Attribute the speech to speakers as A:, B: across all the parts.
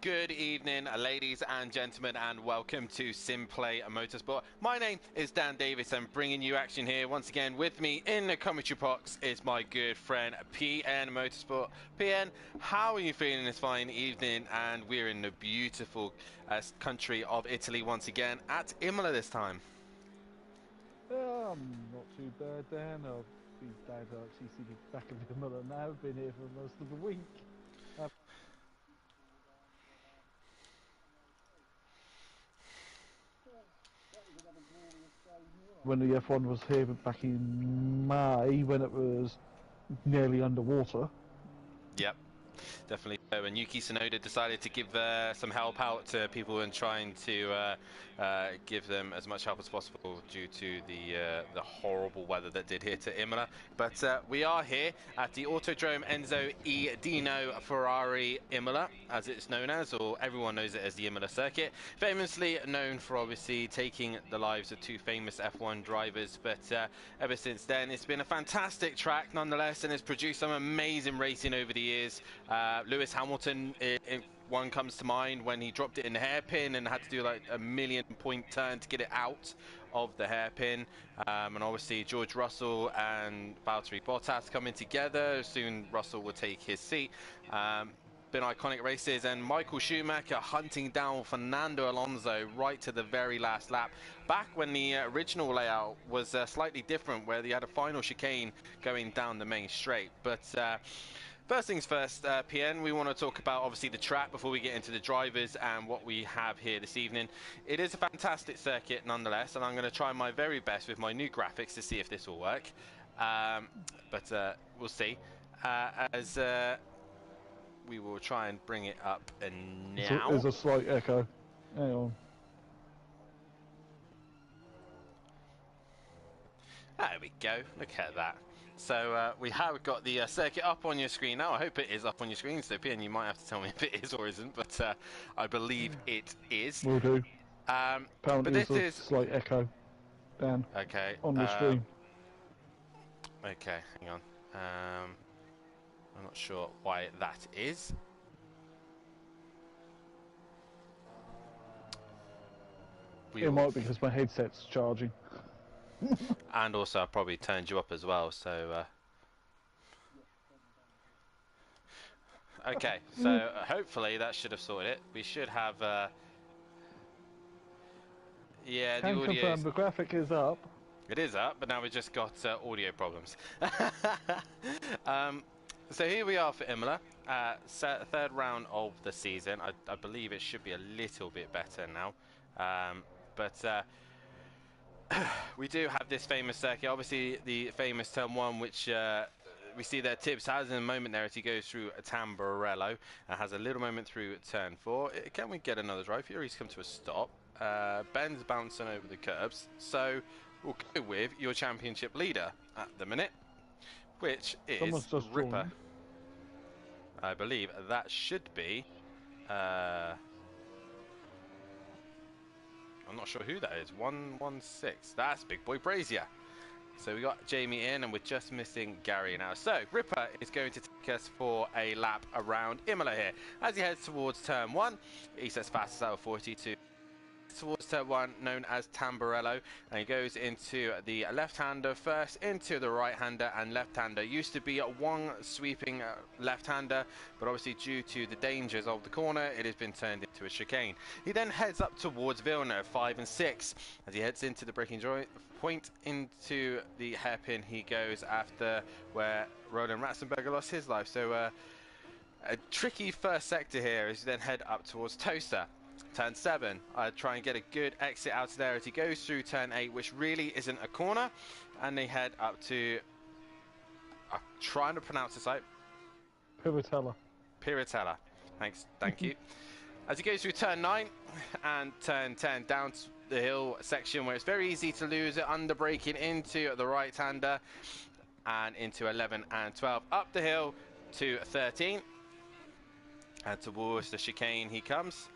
A: Good evening, ladies and gentlemen, and welcome to SimPlay Motorsport. My name is Dan Davis. I'm bringing you action here once again. With me in the commentary box is my good friend PNMotorsport. PN, how are you feeling this fine evening? And we're in the beautiful country of Italy once again at Imola this time.
B: Not too bad, Dan. I'll be glad to actually see me back in Imola now. I've been here for most of the week. When the F1 was here back in May, when it was nearly underwater.
A: Yep, definitely. And Yuki Tsunoda decided to give some help out to people and trying to give them as much help as possible due to the horrible weather that did hit at Imola. But we are here at the Autodrome Enzo E Dino Ferrari Imola, as it's known as, or everyone knows it as the Imola circuit. Famously known for obviously taking the lives of two famous F1 drivers, but ever since then it's been a fantastic track nonetheless, and it's produced some amazing racing over the years. Lewis Hamilton, one comes to mind when he dropped it in the hairpin and had to do like a 1,000,000-point turn to get it out of the hairpin. And obviously George Russell and Valtteri Bottas coming together. Soon Russell will take his seat. Been iconic races, and Michael Schumacher hunting down Fernando Alonso right to the very last lap. Back when the original layout was slightly different, where they had a final chicane going down the main straight. But first things first, PN, we want to talk about obviously the track before we get into the drivers and what we have here this evening. It is a fantastic circuit nonetheless, and I'm going to try my very best with my new graphics to see if this will work. But we'll see. We will try and bring it up now.
B: There's a slight echo. Hang on.
A: There we go. Look at that. So we have got the circuit up on your screen now. I hope it is up on your screen, so PN, you might have to tell me if it is or isn't, but I believe it is.
B: Will do.
A: But this is
B: slight echo, Dan.
A: Okay.
B: On the screen.
A: Okay, hang on. I'm not sure why that is.
B: It might be because my headset's charging.
A: And also I probably turned you up as well, so okay, so hopefully that should have sorted it. We should have yeah, the audio.
B: Confirm the graphic is up.
A: It is up, but now we've just got audio problems. So here we are for Imola, third round of the season. I believe it should be a little bit better now, but we do have this famous circuit, obviously the famous turn one, which we see there Tibbs has in a moment there as he goes through Tamburello, and has a little moment through turn 4. Can we get another drive here? He's come to a stop. Ben's bouncing over the curbs, so we'll go with your championship leader at the minute, which is Ripper. I believe that should be I'm not sure who that is. 116. That's Big Boy Brazier. So we got Jamie in, and we're just missing Gary now. So Ripper is going to take us for a lap around Imola here. As he heads towards turn 1, he sets fastest out of 42 towards turn 1, known as Tamburello, and he goes into the left-hander first, into the right-hander, and left-hander. Used to be one sweeping left-hander, but obviously due to the dangers of the corner, it has been turned into a chicane. He then heads up towards Villeneuve 5 and 6. As he heads into the braking point into the hairpin, he goes after where Roland Ratzenberger lost his life. So a tricky first sector here as you then head up towards Tosa. Turn 7, try and get a good exit out of there as he goes through turn 8, which really isn't a corner, and they head up to, I'm trying to pronounce this out, Piratella. Thank you. As he goes through turn 9 and turn 10 down to the hill section where it's very easy to lose it, under braking into the right-hander and into 11 and 12, up the hill to 13, and towards the chicane he comes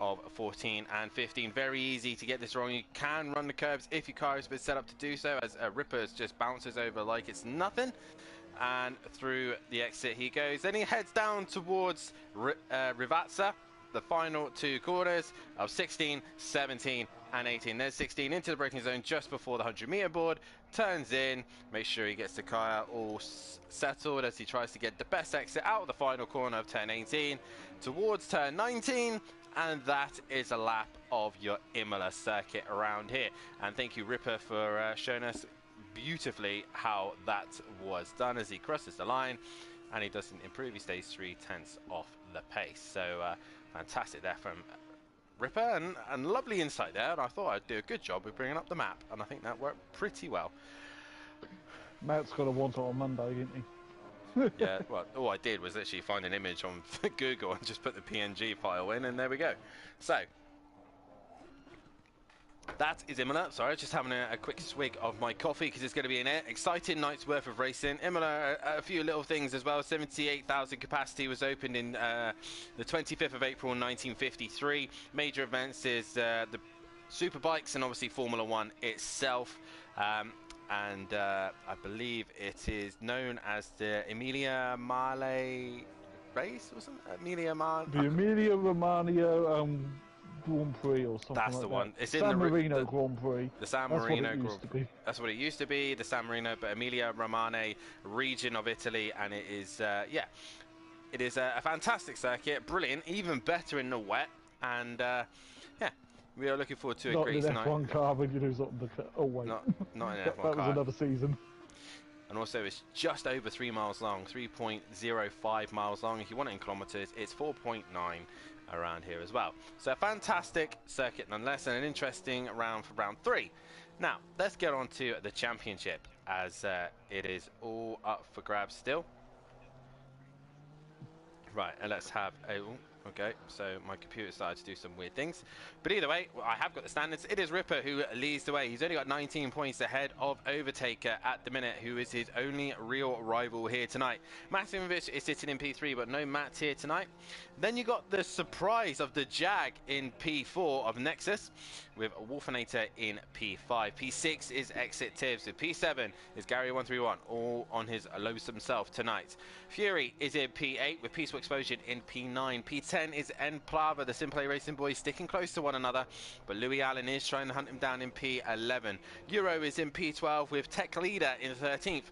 A: of 14 and 15. Very easy to get this wrong. You can run the curbs if your car has been set up to do so, as Rippers just bounces over like it's nothing. and through the exit he goes. Then he heads down towards Rivazza, the final 2 corners of 16, 17 and 18. There's 16 into the braking zone just before the 100-meter board, turns in, makes sure he gets the car all settled as he tries to get the best exit out of the final corner of turn 18 towards turn 19, and that is a lap of your Imola circuit around here. And thank you, Ripper, for showing us beautifully how that was done as he crosses the line, and he doesn't improve. He stays 3/10 off the pace. So fantastic there from Ripper, and lovely insight there, and I thought I'd do a good job with bringing up the map, and I think that worked pretty well.
B: Matt's got to want it on Monday, didn't he?
A: Yeah, well, all I did was literally find an image on Google and just put the PNG file in, and there we go. So that is Imola. Sorry, just having a quick swig of my coffee because it's going to be an exciting night's worth of racing. Imola, a few little things as well. 78,000 capacity was opened in the 25th of April 1953. Major events is the Superbikes and obviously Formula 1 itself. And I believe it is known as the Emilia Male race, wasn't it?
B: The Emilia Romagna Grand Prix or something.
A: That's
B: like
A: the
B: that.
A: one. It's
B: San
A: in the
B: Marino Grand Prix.
A: The San Marino Grand Prix. That's what it used to be. The San Marino, but Emilia Romagna region of Italy, and it is yeah, it is a fantastic circuit, brilliant, even better in the wet, and yeah. We are looking forward to a great night.
B: Not an F1 car, but you know something. Oh wait,
A: not an F1 car.
B: That was another season.
A: And also, it's just over 3 miles long, 3.05 miles long. If you want it in kilometers, it's 4.9 around here as well. So a fantastic circuit nonetheless, and an interesting round for round 3. Now, let's get on to the championship, as it is all up for grabs still. Right, and let's have a... Okay, so my computer started to do some weird things. But either way, I have got the standards. It is Ripper who leads the way. He's only got 19 points ahead of Overtaker at the minute, who is his only real rival here tonight. Maximovic is sitting in P3, but no Matt here tonight. Then you got the surprise of the Jag in P4 of Nexus, with Wolfinator in P5. P6 is Exit Tibbs. With P7 is Gary131, all on his lonesome self tonight. Fury is in P8 with Peaceful Explosion in P9. P10 is N Plava, the SimPlay Racing boys sticking close to one another, but Louis Allen is trying to hunt him down in P11. Euro is in P12 with Tech Leader in 13th.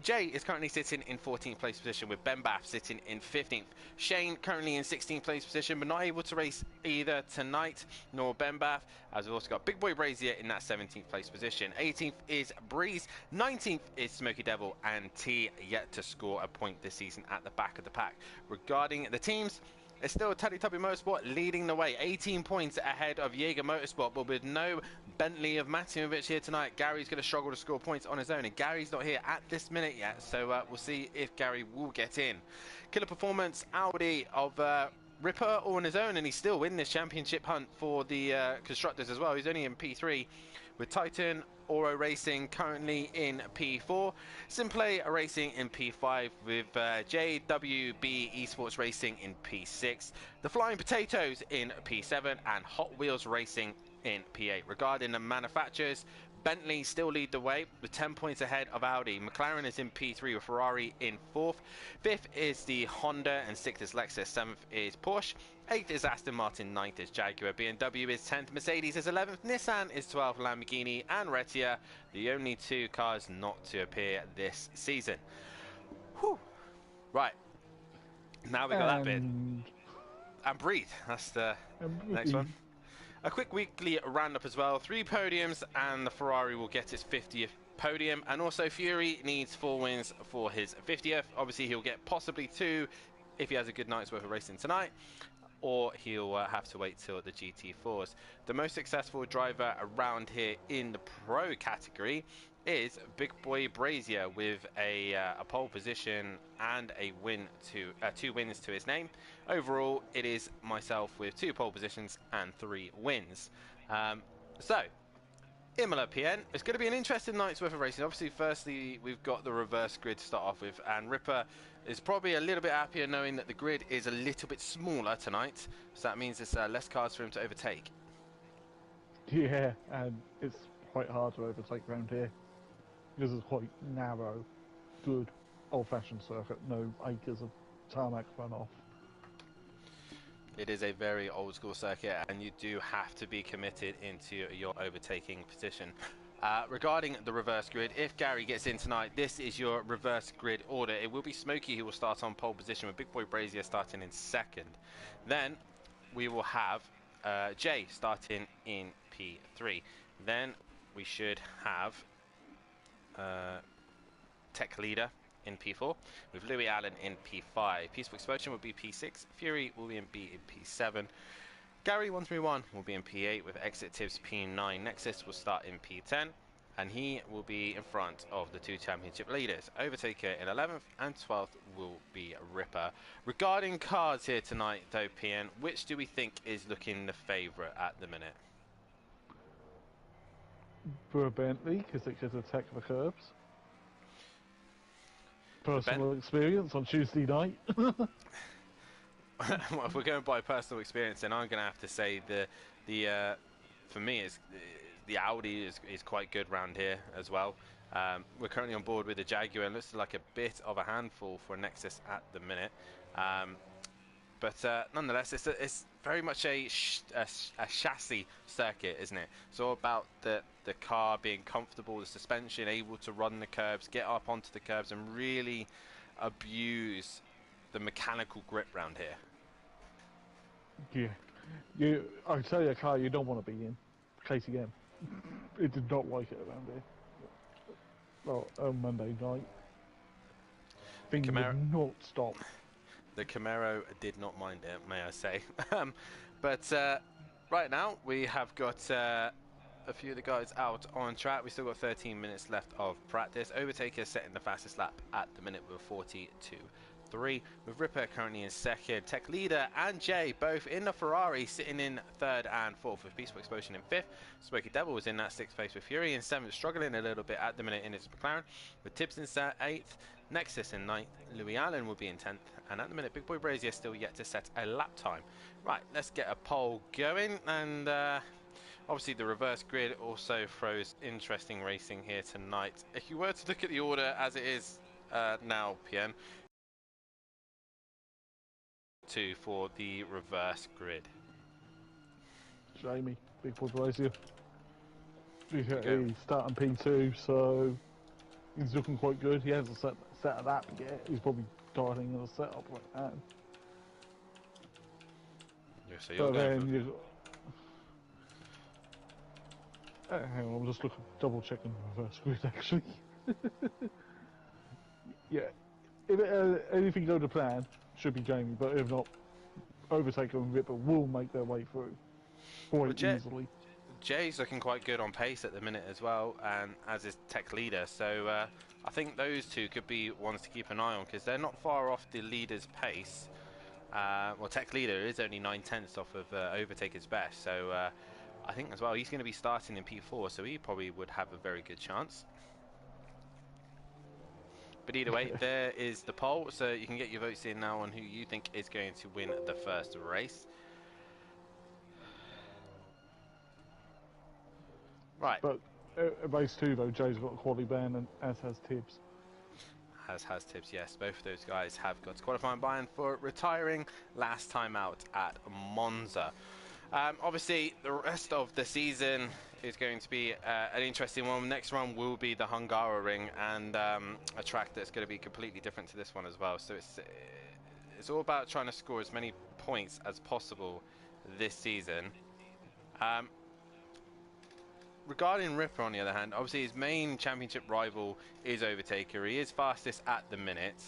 A: Jay is currently sitting in 14th place position with Ben Bath sitting in 15th. Shane currently in 16th place position, but not able to race either tonight nor Ben Bath, as we've also got Big Boy Brazier in that 17th place position. 18th is Breeze, 19th is Smoky Devil, and T yet to score a point this season at the back of the pack. Regarding the teams, it's still Teletubby Motorsport leading the way, 18 points ahead of Jaeger Motorsport, but with no Bentley of Maximovic here tonight, Gary's going to struggle to score points on his own, and Gary's not here at this minute yet, so we'll see if Gary will get in. Killer Performance, Audi of Ripper all on his own, and he's still in this championship hunt for the constructors as well. He's only in P3 with Titan Oro Racing currently in P4, SimPlay Racing in P5 with JWB Esports Racing in P6, the Flying Potatoes in P7, and Hot Wheels Racing in P8. Regarding the manufacturers, Bentley still lead the way with 10 points ahead of Audi. McLaren is in P3 with Ferrari in 4th. 5th is the Honda, and 6th is Lexus. 7th is Porsche. 8th is Aston Martin. 9th is Jaguar. BMW is 10th. Mercedes is 11th. Nissan is 12th. Lamborghini and Retia, the only 2 cars not to appear this season. Whew. Right. Now we got that bit. And breathe. That's the next one. A quick weekly roundup as well. 3 podiums, and the Ferrari will get its 50th podium. And also Fury needs 4 wins for his 50th. Obviously, he'll get possibly 2 if he has a good night's worth of racing tonight, or he'll have to wait till the GT4s. The most successful driver around here in the pro category is Big Boy Brazier with a pole position and a win to 2 wins to his name. Overall, it is myself with 2 pole positions and 3 wins. So, Imola PN, it's going to be an interesting night's worth of racing. Obviously, firstly, we've got the reverse grid to start off with, and Ripper is probably a little bit happier knowing that the grid is a little bit smaller tonight, so that means there's less cars for him to overtake.
B: Yeah, and it's quite hard to overtake around here because it's quite narrow. Good old-fashioned circuit, no acres of tarmac runoff.
A: It is a very old school circuit, and you do have to be committed into your overtaking position. Regarding the reverse grid, if Gary gets in tonight, this is your reverse grid order. It will be Smokey who will start on pole position, with Big Boy Brazier starting in second. Then we will have Jay starting in P3. Then we should have Tech Leader in P4, with Louis Allen in P5. Peaceful Explosion will be P6, Fury will be in P7, Gary 131 will be in P8, with Exit Tips P9. Nexus will start in P10, and he will be in front of the two championship leaders. Overtaker in 11th and 12th will be Ripper. Regarding cars here tonight though, PN, which do we think is looking the favourite at the minute?
B: For a Bentley, because it could attack the curbs. Personal experience on Tuesday night.
A: Well, if we're going by personal experience, then I'm going to have to say for me, it's, the Audi is quite good round here as well. We're currently on board with the Jaguar, and looks like a bit of a handful for Nexus at the minute. But nonetheless, it's very much a chassis circuit, isn't it? It's all about the car being comfortable, the suspension, able to run the curbs, get up onto the curbs, and really abuse the mechanical grip round here.
B: Yeah, I tell you, a car you don't want to be in. KTM, it did not like it around here. Well, on Monday night, things would not stop.
A: The Camaro did not mind it, may I say. But right now we have got a few of the guys out on track. We still got 13 minutes left of practice. Overtaker setting the fastest lap at the minute with 42.3, with Ripper currently in second. Tech Leader and Jay both in the Ferrari, sitting in third and fourth, with Peaceful Explosion in fifth. Smoky Devil was in that sixth place with Fury in seventh, struggling a little bit at the minute in his McLaren, with Tibbs in eighth, Nexus in ninth, Louis Allen will be in 10th, and at the minute Big Boy Brazier still yet to set a lap time. Right, let's get a poll going, and obviously the reverse grid also throws interesting racing here tonight. If you were to look at the order as it is now, PN, 2 for the reverse grid.
B: Jamie, Big Boy Brazier. He's starting P2, so he's looking quite good. He hasn't set it up yet. He's probably starting in a setup like that.
A: Yeah, so you're going for...
B: hang on, I'm just double checking the reverse grid actually. Yeah, if anything go to plan, should be Jamie, but if not, Overtaker and Ripper will make their way through quite easily.
A: Jay's looking quite good on pace at the minute as well, and as is Tech Leader, so I think those two could be ones to keep an eye on, because they're not far off the leader's pace. Well, Tech Leader is only 9/10 off of Overtaker's best, so I think as well he's going to be starting in P4, so he probably would have a very good chance. But either way, there is the poll, so you can get your votes in now on who you think is going to win the first race. Right.
B: But race 2 though, Jay's got a quality ban, and as has Tibbs.
A: As has Tibbs, yes. Both of those guys have got qualifying ban for retiring last time out at Monza. Obviously, the rest of the season is going to be an interesting one. Next one will be the Hungaroring, and a track that's going to be completely different to this one as well. So it's all about trying to score as many points as possible this season. Regarding Ripper, on the other hand, obviously his main championship rival is Overtaker. He is fastest at the minute,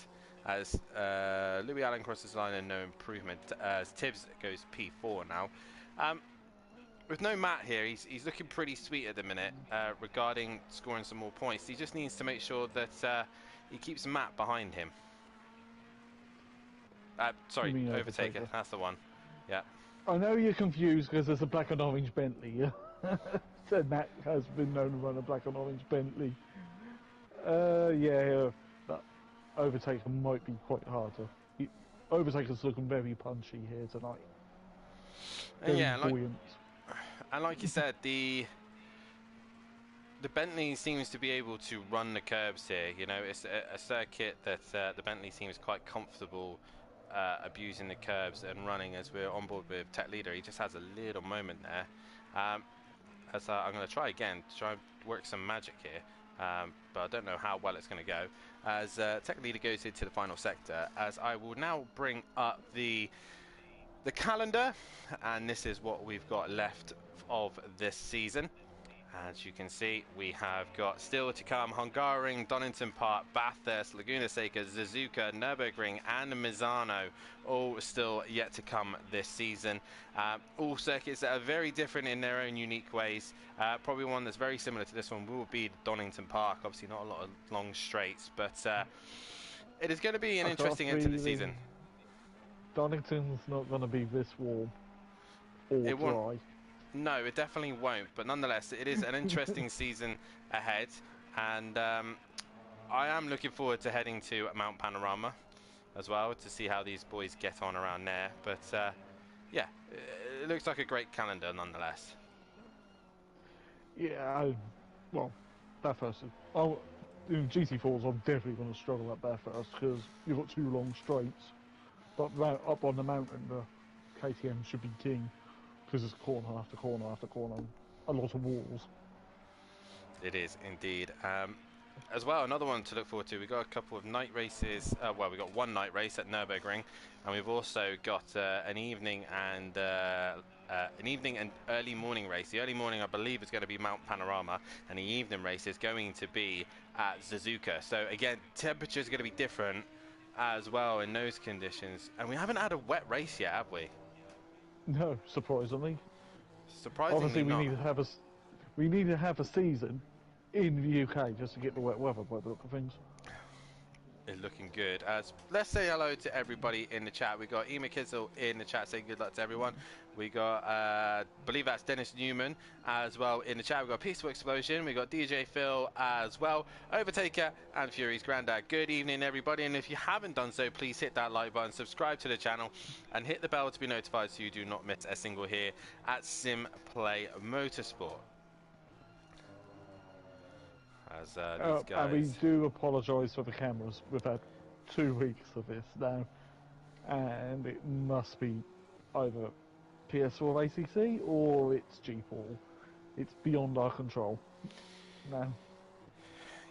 A: as Louis Allen crosses the line and no improvement, as Tibbs goes P4 now. With no Matt here, he's looking pretty sweet at the minute regarding scoring some more points. He just needs to make sure that he keeps Matt behind him. Sorry, Overtaker, that's the one. Yeah.
B: I know you're confused because there's a black and orange Bentley, yeah? Said Matt has been known to run a black and orange Bentley. Yeah, that Overtaker might be quite hard to... Overtaker's looking very punchy here tonight.
A: Very buoyant. And like you said, the the Bentley seems to be able to run the curbs here. You know, it's a circuit that the Bentley seems quite comfortable abusing the curbs and running. As we're on board with Tech Leader, he just has a little moment there. As I'm going to try again to try and work some magic here, but I don't know how well it's going to go. As Tech Leader goes into the final sector, as I will now bring up the calendar, and this is what we've got left of this season. As you can see, we have got still to come Hungaroring, Donington Park, Bathurst, Laguna Seca, Suzuka, Nürburgring and Misano, all still yet to come this season. All circuits that are very different in their own unique ways. Probably one that's very similar to this one will be Donington Park. Obviously not a lot of long straights, but it is going to be an interesting end to the season.
B: Donington's not going to be this warm or dry.
A: No, it definitely won't, but nonetheless, it is an interesting season ahead, and I am looking forward to heading to Mount Panorama as well to see how these boys get on around there. But yeah, it looks like a great calendar nonetheless.
B: Yeah, well, Bathurst. In GT4s, I'm definitely going to struggle at Bathurst because you've got 2 long straights, but up on the mountain, the KTM should be king. Because it's corner after corner after corner, a lot of walls.
A: It is indeed. As well, another one to look forward to. We've got a couple of night races. Well, we've got one night race at Nürburgring, and we've also got an evening and early morning race. The early morning, I believe, is going to be Mount Panorama, and the evening race is going to be at Suzuka. So again, temperature is going to be different as well in those conditions. And we haven't had a wet race yet, have we?
B: No, surprisingly.
A: Surprisingly
B: obviously,
A: not.
B: we need to have a season in the UK just to get the wet weather by the look of things.
A: It's looking good. Let's say hello to everybody in the chat. We got Ema Kizzle in the chat saying good luck to everyone. We got, I believe that's Dennis Newman as well in the chat. We got Peaceful Explosion. We got DJ Phil as well. Overtaker and Fury's Grandad. Good evening, everybody. And if you haven't done so, please hit that like button, subscribe to the channel, and hit the bell to be notified so you do not miss a single here at SimPlay Motorsport. As these guys.
B: And we do apologise for the cameras. We've had 2 weeks of this now, and it must be either PS4 ACC or it's G4. It's beyond our control now.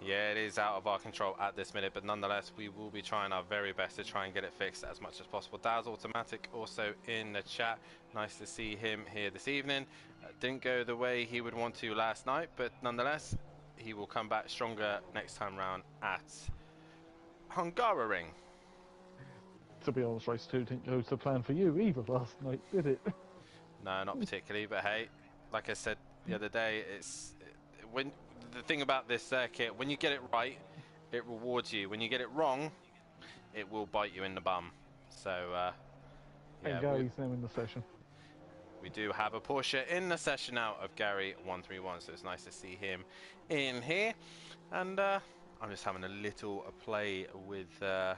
A: Yeah, it is out of our control at this minute, but nonetheless, we will be trying our very best to try and get it fixed as much as possible. Daz Automatic also in the chat. Nice to see him here this evening. Didn't go the way he would want to last night, but nonetheless, he will come back stronger next time round at Hungaroring.
B: To be honest, race 2 didn't go to plan for you either last night, did it?
A: No, not particularly, but hey, like I said the other day, when the thing about this circuit, when you get it right, it rewards you. When you get it wrong, it will bite you in the bum. So, yeah.
B: And Gary's now in the session.
A: We do have a Porsche in the session out of Gary131, so it's nice to see him in here. And I'm just having a little play with our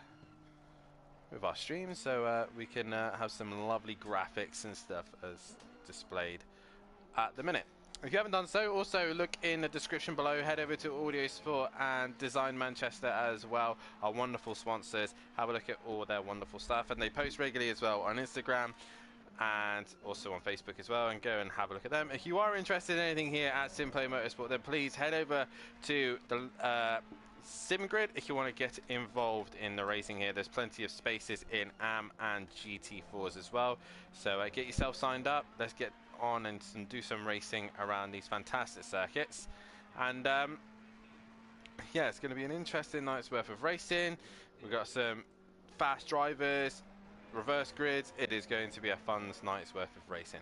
A: stream, so we can have some lovely graphics and stuff as displayed at the minute. If you haven't done so, also look in the description below. Head over to Audio Sport and Design Manchester as well, our wonderful sponsors. Have a look at all their wonderful stuff, and they post regularly as well on Instagram and also on Facebook as well, and go and have a look at them. If you are interested in anything here at SimPlay Motorsport, then please head over to the SimGrid if you want to get involved in the racing here. There's plenty of spaces in AM and GT4s as well, so get yourself signed up. Let's get on and do some racing around these fantastic circuits. And yeah, it's going to be an interesting night's worth of racing. We've got some fast drivers, reverse grids. It is going to be a fun night's worth of racing.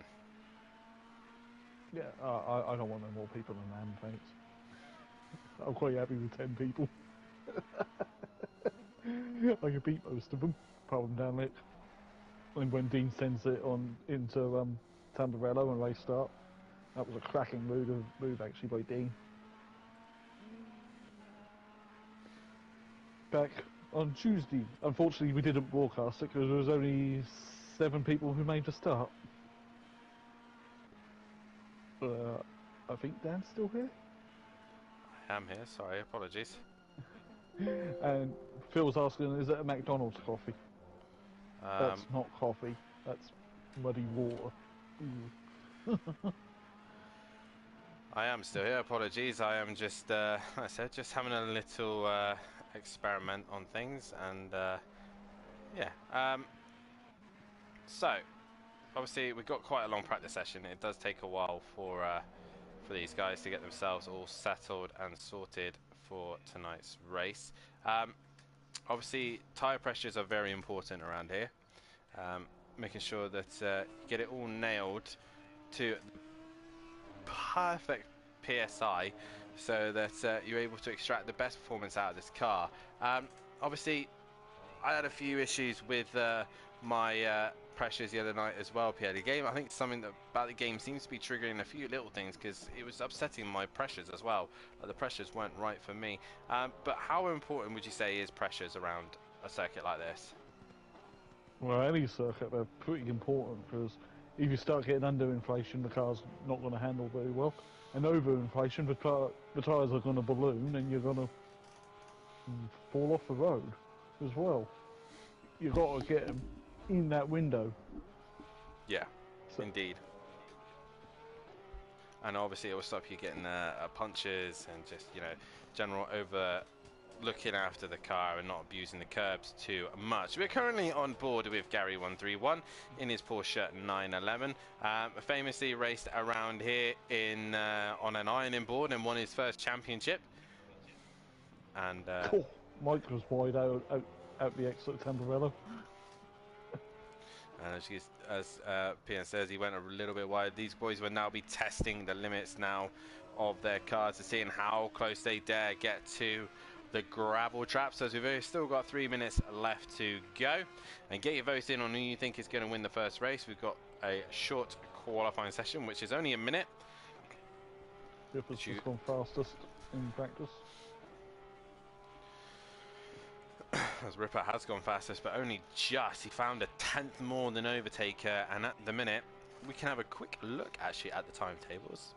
B: Yeah, I don't want no more people than AM, thanks. I'm quite happy with 10 people. I can beat most of them, apart from Danlick. And when Dean sends it on into Tamburello and race start, that was a cracking move actually by Dean. Back on Tuesday, unfortunately we didn't broadcast it because there was only 7 people who made the start. I think Dan's still here.
A: I am here, sorry, apologies.
B: And Phil's asking, is it a McDonald's coffee? That's not coffee. That's muddy water.
A: I am still here, apologies. I am just, like I said, just having a little experiment on things, and yeah. So, obviously, we've got quite a long practice session. It does take a while for these guys to get themselves all settled and sorted for tonight's race. Obviously, tyre pressures are very important around here. Making sure that you get it all nailed to perfect PSI so that you're able to extract the best performance out of this car. Obviously, I had a few issues with my pressures the other night as well, Pierre. The game, I think something about the game seems to be triggering a few little things because it was upsetting my pressures as well. The pressures weren't right for me. But how important would you say is pressures around a circuit like this?
B: Well, any circuit, they're pretty important because if you start getting underinflation, the car's not going to handle very well. And overinflation, the tyres are going to balloon and you're going to fall off the road as well. You've got to get them in that window.
A: Yeah, so. Indeed. And obviously it will stop you getting punches and just, you know, general over looking after the car and not abusing the curbs too much. We're currently on board with Gary131 in his Porsche 911. Famously raced around here in on an ironing board and won his first championship. And
B: Mike was wide out the exit Camperello.
A: And as PN says, he went a little bit wide. These boys will now be testing the limits now of their cars to seeing how close they dare get to the gravel trap. So we've still got 3 minutes left to go. And get your votes in on who you think is going to win the first race. We've got a short qualifying session, which is only a minute.
B: Ripper's just gone fastest in practice.
A: As Ripper has gone fastest, but only just. He found a 10th more than Overtaker, and at the minute, we can have a quick look actually at the timetables.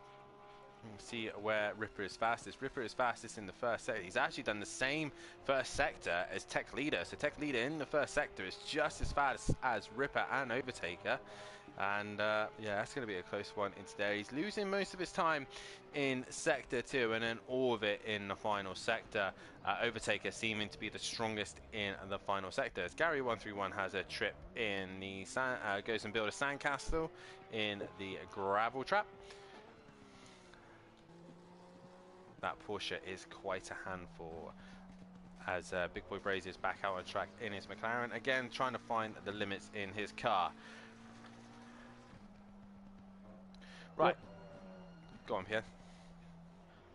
A: See where Ripper is fastest. Ripper is fastest in the first sector. He's actually done the same first sector as Tech Leader. So Tech Leader in the first sector is just as fast as Ripper and Overtaker. And yeah, that's going to be a close one into there. He's losing most of his time in Sector 2 and then all of it in the final sector. Overtaker seeming to be the strongest in the final sector. As Gary131 has a trip in the goes and build a sandcastle in the gravel trap. That Porsche is quite a handful as Big Boy Brazier is back out on track in his McLaren. Again, trying to find the limits in his car. Right. Yep. Go on, Pierre.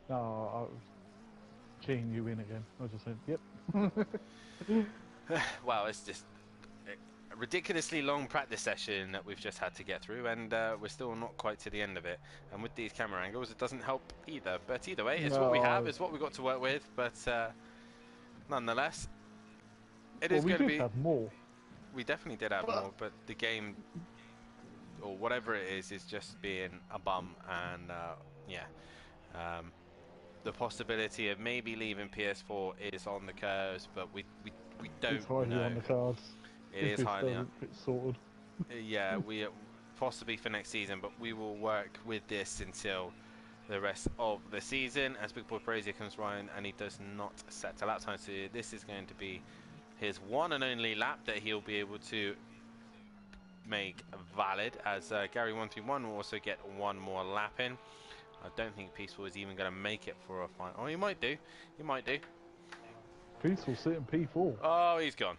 B: No, I was keying you in again. I just said, yep.
A: Well, it's just a ridiculously long practice session that we've just had to get through, and we're still not quite to the end of it. And with these camera angles, it doesn't help either. But either way, it's what we have, it's what we've got to work with. But nonetheless, it is going to be...
B: We did have more.
A: We definitely did have more, but the game, or whatever it is just being a bum. And yeah, the possibility of maybe leaving PS4 is on the curves, but we don't
B: it's highly
A: know.
B: On the cards.
A: It is highly on.
B: It's sorted.
A: Yeah, we possibly for next season, but we will work with this until the rest of the season. As Big Boy Brazier comes round and he does not set a lap time, so this is going to be his one and only lap that he'll be able to make valid. As Gary131 will also get one more lap in. I don't think Peaceful is even going to make it for a final. Oh, he might do. He might do.
B: Peaceful sitting P4.
A: Oh, he's gone.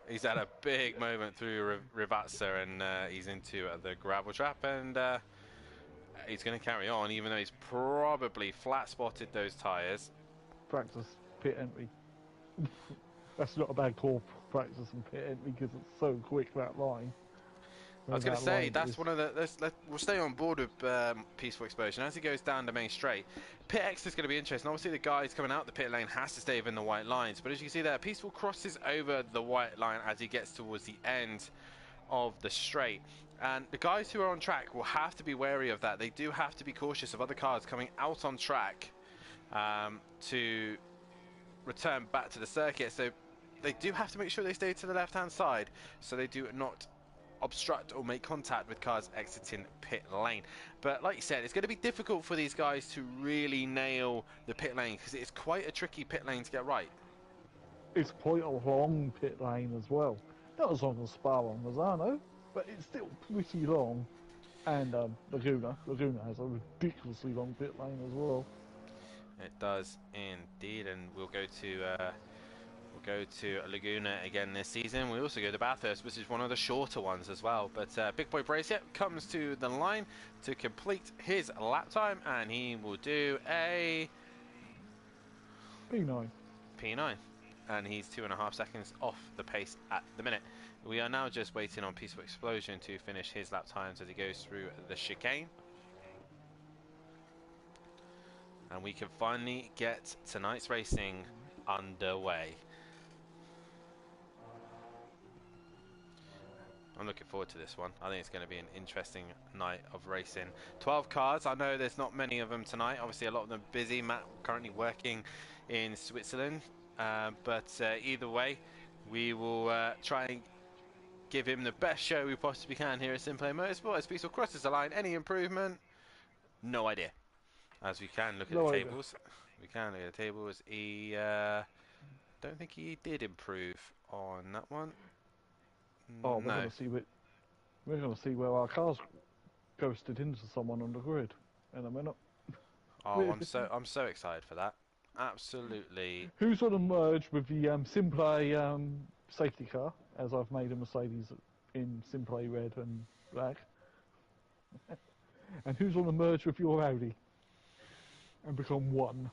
A: He's had a big moment through Rivazza, and he's into the gravel trap, and he's going to carry on, even though he's probably flat spotted those tyres.
B: Practice pit entry. That's not a bad call, practice and pit entry, because it's so quick, that line.
A: I was going to say, that's one of the... we'll stay on board with Peaceful Explosion. As he goes down the main straight, pit X is going to be interesting. Obviously, the guys coming out the pit lane has to stay within the white lines. But as you can see there, Peaceful crosses over the white line as he gets towards the end of the straight. And the guys who are on track will have to be wary of that. They do have to be cautious of other cars coming out on track to return back to the circuit. So they do have to make sure they stay to the left-hand side, so they do not obstruct or make contact with cars exiting pit lane. But like you said, it's going to be difficult for these guys to really nail the pit lane, because it's quite a tricky pit lane to get right.
B: It's quite a long pit lane as well. Not as long as Spa and Lozano, but it's still pretty long. And Laguna has a ridiculously long pit lane as well.
A: It does indeed, and we'll go to Laguna again this season. We also go to Bathurst, which is one of the shorter ones as well. But Big Boy Brazier comes to the line to complete his lap time, and he will do a
B: P9.
A: P9, and he's 2.5 seconds off the pace at the minute. We are now just waiting on Peaceful Explosion to finish his lap times as he goes through the chicane. And we can finally get tonight's racing underway. I'm looking forward to this one. I think it's going to be an interesting night of racing. 12 cars. I know there's not many of them tonight. Obviously, a lot of them busy. Matt currently working in Switzerland. But either way, we will try and give him the best show we possibly can here at SimPlay Motorsport. As Peaceful crosses the line, any improvement? No idea. As we can look at the tables. We can look at the tables. He don't think he did improve on that one.
B: Oh,
A: no.
B: We're gonna see where our cars ghosted into someone on the grid in a minute.
A: Oh, I'm so excited for that. Absolutely.
B: Who's gonna merge with the SimPlay safety car, as I've made a Mercedes in SimPlay red and black? And who's gonna merge with your Audi and become one?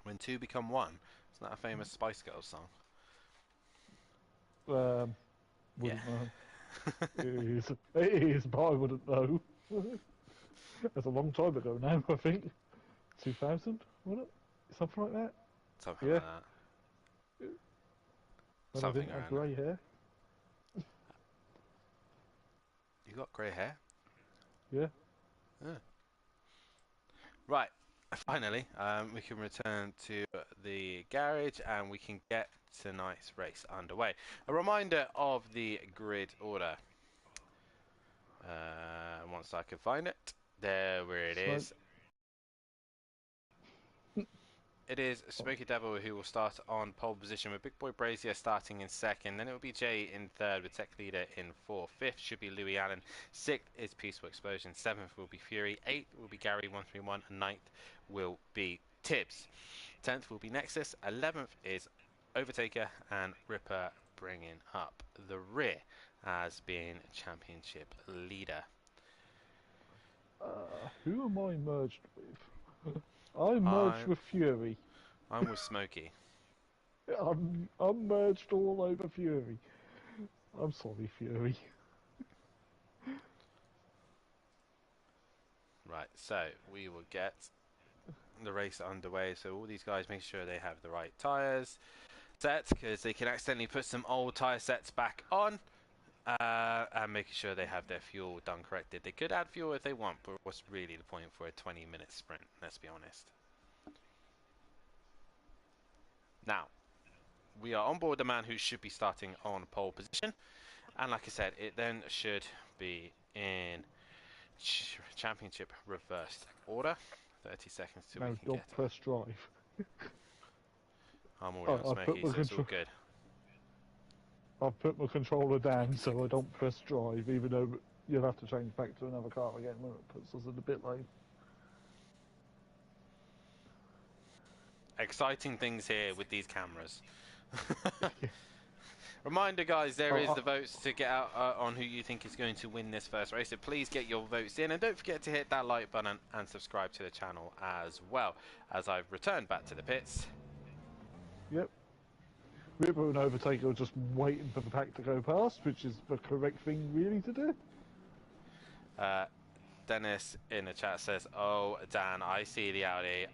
A: When two become one. Isn't that a famous Spice Girls song?
B: Wouldn't know. It is, but I wouldn't know. That's a long time ago now, I think. 2000, wasn't it? Something like that?
A: Something like that.
B: When I didn't have grey hair.
A: You got grey hair?
B: Yeah.
A: Right. Finally, we can return to the garage and we can get tonight's race underway. A reminder of the grid order. Once I can find it, there where it is. It is Smoky Devil who will start on pole position, with Big Boy Brazier starting in second. Then it will be Jay in third, with Tech Leader in fourth. Fifth should be Louis Allen. Sixth is Peaceful Explosion. Seventh will be Fury. Eighth will be Gary 131. And ninth will be Tibbs. 10th will be Nexus. 11th is Overtaker, and Ripper bringing up the rear as being championship leader.
B: Who am I merged with? I'm merged with Fury.
A: I'm with Smokey.
B: I'm merged all over Fury. I'm sorry, Fury.
A: Right, so we will get the race underway. So all these guys make sure they have the right tyres set, because they can accidentally put some old tyre sets back on. And making sure they have their fuel done corrected. They could add fuel if they want, but what's really the point for a 20-minute sprint? Let's be honest. Now, we are on board the man who should be starting on pole position, and like I said, it then should be in championship reversed order. 30 seconds till we can get.
B: Press drive.
A: I'm already on Smokey, so it's all good.
B: I've put my controller down so I don't press drive, even though you'll have to change back to another car again when it puts us in the pit lane.
A: Exciting things here with these cameras. Reminder, guys, there is the votes to get out on who you think is going to win this first race. So please get your votes in, and don't forget to hit that like button and subscribe to the channel as well. As I've returned back to the pits.
B: Yep. Ripper and Overtaker are just waiting for the pack to go past, which is the correct thing really to do.
A: Dennis in the chat says, "Oh, Dan, I see the Audi."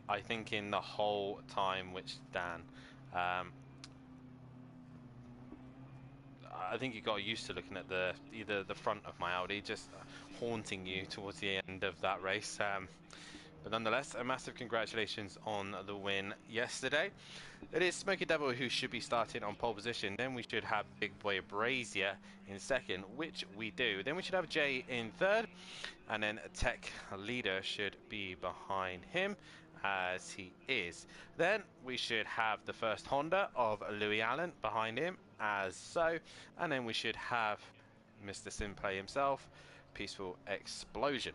A: I think in the whole time, which Dan, I think you got used to looking at either the front of my Audi, just haunting you towards the end of that race. But nonetheless, a massive congratulations on the win yesterday. It is Smoky Devil who should be starting on pole position. Then we should have Big Boy Brazier in second, which we do. Then we should have Jay in third, and then Tech Leader should be behind him, as he is. Then we should have the first Honda of Louis Allen behind him, as so. And then we should have Mr. SimPlay himself, Peaceful Explosion.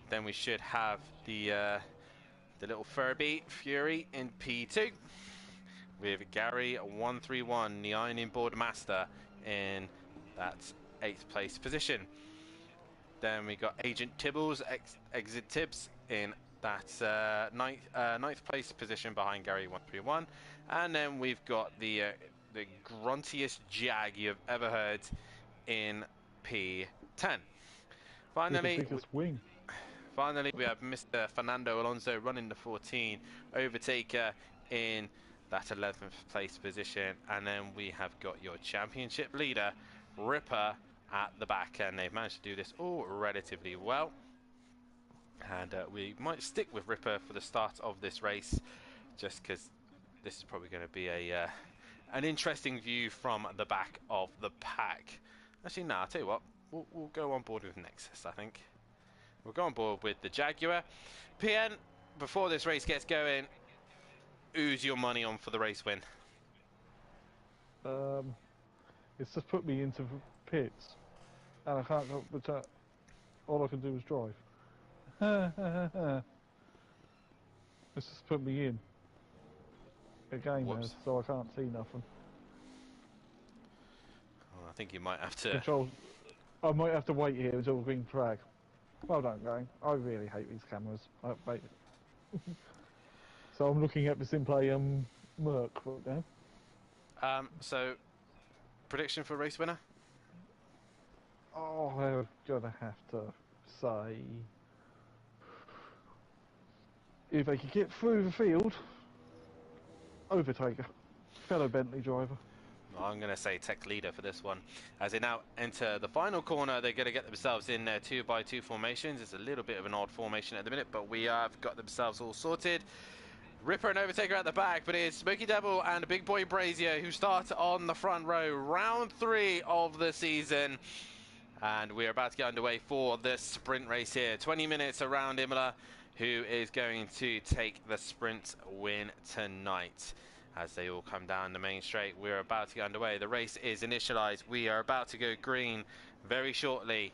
A: Then we should have the little Furby Fury in P2 with Gary 131, the Ironing Board Master, in that 8th place position. Then we got Agent Tibbles, Exit Tibbs, in that 9th place position behind Gary 131. And then we've got the gruntiest Jag you've ever heard in P10. Finally, Finally, we have Mr. Fernando Alonso running the 14, Overtaker in that 11th place position, and then we have got your championship leader, Ripper, at the back, and they've managed to do this all relatively well. And we might stick with Ripper for the start of this race, just because this is probably going to be an interesting view from the back of the pack. Actually, no, I'll tell you what, we'll go on board with Nexus, I think. We'll go on board with the Jaguar. PN, before this race gets going, who's your money on for the race win?
B: It's just put me into pits, and I can't go return. All I can do is drive. It's just put me in again, now, so I can't see nothing.
A: Well, I think you might have to.
B: Control. I might have to wait here until the green flag. Well done, gang. I really hate these cameras. So I'm looking at the SimPlay Merc right now.
A: So, prediction for race winner?
B: Oh, I'm gonna have to say, if they could get through the field, Overtaker, fellow Bentley driver.
A: I'm going to say Tech Leader for this one. As they now enter the final corner, they're going to get themselves in their 2x2 formations. It's a little bit of an odd formation at the minute, but we have got themselves all sorted. Ripper and Overtaker at the back, but it's Smoky Devil and Big Boy Brazier who start on the front row. Round 3 of the season. And we're about to get underway for the sprint race here. 20 minutes around Imola. Who is going to take the sprint win tonight? As they all come down the main straight, we're about to get underway. The race is initialized. We are about to go green very shortly.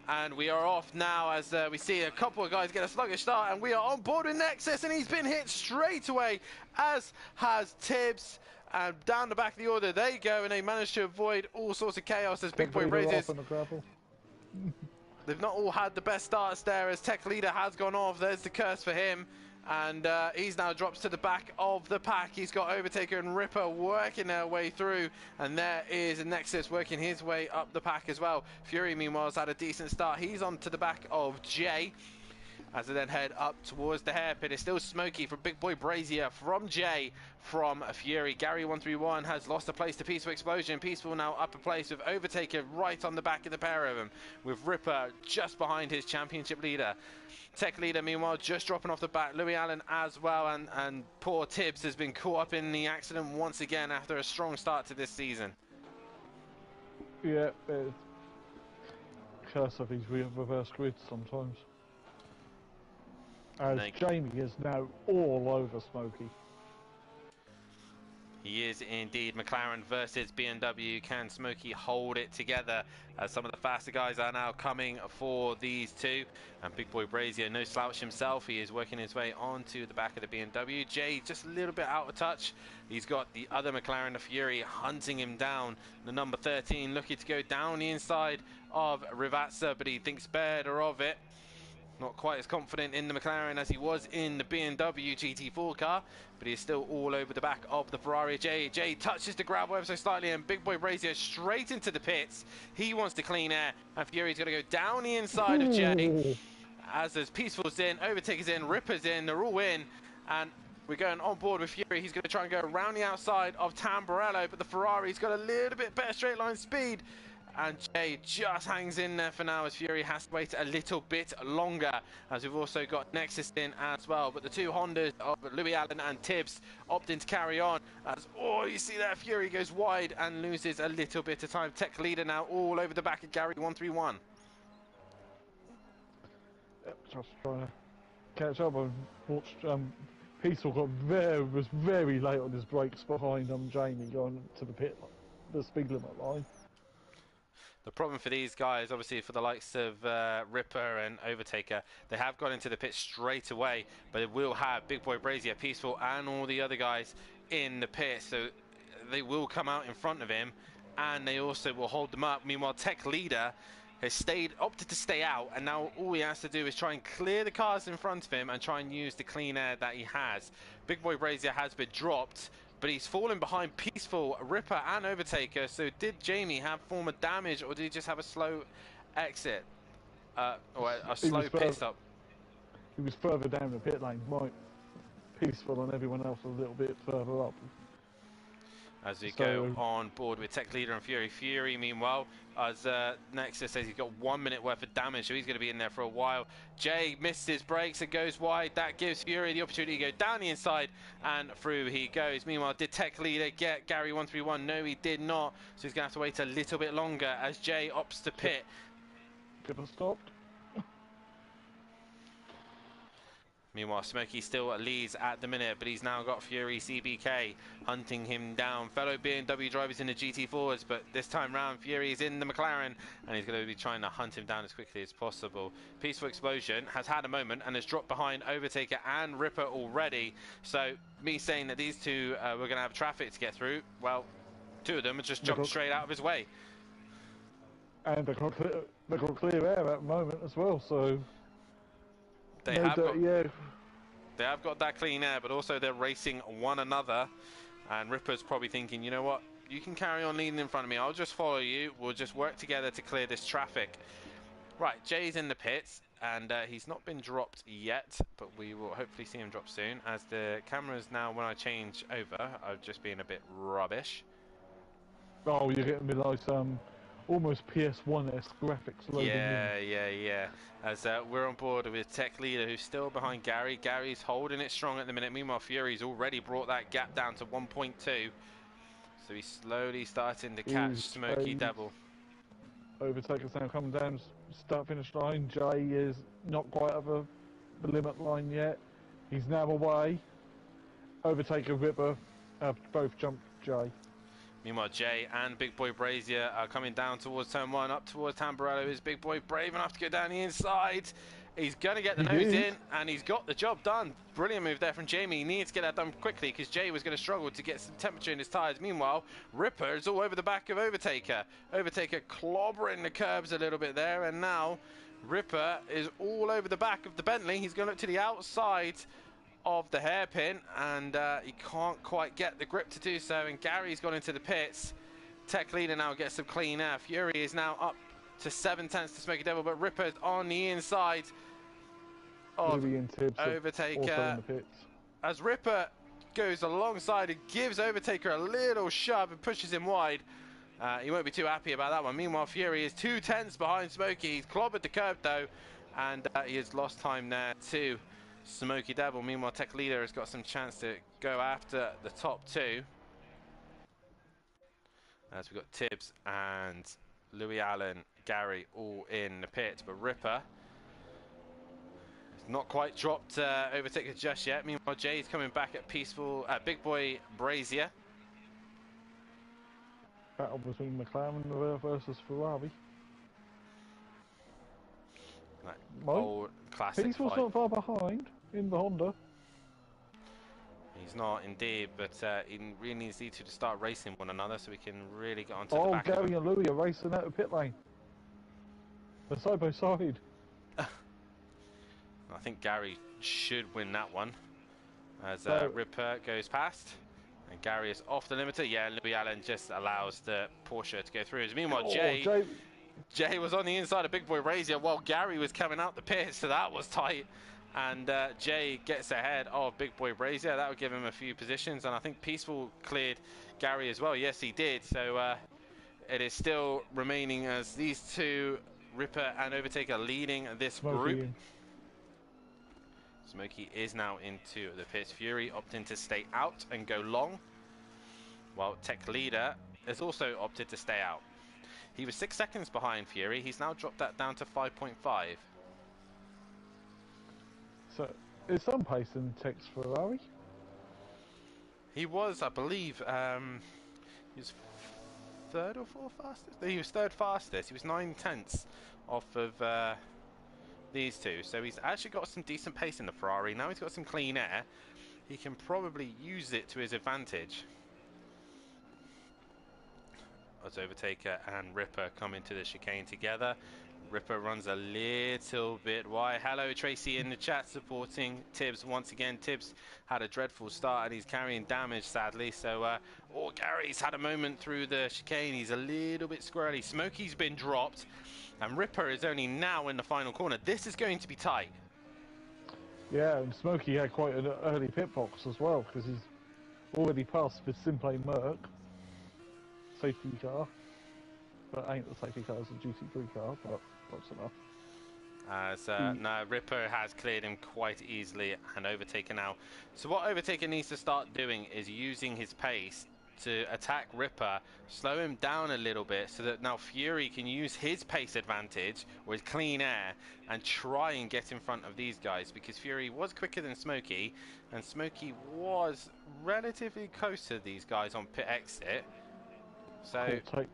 A: And we are off now as we see a couple of guys get a sluggish start. And we are on board with Nexus, and he's been hit straight away, as has Tibbs. And down the back of the order they go, and they managed to avoid all sorts of chaos as Big Boy Brazier. They've not all had the best starts there, as Tech Leader has gone off. There's the curse for him. And he's now drops to the back of the pack. He's got Overtaker and Ripper working their way through. And there is Nexus working his way up the pack as well. Fury, meanwhile, has had a decent start. He's on to the back of Jay, as they then head up towards the hairpin. It's still Smoky from Big Boy Brazier, from Jay, from Fury. Gary 131 has lost a place to Peaceful Explosion. Peaceful now up a place with Overtaker right on the back of the pair of them, with Ripper just behind his championship leader. Tech Leader, meanwhile, just dropping off the back. Louis Allen as well, and poor Tibbs has been caught up in the accident once again after a strong start to this season.
B: Yeah, curse of these reverse grids sometimes. As Jamie is now all over Smoky.
A: He is indeed. McLaren versus BMW. Can Smoky hold it together? As some of the faster guys are now coming for these two. And Big Boy Brazier, no slouch himself. He is working his way onto the back of the BMW. Jay just a little bit out of touch. He's got the other McLaren, the Fury, hunting him down. The number 13 looking to go down the inside of Rivazza, but he thinks better of it. Not quite as confident in the McLaren as he was in the BMW GT4 car, but he is still all over the back of the Ferrari. Jay touches the gravel ever so slightly, and Big Boy Brazier straight into the pits. He wants to clean air, and Fury's going to go down the inside of Jay. As there's Peaceful's in, Overtaker's in, Ripper's in, they're all in, and we're going on board with Fury. He's going to try and go around the outside of Tamburello, but the Ferrari's got a little bit better straight line speed. and Jay just hangs in there for now as Fury has to wait a little bit longer, as we've also got Nexus in as well. But the two Hondas of Louis Allen and Tibbs opting to carry on as, oh, you see there, Fury goes wide and loses a little bit of time. Tech leader now all over the back of Gary 131.
B: Yep, just trying to catch up. I watched Peaceful was very late on his brakes behind Jamie going to the speed limit line.
A: The problem for these guys, obviously for the likes of Ripper and Overtaker, they have got into the pit straight away, but they will have Big Boy Brazier, Peaceful and all the other guys in the pit, so they will come out in front of him and they also will hold them up. Meanwhile, Tech Leader has opted to stay out, and now all he has to do is try and clear the cars in front of him and try and use the clean air that he has. Big Boy Brazier has been dropped, but he's fallen behind Peaceful, Ripper and Overtaker. So did Jamie have former damage, or did he just have a slow exit? Or a slow pit stop?
B: He was further down the pit lane, right? Peaceful and everyone else a little bit further up.
A: As we go on board with Tech Leader and Fury. Fury, meanwhile, as Nexus says he's got 1 minute worth of damage, so he's going to be in there for a while. Jay misses his brakes and goes wide. That gives Fury the opportunity to go down the inside, and through he goes. Meanwhile, did Tech Leader get Gary 131? No, he did not. So he's going to have to wait a little bit longer as Jay opts to pit.
B: Could have stopped.
A: Meanwhile, Smokey still leads at the minute, but he's now got Fury CBK hunting him down. Fellow BMW drivers in the GT4s, but this time round, Fury is in the McLaren, and he's going to be trying to hunt him down as quickly as possible. Peaceful Explosion has had a moment and has dropped behind Overtaker and Ripper already. So, me saying that these two were going to have traffic to get through, well, two of them have just jumped straight out of his way.
B: And they've got clear air at the moment as well, so...
A: They have got that clean air, but also they're racing one another. And Ripper's probably thinking, you know what, you can carry on leading in front of me. I'll just follow you. We'll just work together to clear this traffic. Right, Jay's in the pits, and he's not been dropped yet, but we will hopefully see him drop soon. As the cameras now, when I change over, are just being a bit rubbish.
B: Oh, you're getting me like almost PS1-esque graphics loading in.
A: Yeah. As we're on board with Tech Leader, who's still behind Gary. Gary's holding it strong at the minute. Meanwhile, Fury's already brought that gap down to 1.2. So he's slowly starting to catch Smokey Devil.
B: Overtaker's now coming down start-finish line. Jay is not quite over the limit line yet. He's now away. Overtaker, Ripper both jumped Jay.
A: Meanwhile, Jay and Big Boy Brazier are coming down towards turn one, up towards Tamburello. Is Big Boy brave enough to go down the inside? He's going to get the nose in, and he's got the job done. Brilliant move there from Jamie. He needs to get that done quickly because Jay was going to struggle to get some temperature in his tyres. Meanwhile, Ripper is all over the back of Overtaker. Overtaker clobbering the curbs a little bit there, and now Ripper is all over the back of the Bentley. He's going to look to the outside of the hairpin, and he can't quite get the grip to do so, and Gary's gone into the pits. Tech Leader now gets some clean air. Fury is now up to 7 tenths to Smokey Devil, but Ripper's on the inside of Overtaker as Ripper goes alongside and gives Overtaker a little shove and pushes him wide. He won't be too happy about that one. Meanwhile, Fury is 2 tenths behind Smokey. He's clobbered the curb though, and he has lost time there too. Smokey Devil. Meanwhile, Tech Leader has got some chance to go after the top two. As we've got Tibbs and Louis Allen, Gary all in the pit, but Ripper has not quite dropped Overtaker just yet. Meanwhile, Jay's coming back at Peaceful, Big Boy Brazier.
B: Battle between McLaren versus Ferrari.
A: Like old classic
B: Peaceful's
A: fight.
B: not far behind in the Honda.
A: He's not indeed, but he really needs these two to start racing one another so we can really get onto the back of them.
B: Gary and Louis are racing out of pit lane. They're side by side.
A: I think Gary should win that one as Ripper goes past. And Gary is off the limiter. Yeah, Louis Allen just allows the Porsche to go through. Meanwhile, Jay was on the inside of Big Boy Brazier while Gary was coming out the pit, so that was tight. And Jay gets ahead of Big Boy Brazier. That would give him a few positions, and I think Peaceful cleared Gary as well. Yes, he did. So It is still remaining as these two, Ripper and Overtaker, leading this
B: Smokey
A: group.
B: in.
A: Smokey is now into the pits. Fury opting to stay out and go long, while Tech Leader has also opted to stay out. He was 6 seconds behind Fury. He's now dropped that down to 5.5.
B: So, is some pace in Tech's Ferrari?
A: He was, I believe, he was third or fourth fastest? He was third fastest. He was 9/10 off of these two. So he's actually got some decent pace in the Ferrari. Now he's got some clean air. He can probably use it to his advantage. As Overtaker and Ripper come into the chicane together. Ripper runs a little bit wide. Hello, Tracy in the chat supporting Tibbs once again. Tibbs had a dreadful start and he's carrying damage, sadly. So, Gary's had a moment through the chicane. He's a little bit squirrely. Smokey's been dropped and Ripper is only now in the final corner. This is going to be tight.
B: Yeah, and Smokey had quite an early pit box as well, because he's already passed the SimPlay Merc safety car. But ain't the safety car as a GT3 car, but close enough.
A: As no, Ripper has cleared him quite easily and Overtaker now. So what Overtaker needs to start doing is using his pace to attack Ripper, slow him down a little bit so that now Fury can use his pace advantage with clean air and try and get in front of these guys, because Fury was quicker than Smokey and Smokey was relatively close to these guys on pit exit. So
B: Cool,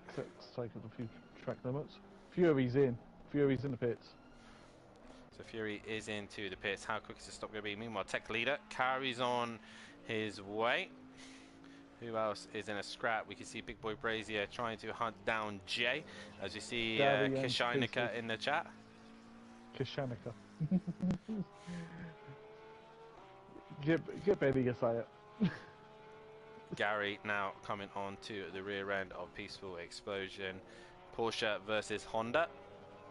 B: take a few track limits. Fury's in the pits.
A: So Fury is into the pits. How quick is the stop going to be? Meanwhile, Tech Leader carries on his way. Who else is in a scrap? We can see Big Boy Brazier trying to hunt down Jay. As you see Kashanika in the chat.
B: Kashanika. Get Betty to say it.
A: Gary now coming on to the rear end of Peaceful Explosion. Porsche versus Honda.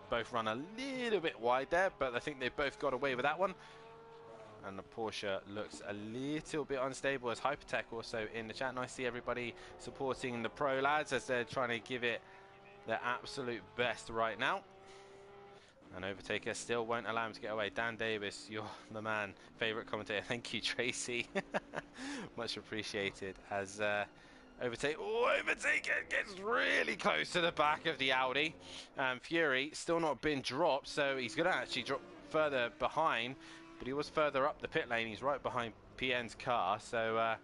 A: Both run a little bit wide there, but I think they both got away with that one. And the Porsche looks a little bit unstable, as Hypertech also in the chat. Nice to see everybody supporting the pro lads as they're trying to give it their absolute best right now. And Overtaker still won't allow him to get away. Dan Davis, you're the man. Favourite commentator. Thank you, Tracy. Much appreciated. As Overtaker gets really close to the back of the Audi. Fury still not been dropped, so he's going to actually drop further behind. But he was further up the pit lane. He's right behind PN's car, so I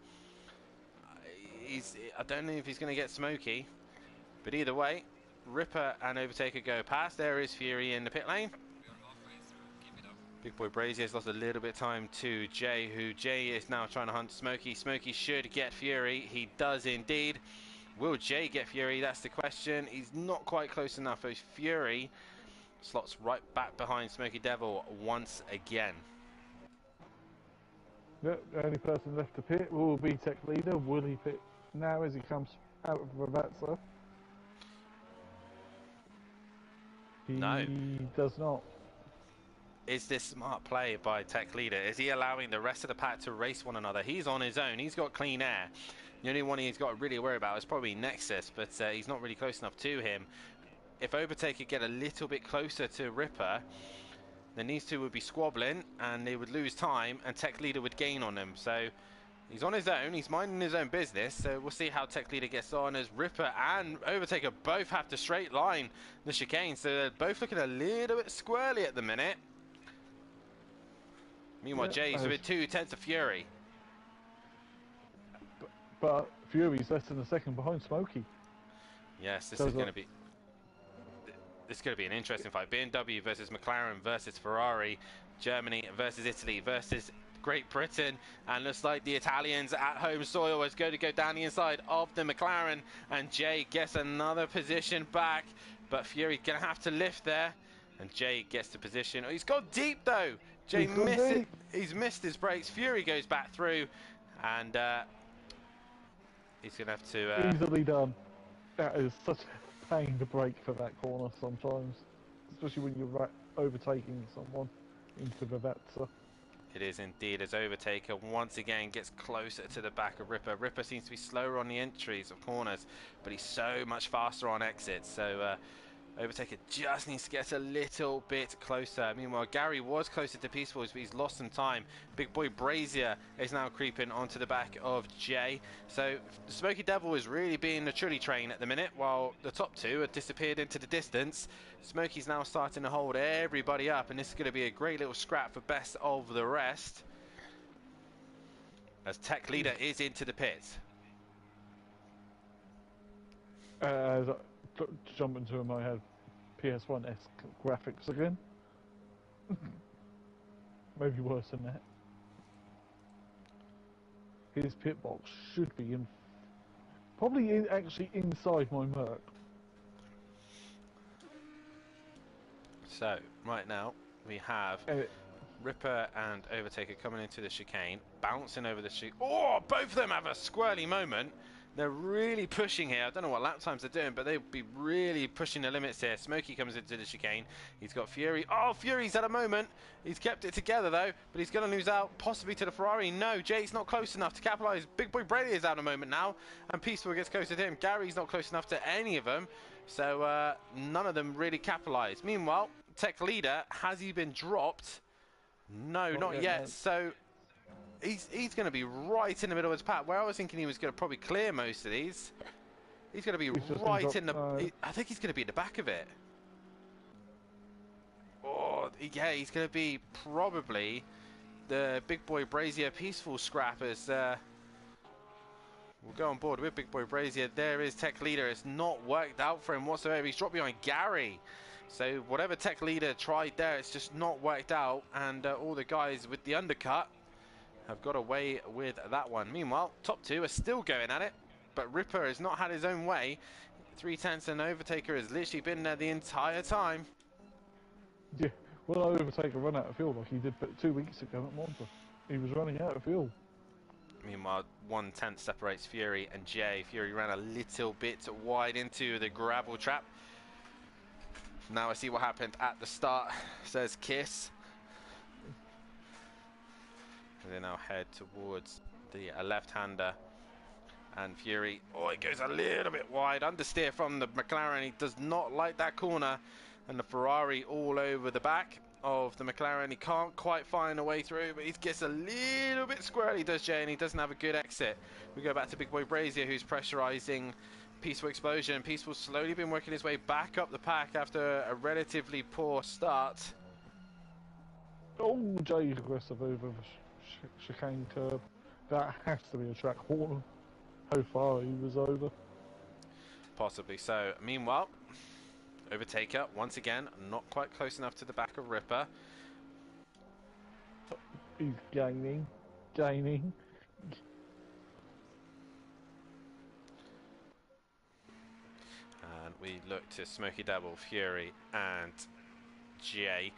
A: don't know if he's going to get Smokey. But either way, Ripper and Overtaker go past. There is Fury in the pit lane. Big Boy Brazier's lost a little bit of time to Jay, Jay is now trying to hunt Smokey. Smokey should get Fury. He does indeed. Will Jay get Fury? That's the question. He's not quite close enough. So Fury slots right back behind Smokey Devil once again.
B: Yep, the only person left to pit will be Tech Leader. Will he pit now as he comes out of Ravazza?
A: No.
B: He does not.
A: Is this smart play by Tech Leader? Is he allowing the rest of the pack to race one another? He's on his own. He's got clean air. The only one he's got to really worry about is probably Nexus, but he's not really close enough to him. If Overtaker could get a little bit closer to Ripper, then these two would be squabbling and they would lose time and Tech Leader would gain on them. So he's on his own, he's minding his own business, so we'll see how Tech Leader gets on as Ripper and Overtaker both have to straight line the chicane, so they're both looking a little bit squirrely at the minute. Meanwhile, Jay's with 2/10 of Fury.
B: But Fury's less than a second behind Smokey.
A: Yes, this is going to be... This is going to be an interesting fight. BMW versus McLaren versus Ferrari. Germany versus Italy versus Great Britain. And looks like the Italians at home soil is going to go down the inside of the McLaren. And Jay gets another position back. But Fury going to have to lift there. And Jay gets the position. Oh, he's gone deep though. Jay missed it. He's missed his brakes. Fury goes back through. And he's going to have to...
B: Easily done. That is such a pain to brake for that corner sometimes. Especially when you're overtaking someone into the Vatsa.
A: It is indeed, as Overtaker once again gets closer to the back of Ripper. Ripper seems to be slower on the entries of corners, but he's so much faster on exits. So Overtaker just needs to get a little bit closer. Meanwhile, Gary was closer to Peacefuls, but he's lost some time. Big boy Brazier is now creeping onto the back of Jay. So the Smoky Devil is really being the trolley train at the minute, while the top two have disappeared into the distance. Smoky's now starting to hold everybody up, and this is going to be a great little scrap for best of the rest, as Tech Leader is into the pits.
B: To jump into him, I had PS1-esque graphics again. Maybe worse than that. His pit box should be in, probably actually inside my Merc.
A: So right now we have Ripper and Overtaker coming into the chicane, bouncing over the chicane. Oh, both of them have a squirrely moment. They're really pushing here. I don't know what lap times they're doing, but they'll be really pushing the limits here. Smokey comes into the chicane. He's got Fury. Oh, Fury's at a moment. He's kept it together, though, but he's going to lose out, possibly to the Ferrari. No, Jay's not close enough to capitalise. Big Boy Brady is out a moment now, and Peaceful gets closer to him. Gary's not close enough to any of them, so none of them really capitalise. Meanwhile, Tech Leader, has he been dropped? No, not yet. No. So he's going to be right in the middle of his pack. Where I was thinking he was going to probably clear most of these, he's going to be right in the... I think he's going to be in the back of it. Oh, yeah, he's going to be probably the Big Boy Brazier Peaceful scrappers. We'll go on board with Big Boy Brazier. There is Tech Leader. It's not worked out for him whatsoever. He's dropped behind Gary. So whatever Tech Leader tried there, it's just not worked out. And all the guys with the undercut have got away with that one. Meanwhile, top two are still going at it, but Ripper has not had his own way. 3/10 and Overtaker has literally been there the entire time.
B: Yeah, well, Overtaker run out of fuel like he did 2 weeks ago at Monza. He was running out of fuel.
A: Meanwhile, 1/10 separates Fury and Jay. Fury ran a little bit wide into the gravel trap. Now I see what happened at the start, says Kiss. They now head towards the left-hander, and Fury, oh, it goes a little bit wide. Understeer from the McLaren. He does not like that corner, and the Ferrari all over the back of the McLaren. He can't quite find a way through, but he gets a little bit squirrely, does Jay, and he doesn't have a good exit. We go back to Big Boy Brazier, who's pressurizing Peaceful Explosion. Peaceful's slowly been working his way back up the pack after a relatively poor start.
B: Oh, Jay's aggressive over the chicane curb. That has to be a track corner. How far he was over.
A: Possibly so. Meanwhile, Overtaker, once again, not quite close enough to the back of Ripper.
B: He's gaining.
A: And we look to Smoky Devil, Fury, and Jay.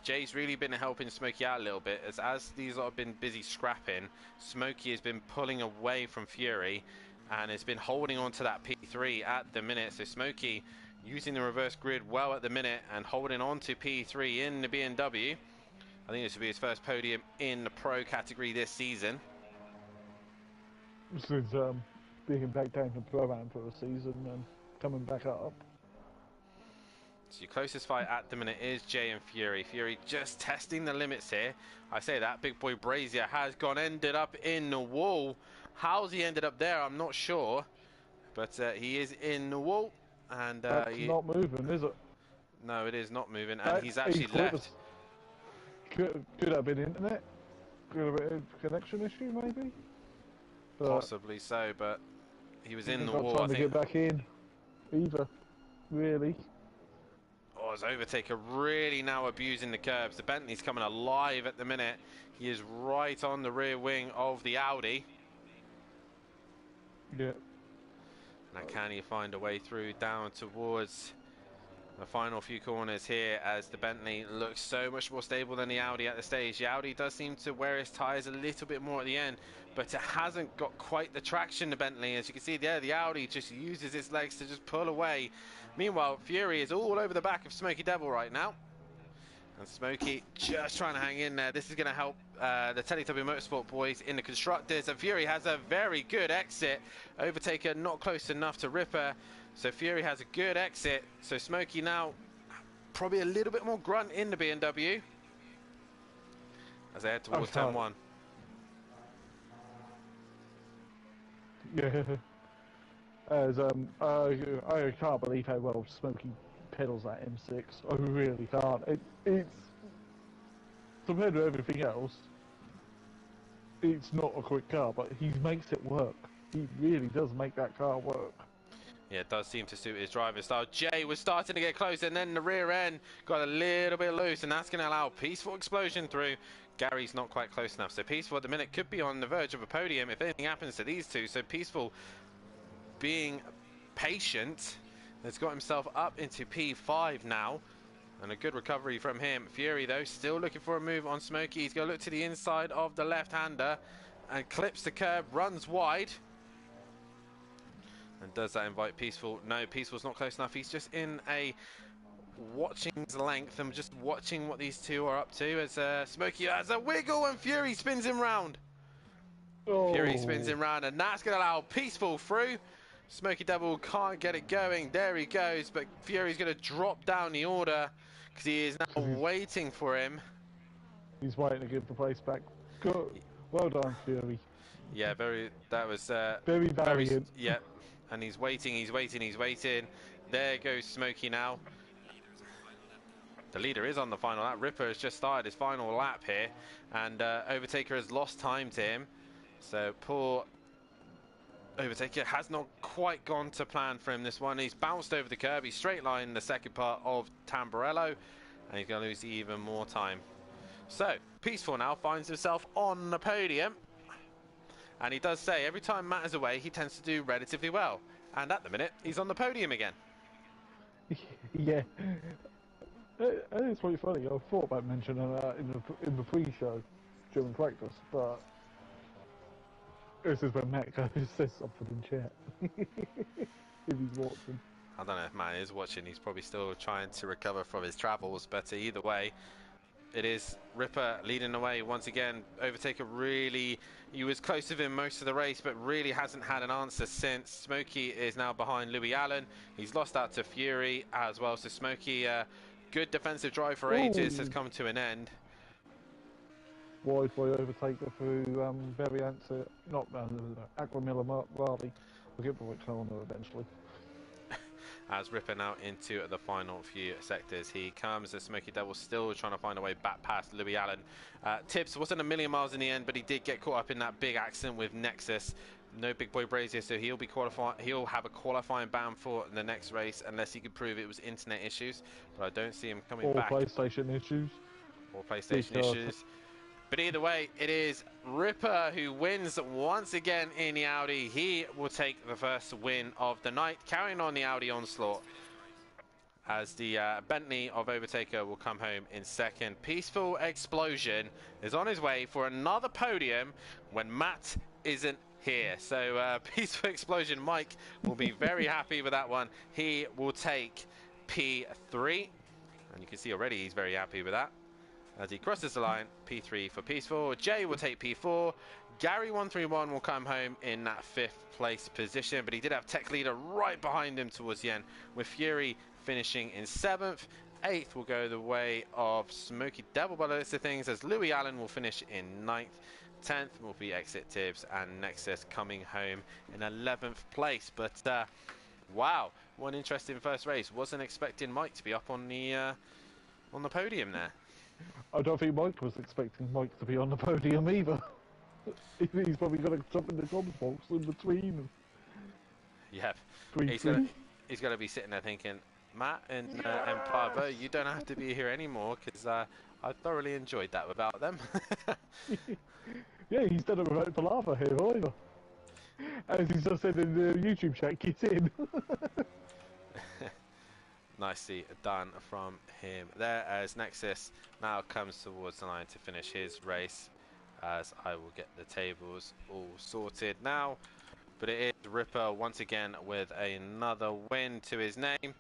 A: Jay's really been helping Smokey out a little bit, as these lot have been busy scrapping. Smokey has been pulling away from Fury and has been holding on to that P3 at the minute. So Smokey using the reverse grid well at the minute and holding on to P3 in the BMW. I think this will be his first podium in the pro category this season.
B: Since being back down to Pro-Am for a season and coming back up.
A: So your closest fight at the minute is Jay and Fury. Fury just testing the limits here. I say that Big Boy Brazier has ended up in the wall. How's he ended up there? I'm not sure, but he is in the wall, and
B: that's not moving, is it?
A: No, it is not moving, and he's actually left.
B: Could have been internet. Could have been a connection issue, maybe. But
A: possibly so, but he was in the wall.
B: Trying to get back in, either, really.
A: Oh, his Overtaker really now abusing the curbs. The Bentley's coming alive at the minute. He is right on the rear wing of the Audi.
B: Yeah.
A: Now can he find a way through down towards the final few corners here, as the Bentley looks so much more stable than the Audi at the stage. The Audi does seem to wear his tyres a little bit more at the end, but it hasn't got quite the traction, the Bentley. As you can see there, the Audi just uses its legs to just pull away. Meanwhile, Fury is all over the back of Smoky Devil right now. And Smokey just trying to hang in there. This is going to help the Teletubby Motorsport boys in the constructors. And Fury has a very good exit. Overtaker not close enough to Ripper. So Fury has a good exit. So Smokey now probably a little bit more grunt in the BMW as they head towards turn 1.
B: Yeah. As I can't believe how well Smokey pedals that M6. I really can't. It's compared to everything else, it's not a quick car, but he makes it work. He really does make that car work.
A: Yeah, it does seem to suit his driving style. Jay was starting to get close, and then the rear end got a little bit loose, and that's going to allow Peaceful Explosion through. Gary's not quite close enough, so Peaceful at the minute could be on the verge of a podium if anything happens to these two. So Peaceful, being patient, has got himself up into P5 now, and a good recovery from him. Fury, though, still looking for a move on Smokey. He's going to look to the inside of the left-hander and clips the curb, runs wide. And does that invite Peaceful? No, Peaceful's not close enough. He's just in a watching's length and just watching what these two are up to as Smokey has a wiggle and Fury spins him round.
B: Oh.
A: Fury spins him round, and that's going to allow Peaceful through. Smokey Devil can't get it going. There he goes, but Fury's going to drop down the order because he is now waiting for him.
B: He's waiting to give the place back. Good. Well done, Fury.
A: Yeah, that was
B: very valiant.
A: Yeah, and he's waiting, he's waiting. There goes Smokey now. The leader is on the final lap. Ripper has just started his final lap here, and Overtaker has lost time to him. So poor Overtaker has not quite gone to plan for him this one. He's bounced over the curb. He's straight lined the second part of Tamburello, and he's going to lose even more time. So Peaceful now finds himself on the podium. And he does say every time Matt is away, he tends to do relatively well. And at the minute, he's on the podium again.
B: Yeah. It's pretty funny. I thought about mentioning that in the pre-show during practice, but this is when Matt goes says something in chat. If he's watching.
A: I don't know if Matt is watching. He's probably still trying to recover from his travels. But either way, it is Ripper leading the way once again. Overtaker really, he was close to him most of the race, but really hasn't had an answer since. Smokey is now behind Louis Allen. He's lost out to Fury as well. So Smokey, good defensive drive for ages, has come to an end.
B: Wide by Overtaker through variants, not Aquamilla Raleigh. We'll get Roy Corner eventually.
A: As Ripper now into the final few sectors. He comes as Smokey Devil still trying to find a way back past Louis Allen. Tibbs wasn't a million miles in the end, but he did get caught up in that big accident with Nexus. No big boy Brazier, so he'll have a qualifying ban for the next race unless he could prove it was internet issues. But I don't see him coming back.
B: Or PlayStation issues.
A: Or PlayStation issues. But either way, it is Ripper who wins once again in the Audi. He will take the first win of the night, carrying on the Audi onslaught, as the Bentley of Overtaker will come home in second. Peaceful Explosion is on his way for another podium when Matt isn't here. So Peaceful Explosion Mike will be very happy with that one. He will take P3, and you can see already he's very happy with that. As he crosses the line, P3 for Peaceful. Jay will take P4. Gary 131 will come home in that 5th place position, but he did have Tech Leader right behind him towards the end, with Fury finishing in 7th. 8th will go the way of Smokey Devil by the list of things, as Louis Allen will finish in 9th. 10th will be Exit Tibbs, and Nexus coming home in 11th place. But wow, what an interesting first race. Wasn't expecting Mike to be up on the podium there.
B: I don't think Mike was expecting Mike to be on the podium either. He's probably going to jump in the comms box in between.
A: Yeah, he's going to be sitting there thinking, Matt and Pavo, you don't have to be here anymore because I thoroughly enjoyed that without them.
B: Yeah, he's done it without Palava here either. As he's just said in the YouTube chat, get in.
A: Nicely done from him there, as Nexus now comes towards the line to finish his race, as I will get the tables all sorted now. But it is Ripper once again with another win to his name.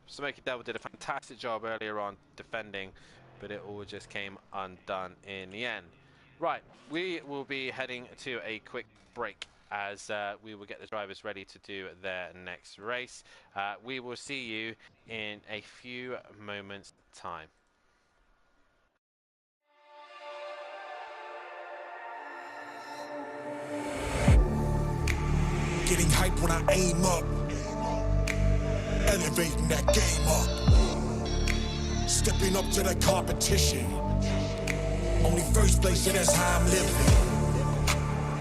A: Smokey Devil did a fantastic job earlier on defending, but it all just came undone in the end. Right, we will be heading to a quick break as we will get the drivers ready to do their next race. We will see you in a few moments' time.
C: Getting hype when I aim up, elevating that game up, stepping up to the competition. Only first place, and that's how I'm living.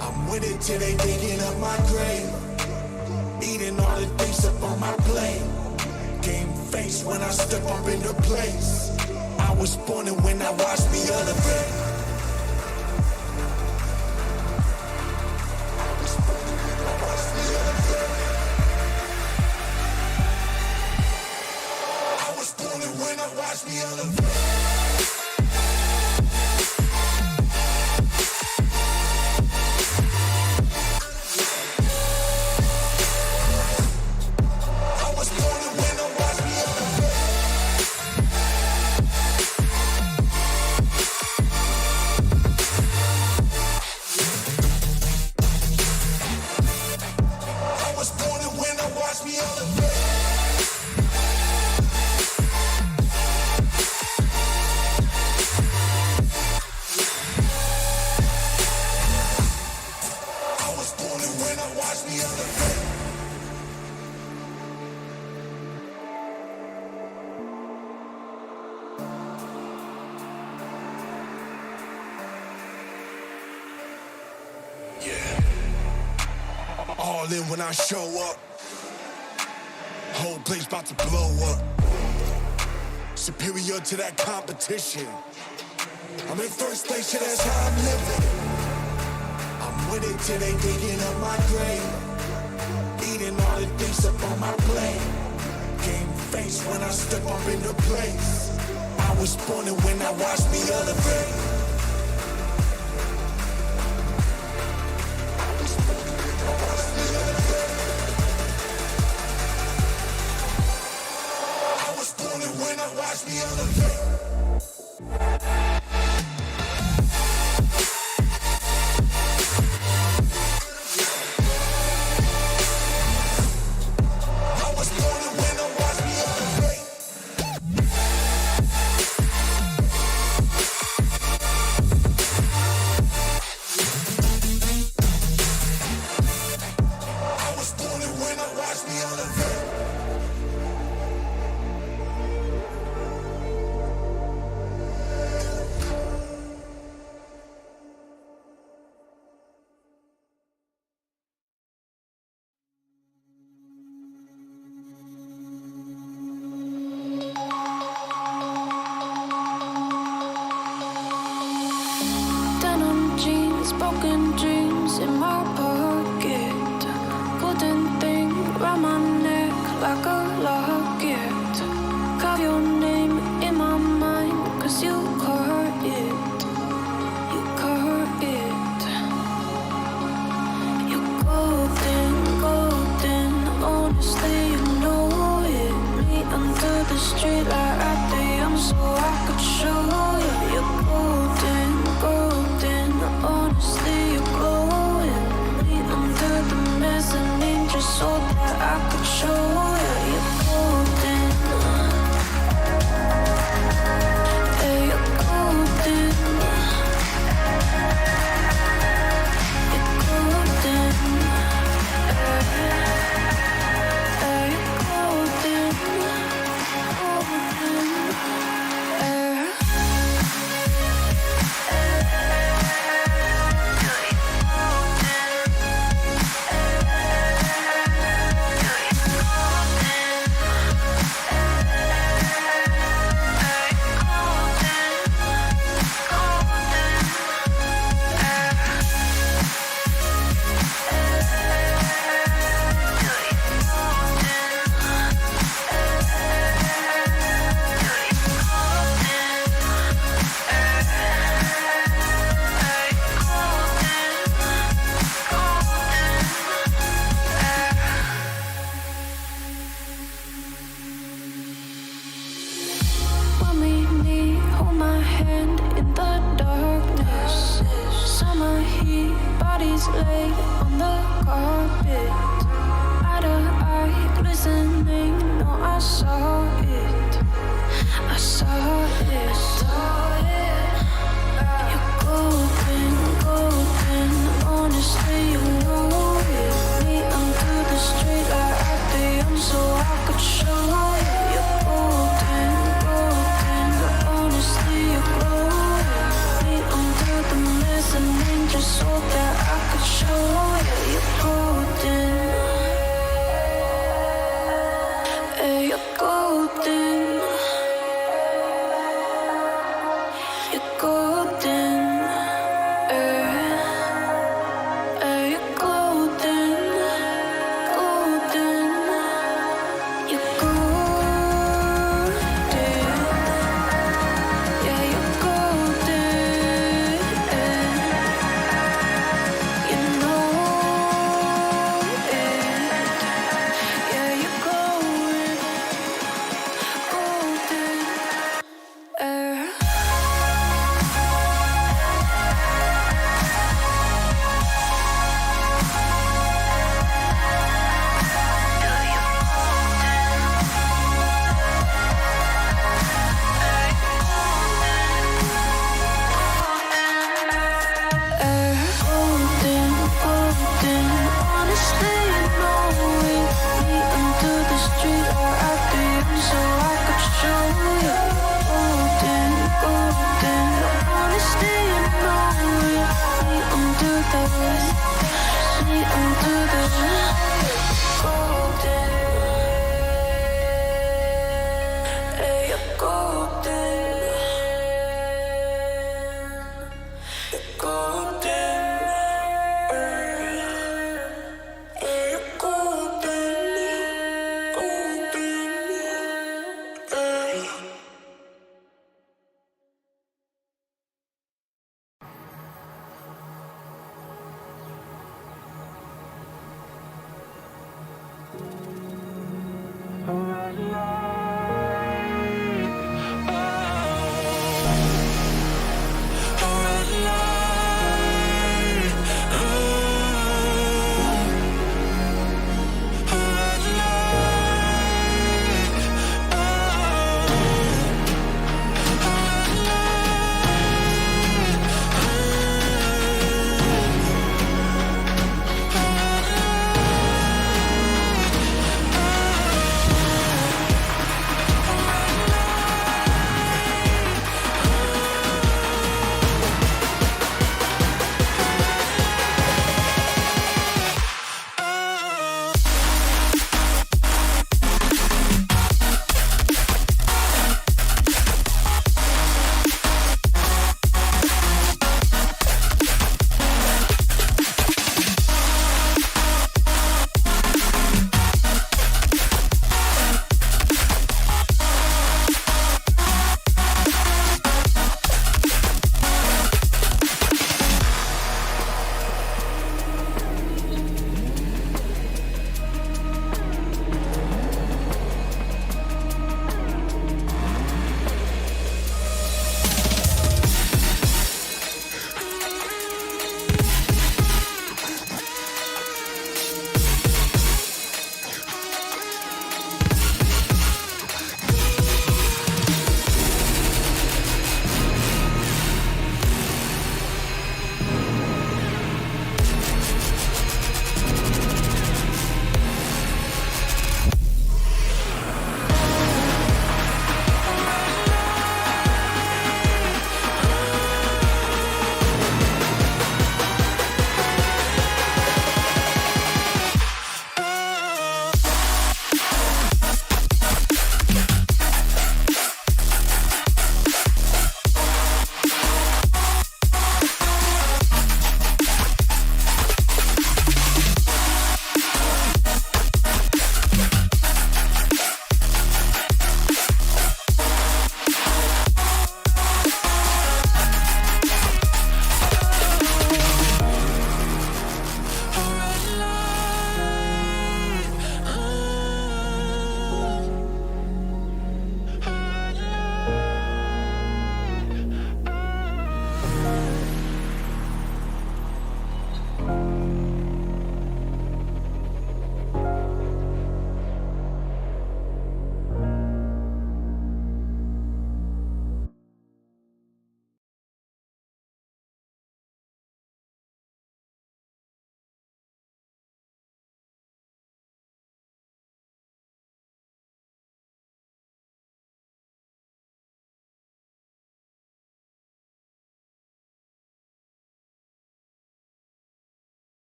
C: I'm with it till they digging up my grave, eating all the things up on my plate. Game face when I step up into place. I was born and when I watched me elevate. Watch me elevate. I was born to win, watch me elevate. I was born to win, watch me elevate. All in when I show up, whole place about to blow up. Superior to that competition. I'm in first place, yeah, that's how I'm living. I'm with it till they digging up my grave, eating all the things up on my plate. Game face when I step up into place. I was born and when I watched me elevate. Watch me elevate. I was born to win, watch me elevate. I was born to win, watch me elevate.
D: Broken dreams in my pocket, golden thing round my neck like a locket. Carve your name in my mind, cause you caught it, you caught it. You're golden, golden, honestly you know it. Me under the street light at the end so I could show you. You're golden, golden, honestly you're glowing. Me under the mezzanine just so that I could show you. on the carpet. Eye to eye, glistening. No, I saw it. I saw it. You're golden, golden. Honestly, you know it. Me under the street light at the end, so I could show you. You're golden, golden. Honestly, you're glowing. Me under the mezzanine, just so that I could show you. You're golden. Hey, you're golden. You're golden. Hey, you're golden.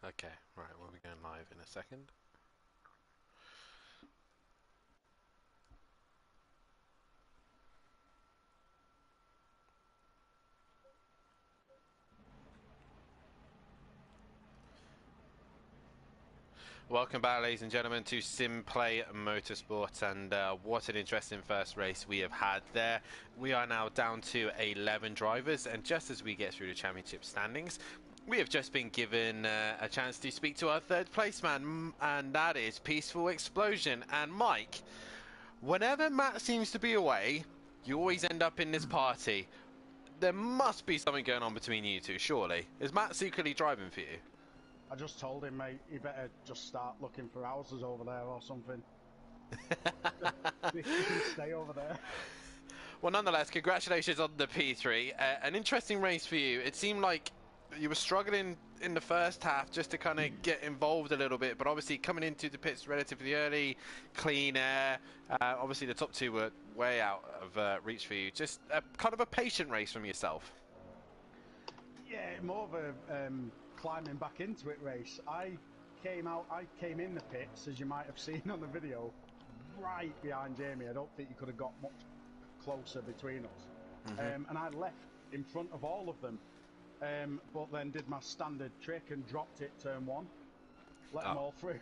A: Okay, right, we'll be going live in a second. Welcome back, ladies and gentlemen, to SimPlay Motorsport, and what an interesting first race we have had there. We are now down to 11 drivers, and just as we get through the championship standings, we have just been given a chance to speak to our third place man, and that is Peaceful Explosion. And Mike, whenever Matt seems to be away, you always end up in this party. There must be something going on between you two, surely. Is Matt secretly driving for you?
E: I just told him, mate, he better just start looking for houses over there or something. He can stay over there.
A: Well, nonetheless, congratulations on the P3. An interesting race for you. It seemed like you were struggling in the first half just to kind of get involved a little bit, but obviously coming into the pits relatively early, clean air. Obviously, the top two were way out of reach for you. Just kind of a patient race from yourself.
E: Yeah, more of a climbing back into it race. I came in the pits, as you might have seen on the video, right behind Jamie. I don't think you could have got much closer between us. And I left in front of all of them, but then did my standard trick and dropped it turn one, let them all through,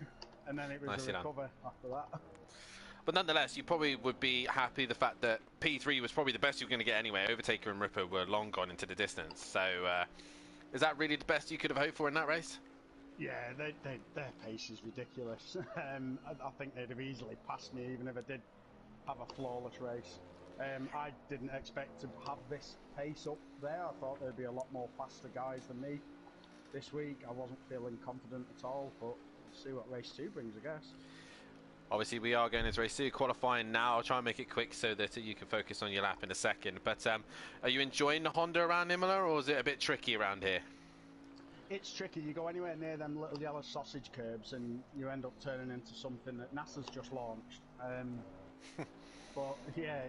E: and then it was a recover after that.
A: But nonetheless, you probably would be happy the fact that P3 was probably the best you were going to get anyway. Overtaker and Ripper were long gone into the distance. So is that really the best you could have hoped for in that race?
E: Yeah, their pace is ridiculous. I think they'd have easily passed me even if I did have a flawless race. I didn't expect to have this pace up there. I thought there'd be a lot more faster guys than me this week. I wasn't feeling confident at all, but we'll see what race 2 brings, I guess.
A: Obviously, we are going into race 2, qualifying now. I'll try and make it quick so that you can focus on your lap in a second. But are you enjoying the Honda around Imola, or is it a bit tricky around here?
E: It's tricky. You go anywhere near them little yellow sausage curbs and you end up turning into something that NASA's just launched. But yeah,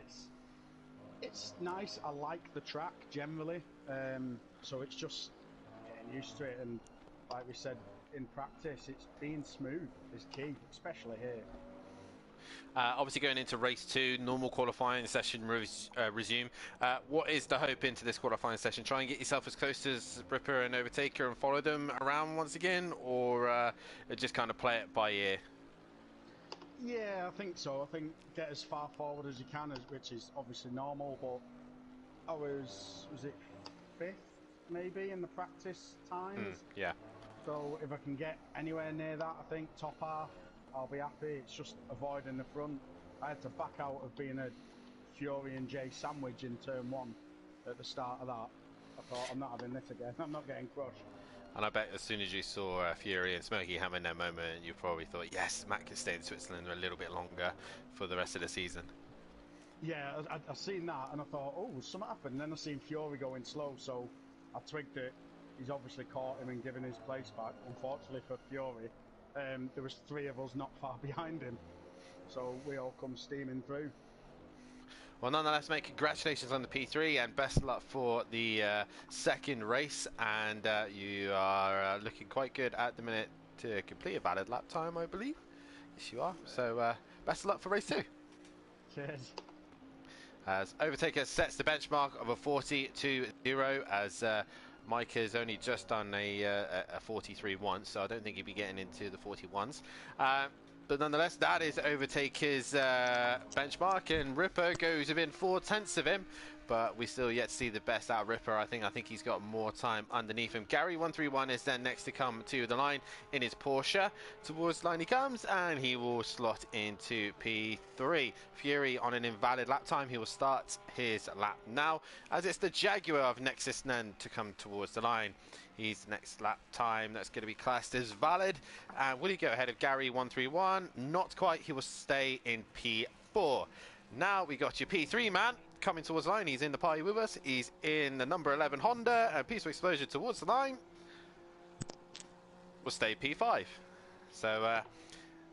E: it's nice. I like the track generally, so it's just getting used to it. And like we said in practice, it's being smooth is key, especially here.
A: Obviously going into race 2, normal qualifying session resume. What is the hope into this qualifying session? Try and get yourself as close as Ripper and Overtaker and follow them around once again, or just kind of play it by ear?
E: Yeah, I think so. I think get as far forward as you can, which is obviously normal, but I was it 5th maybe in the practice times?
A: Yeah.
E: So if I can get anywhere near that, I think top half, I'll be happy. It's just avoiding the front. I had to back out of being a Fury and Jay sandwich in turn 1 at the start of that. I thought, I'm not having this again. I'm not getting crushed.
A: And I bet as soon as you saw Fury and Smokey having their moment, you probably thought, yes, Matt can stay in Switzerland a little bit longer for the rest of the season.
E: Yeah, I seen that and I thought, oh, something happened. And then I seen Fury going slow, so I twigged it. He's obviously caught him and given his place back. Unfortunately for Fury, there was 3 of us not far behind him, so we all come steaming through.
A: Well, nonetheless, mate, congratulations on the P3 and best of luck for the second race. And you are looking quite good at the minute to complete a valid lap time, I believe. Yes, you are. So best of luck for race 2.
E: Cheers.
A: As Overtaker sets the benchmark of a 40-0 as Mike has only just done a 43 once, so I don't think he'd be getting into the 41s. But nonetheless, that is Overtaker's benchmark, and Ripper goes within 4/10 of him. But we still yet to see the best out of Ripper. I think he's got more time underneath him. Gary 131 is then next to come to the line in his Porsche. Towards the line he comes, and he will slot into P3. Fury on an invalid lap time. He will start his lap now, as it's the Jaguar of Nexus Nen to come towards the line. His next lap time that's going to be classed as valid. Will he go ahead of Gary 131? Not quite. He will stay in P4. Now we got your P3 man coming towards the line. He's in the party with us. He's in the number 11 Honda, and Peaceful Explosion towards the line will stay P5. So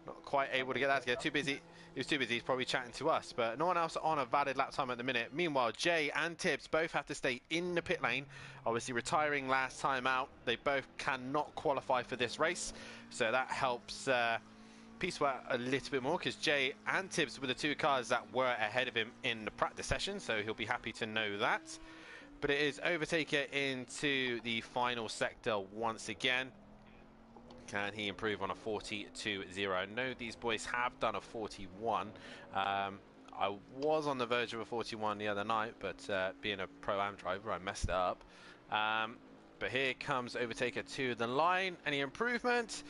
A: not quite able to get that together. Too busy He was too busy, he's probably chatting to us, but no one else on a valid lap time at the minute. Meanwhile, Jay and Tibbs both have to stay in the pit lane. Obviously retiring last time out, they both cannot qualify for this race, so that helps Peaceful out a little bit more, because Jay and Tibbs were the two cars that were ahead of him in the practice session, so he'll be happy to know that. But it is Overtaker into the final sector once again. Can he improve on a 40-0? I know these boys have done a 41. I was on the verge of a 41 the other night, but being a Pro-Am driver, I messed it up. But here comes Overtaker to the line. Any improvement?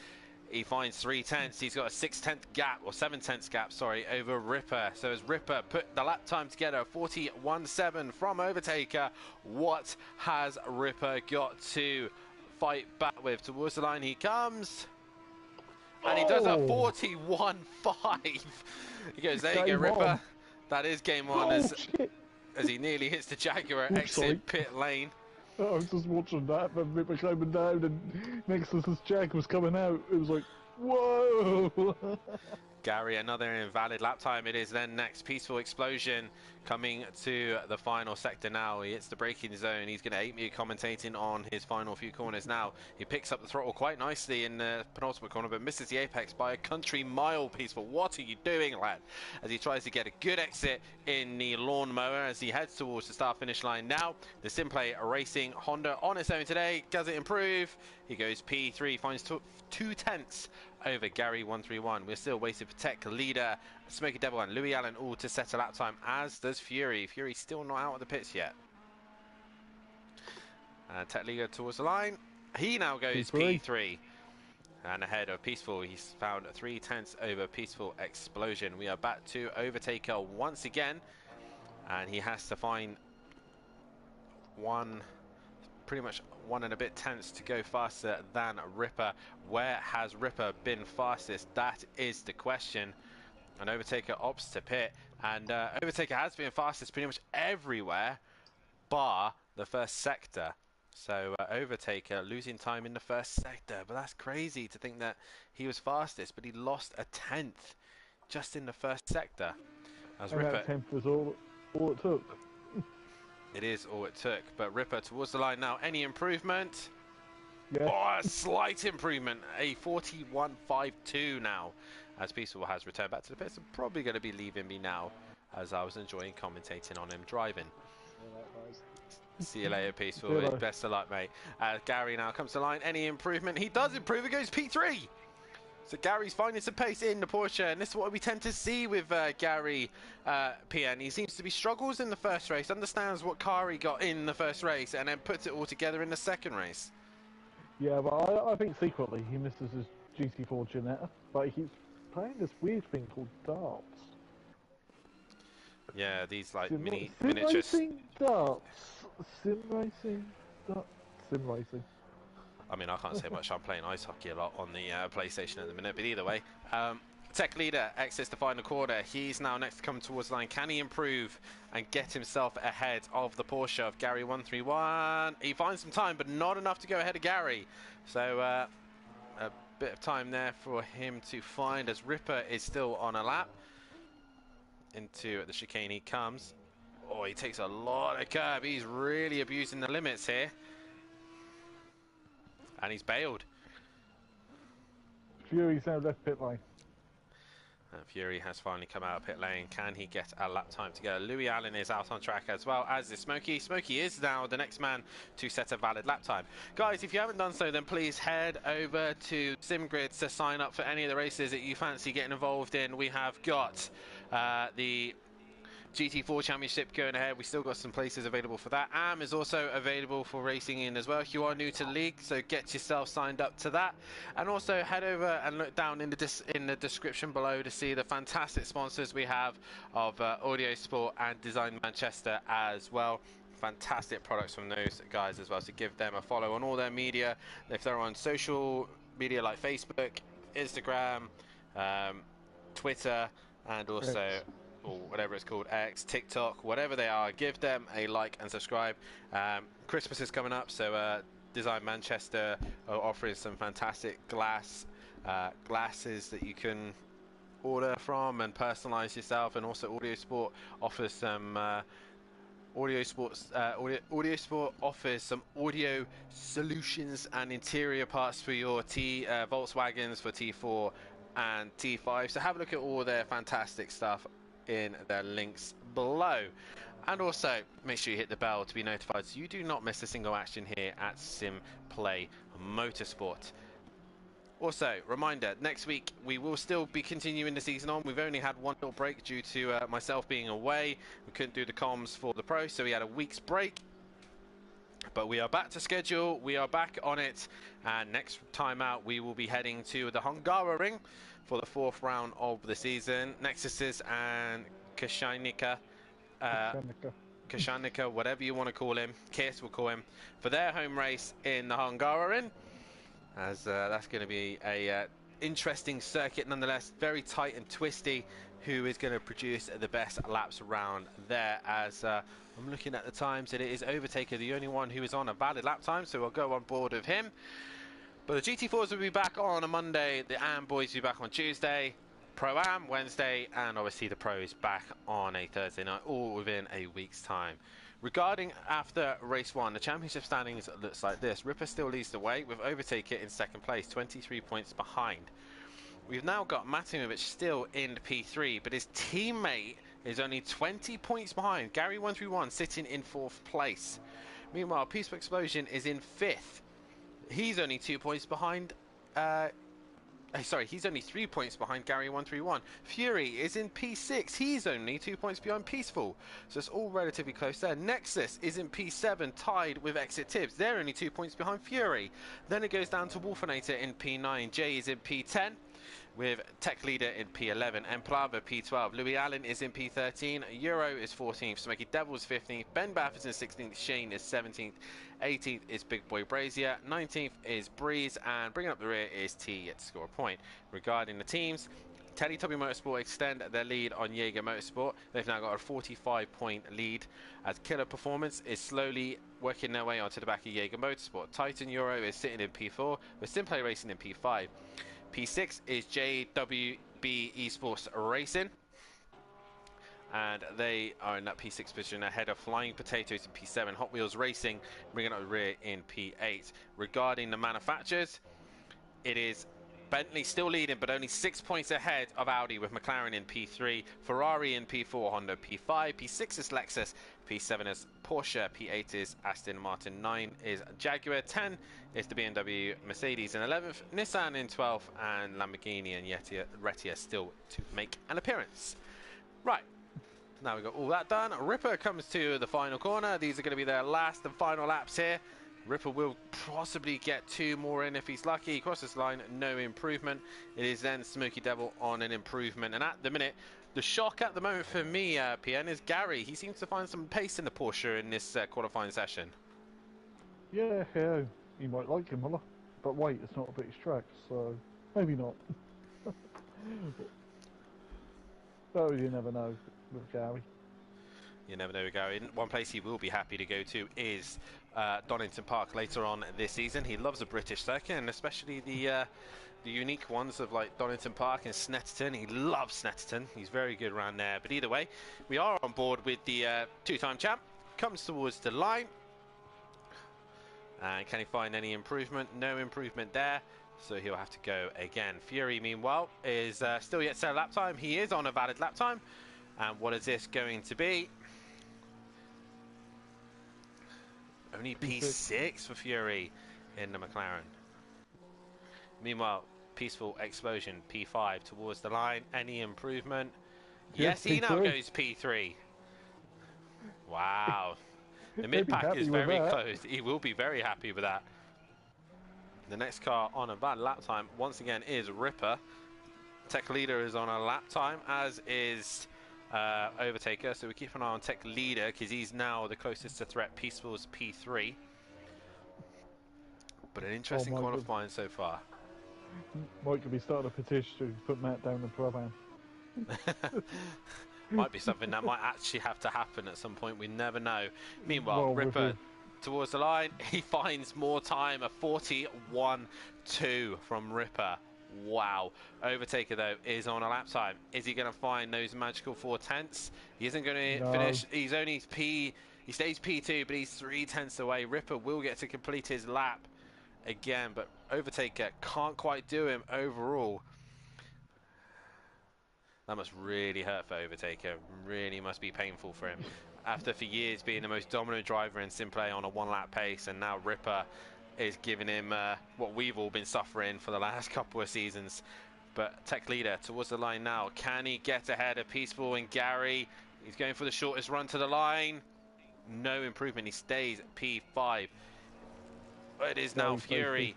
A: He finds 3/10. He's got a 6/10 gap, or 7/10 gap, sorry, over Ripper. So as Ripper put the lap time together, 41.7 from Overtaker, what has Ripper got to fight back with? Towards the line he comes, and he does a 41.5. He goes, there you go, Ripper. That is game on, as he nearly hits the Jaguar exit pit lane.
B: I was just watching that, but Ripper coming down, and next to this Jag was coming out. It was like, whoa!
A: Gary, another invalid lap time. It is then next. Peaceful Explosion coming to the final sector now. He hits the braking zone. He's going to hate me commentating on his final few corners now. He picks up the throttle quite nicely in the penultimate corner, but misses the apex by a country mile. Peaceful, what are you doing, lad? As he tries to get a good exit in the lawnmower as he heads towards the start-finish line now. The SimPlay Racing Honda on its own today. Does it improve? He goes P3, finds 2/10 over Gary 131. We're still waiting for Tech leader Smoky Devil and Louis Allen all to set a lap time, as does Fury. Fury's still not out of the pits yet. Tech leader towards the line. He now goes P3. And ahead of Peaceful, he's found 3/10 over Peaceful Explosion. We are back to Overtaker once again, and he has to find pretty much 1 and a bit tenths to go faster than Ripper. Where has Ripper been fastest? That is the question. And Overtaker opts to pit, and Overtaker has been fastest pretty much everywhere bar the first sector. So Overtaker losing time in the first sector, but that's crazy to think that he was fastest, but he lost a 10th just in the first sector. As
B: and
A: Ripper,
B: that 10th was all it took.
A: it is all it took, but Ripper towards the line now. Any improvement?
B: Yeah.
A: Oh, a slight improvement, a 41.52 now, as Peaceful has returned back to the pits and probably going to be leaving me now, as I was enjoying commentating on him driving. See you later, Peaceful. Best of luck, mate. Gary now comes to the line. Any improvement? He does improve. He goes P3. So Gary's finding some pace in the Porsche, and this is what we tend to see with Gary PN. He seems to be struggles in the first race, understands what car he got in the first race, and then puts it all together in the second race.
B: Yeah, but I think secretly he misses his GT4 Ginetta, but he's playing this weird thing called darts.
A: Yeah, these like
B: Sim
A: miniatures.
B: racing darts. Sim racing darts. Sim racing.
A: I mean, I can't say much. I'm playing ice hockey a lot on the PlayStation at the minute, but either way. Tech leader exits the final quarter. He's now next to come towards the line. Can he improve and get himself ahead of the Porsche of Gary 131? He finds some time, but not enough to go ahead of Gary. So a bit of time there for him to find, as Ripper is still on a lap. Into the chicane he comes. Oh, he takes a lot of curb. He's really abusing the limits here. And he's bailed.
B: Fury's now left pit lane.
A: And Fury has finally come out of pit lane. Can he get a lap time to go? Louis Allen is out on track, as well as is Smokey. Smokey is now the next man to set a valid lap time. Guys, if you haven't done so, then please head over to SimGrid to sign up for any of the races that you fancy getting involved in. We have got the GT4 Championship going ahead. We still got some places available for that. AM is also available for racing in as well if you are new to the league, so get yourself signed up to that. And also head over and look down in the description below to see the fantastic sponsors we have of Audio Sport and Design Manchester as well. Fantastic products from those guys as well, so give them a follow on all their media. If they're on social media like Facebook, Instagram, Twitter, and also or whatever it's called, X, TikTok, whatever they are, give them a like and subscribe. Christmas is coming up, so Design Manchester are offering some fantastic glasses that you can order from and personalize yourself. And also Audio Sport offers some Audio Sport offers some audio solutions and interior parts for your Volkswagens for T4 and T5. So have a look at all their fantastic stuff in the links below. And also make sure you hit the bell to be notified so you do not miss a single action here at SimPlay Motorsport. Also, reminder, next week we will still be continuing the season on. We've only had one little break due to myself being away. We couldn't do the comms for the pro, so we had a week's break. But we are back to schedule, we are back on it, and next time out we will be heading to the Hungaroring for the 4th round of the season. Nexuses and Kashanika, whatever you want to call him, Kiss will call him, for their home race in the Hungaroring. As that's going to be a interesting circuit nonetheless, very tight and twisty. Who is going to produce the best laps around there? As I'm looking at the times, and it is Overtaker, the only one who is on a valid lap time, so we'll go on board with him. But the GT4s will be back on a Monday, the AM boys will be back on Tuesday, Pro-Am Wednesday, and obviously the pros back on a Thursday night, all within a week's time. Regarding after race 1, the championship standings looks like this. Ripper still leads the way with Overtaker in 2nd place, 23 points behind. We've now got Matimovic still in P3, but his teammate is only 20 points behind. Gary131 sitting in 4th place. Meanwhile, Peaceful Explosion is in 5th. He's only 2 points behind. He's only 3 points behind Gary131. Fury is in P6. He's only 2 points behind Peaceful. So it's all relatively close there. Nexus is in P7, tied with Exit Tibbs. They're only 2 points behind Fury. Then it goes down to Wolfinator in P9. Jay is in P10. With Tech Leader in P11, Emplava P12, Louis Allen is in P13, Euro is 14th, Smoky Devils 15th, Ben Bath is in 16th, Shane is 17th, 18th is Big Boy Brazier, 19th is Breeze, and bringing up the rear is T yet to score a point. Regarding the teams, Teletubby Motorsport extend their lead on Jaeger Motorsport. They've now got a 45-point lead, as Killer Performance is slowly working their way onto the back of Jaeger Motorsport. Titan Euro is sitting in P4, with SimPlay Racing in P5. P6 is JWB Esports Racing, and they are in that P6 position ahead of Flying Potatoes in P7. Hot Wheels Racing bringing up the rear in P8. Regarding the manufacturers, it is Bentley still leading, but only 6 points ahead of Audi, with McLaren in P3, Ferrari in P4, Honda P5, P6 is Lexus, P7 is Porsche, P8 is Aston Martin, 9 is Jaguar, 10 is the BMW, Mercedes in 11th, Nissan in 12th, and Lamborghini and Retia still to make an appearance. Right, now we've got all that done. Ripper comes to the final corner. These are going to be their last and final laps here. Ripper will possibly get 2 more in if he's lucky. He crosses the line, no improvement. It is then Smoky Devil on an improvement. And at the minute, the shock at the moment for me, PN, is Gary. He seems to find some pace in the Porsche in this qualifying session.
B: Yeah, you might like Imola, but wait, it's not a British track, so maybe not. So you never know with Gary. You
A: never know with Gary. One place he will be happy to go to is Donington Park later on this season. He loves a British circuit, and especially the unique ones of like Donington Park and Snetterton. He loves Snetterton. He's very good around there. But either way, we are on board with the 2-time champ. Comes towards the line. And can he find any improvement? No improvement there. So he'll have to go again. Fury, meanwhile, is still yet to set a lap time. He is on a valid lap time. And what is this going to be? Only P6 for Fury in the McLaren. Meanwhile, Peaceful Explosion, P5 towards the line. Any improvement? Yes, he now goes P3. Wow. The mid-pack is very close. He will be very happy with that. The next car on a bad lap time, once again, is Ripper. Tech Leader is on a lap time, as is Overtaker. So we keep an eye on Tech Leader, because he's now the closest to threat. Peaceful's P3. But an interesting qualifying so far.
B: Mike could be starting a petition to put Matt down the Pro-Am.
A: Might be something that might actually have to happen at some point. We never know. Meanwhile, Ripper towards the line. He finds more time. A 41.2 from Ripper. Wow. Overtaker, though, is on a lap time. Is he going to find those magical 4/10? He isn't going to finish. He's only P. He stays P2, but he's 3/10 away. Ripper will get to complete his lap again, but Overtaker can't quite do him overall. That must really hurt for Overtaker. Really must be painful for him. After for years being the most dominant driver in SimPlay on a one-lap pace, and now Ripper is giving him what we've all been suffering for the last couple of seasons. But Tech Leader towards the line now. Can he get ahead of Peaceful and Gary? He's going for the shortest run to the line. No improvement. He stays at P5. It is now Fury.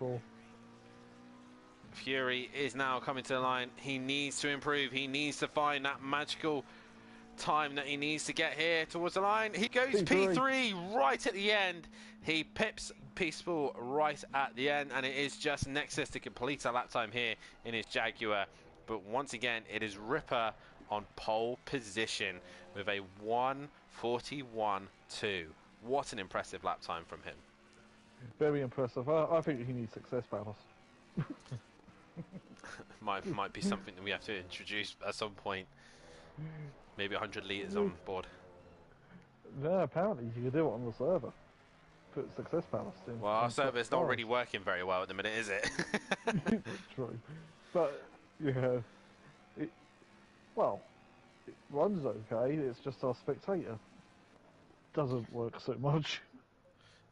A: Fury is now coming to the line. He needs to improve. He needs to find that magical time that he needs to get here towards the line. He goes P3 right at the end. He pips Peaceful right at the end, and it is just Nexus to complete a lap time here in his Jaguar. But once again, it is Ripper on pole position with a 1:41.2. What an impressive lap time from him.
B: Very impressive. I think he needs success battles.
A: might be something that we have to introduce at some point. Maybe 100 litres on board.
B: No, apparently you can do it on the server. Put success battles in.
A: Well, our server's not really working very well at the minute, is it?
B: True. But, yeah. It runs okay. It's just our spectator doesn't work so much.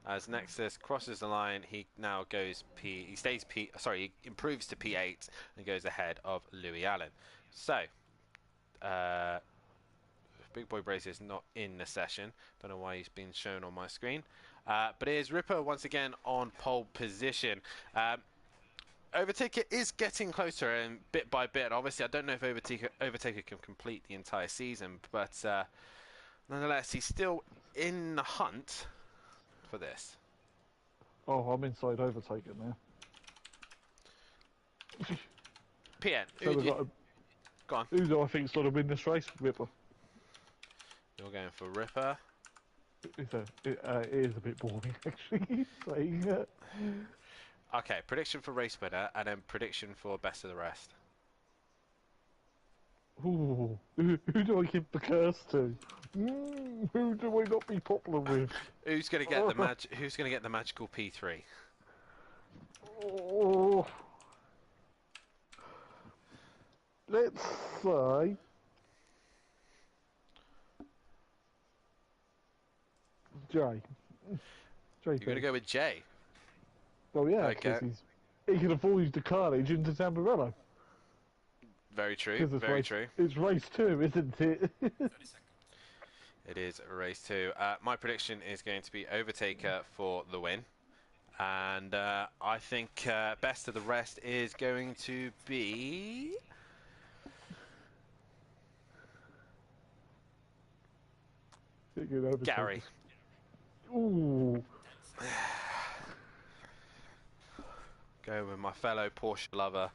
A: As Nexus crosses the line, he now goes he improves to P8 and goes ahead of Louis Allen. So, Big Boy Brace is not in the session. Don't know why he's been shown on my screen. But it is Ripper once again on pole position. Overtaker is getting closer, and bit by bit. Obviously, I don't know if Overtaker can complete the entire season, but nonetheless, he's still in the hunt for this.
B: Oh, I'm inside Overtaker now.
A: PN,
B: So
A: go on.
B: Who do I think's got to win this race? Ripper.
A: You're going for Ripper.
B: It is a bit boring, actually, saying that.
A: Okay, prediction for race winner, and then prediction for best of the rest.
B: Ooh, who do I give the curse to? Who do I not be popular with?
A: Who's going to get the Who's going to get the magical P3?
B: Oh. Let's say Jay.
A: You're going to go with Jay?
B: Well, yeah,
A: okay.
B: Because he can avoid the carnage into Tamburello.
A: Very true, very true.
B: It's race 2, isn't it?
A: It is race 2. My prediction is going to be Overtaker for the win. And I think best of the rest is going to be... Gary.
B: Ooh.
A: Go with my fellow Porsche lover.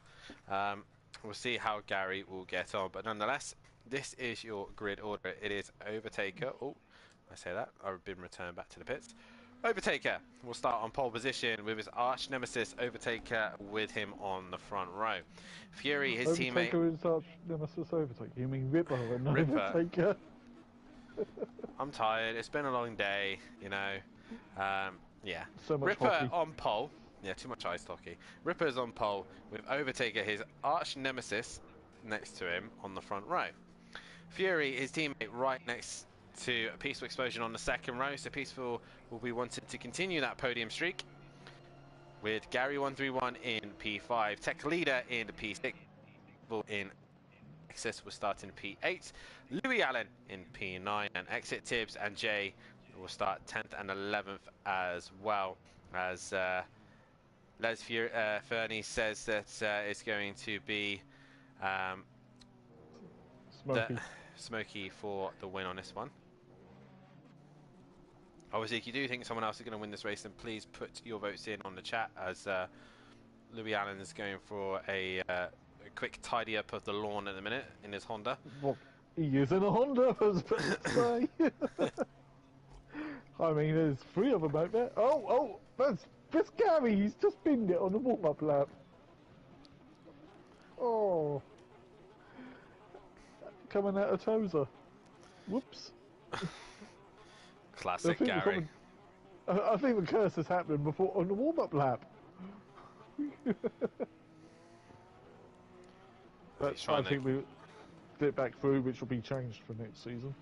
A: We'll see how Gary will get on, but nonetheless, this is your grid order. It is Overtaker. Oh, I say that. I've been returned back to the pits. Overtaker will start on pole position with his arch nemesis Overtaker with him on the front row. Fury, his teammate.
B: Overtaker is arch nemesis Overtaker. You mean Ripper and
A: Ripper.
B: Overtaker?
A: I'm tired. It's been a long day, you know. Yeah.
B: So much
A: Ripper
B: hockey.
A: on pole. Yeah, too much ice hockey. Ripper's on pole with Overtaker, his arch nemesis, next to him on the front row. Fury, his teammate, right next to Peaceful Explosion on the second row. So Peaceful will be wanted to continue that podium streak. With Gary131 in P5, Tech Leader in P6, in Nexus will start in P8, Louis Allen in P9, and Exit Tibbs and Jay will start 10th and 11th as well. As Les Fernie says that it's going to be Smokey for the win on this one. Obviously, if you do think someone else is going to win this race, then please put your votes in on the chat, as Louis Allen is going for a quick tidy up of the lawn at the minute in his Honda.
B: Well, he is in a Honda, I was about to say. I mean, there's 3 of them out there. Oh, that's Gary. He's just binned it on the warm-up lap. Oh. Coming out of Tozer. Whoops.
A: Classic Gary.
B: I think the curse has happened before on the warm-up lap. But I think we dip back through, which will be changed for next season.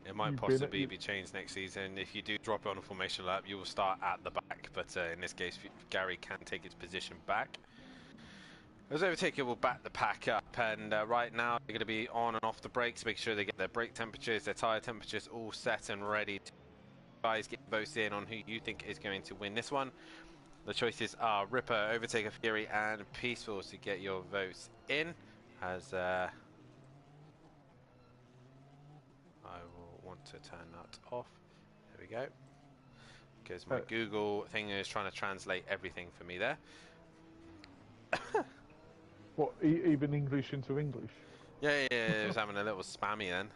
A: It might possibly be changed next season. If you do drop it on a formation lap, you will start at the back. But in this case, Gary can take his position back. As Overtaker will back the pack up, and right now they're going to be on and off the brakes, make sure they get their brake temperatures, their tyre temperatures all set and ready. Guys, get votes in on who you think is going to win this one. The choices are Ripper, Overtaker, Fury, and Peaceful. So get your votes in. As I will want to turn that off. There we go. Because my Google thing is trying to translate everything for me there.
B: What, even English into English?
A: Yeah, it was having a little spammy then.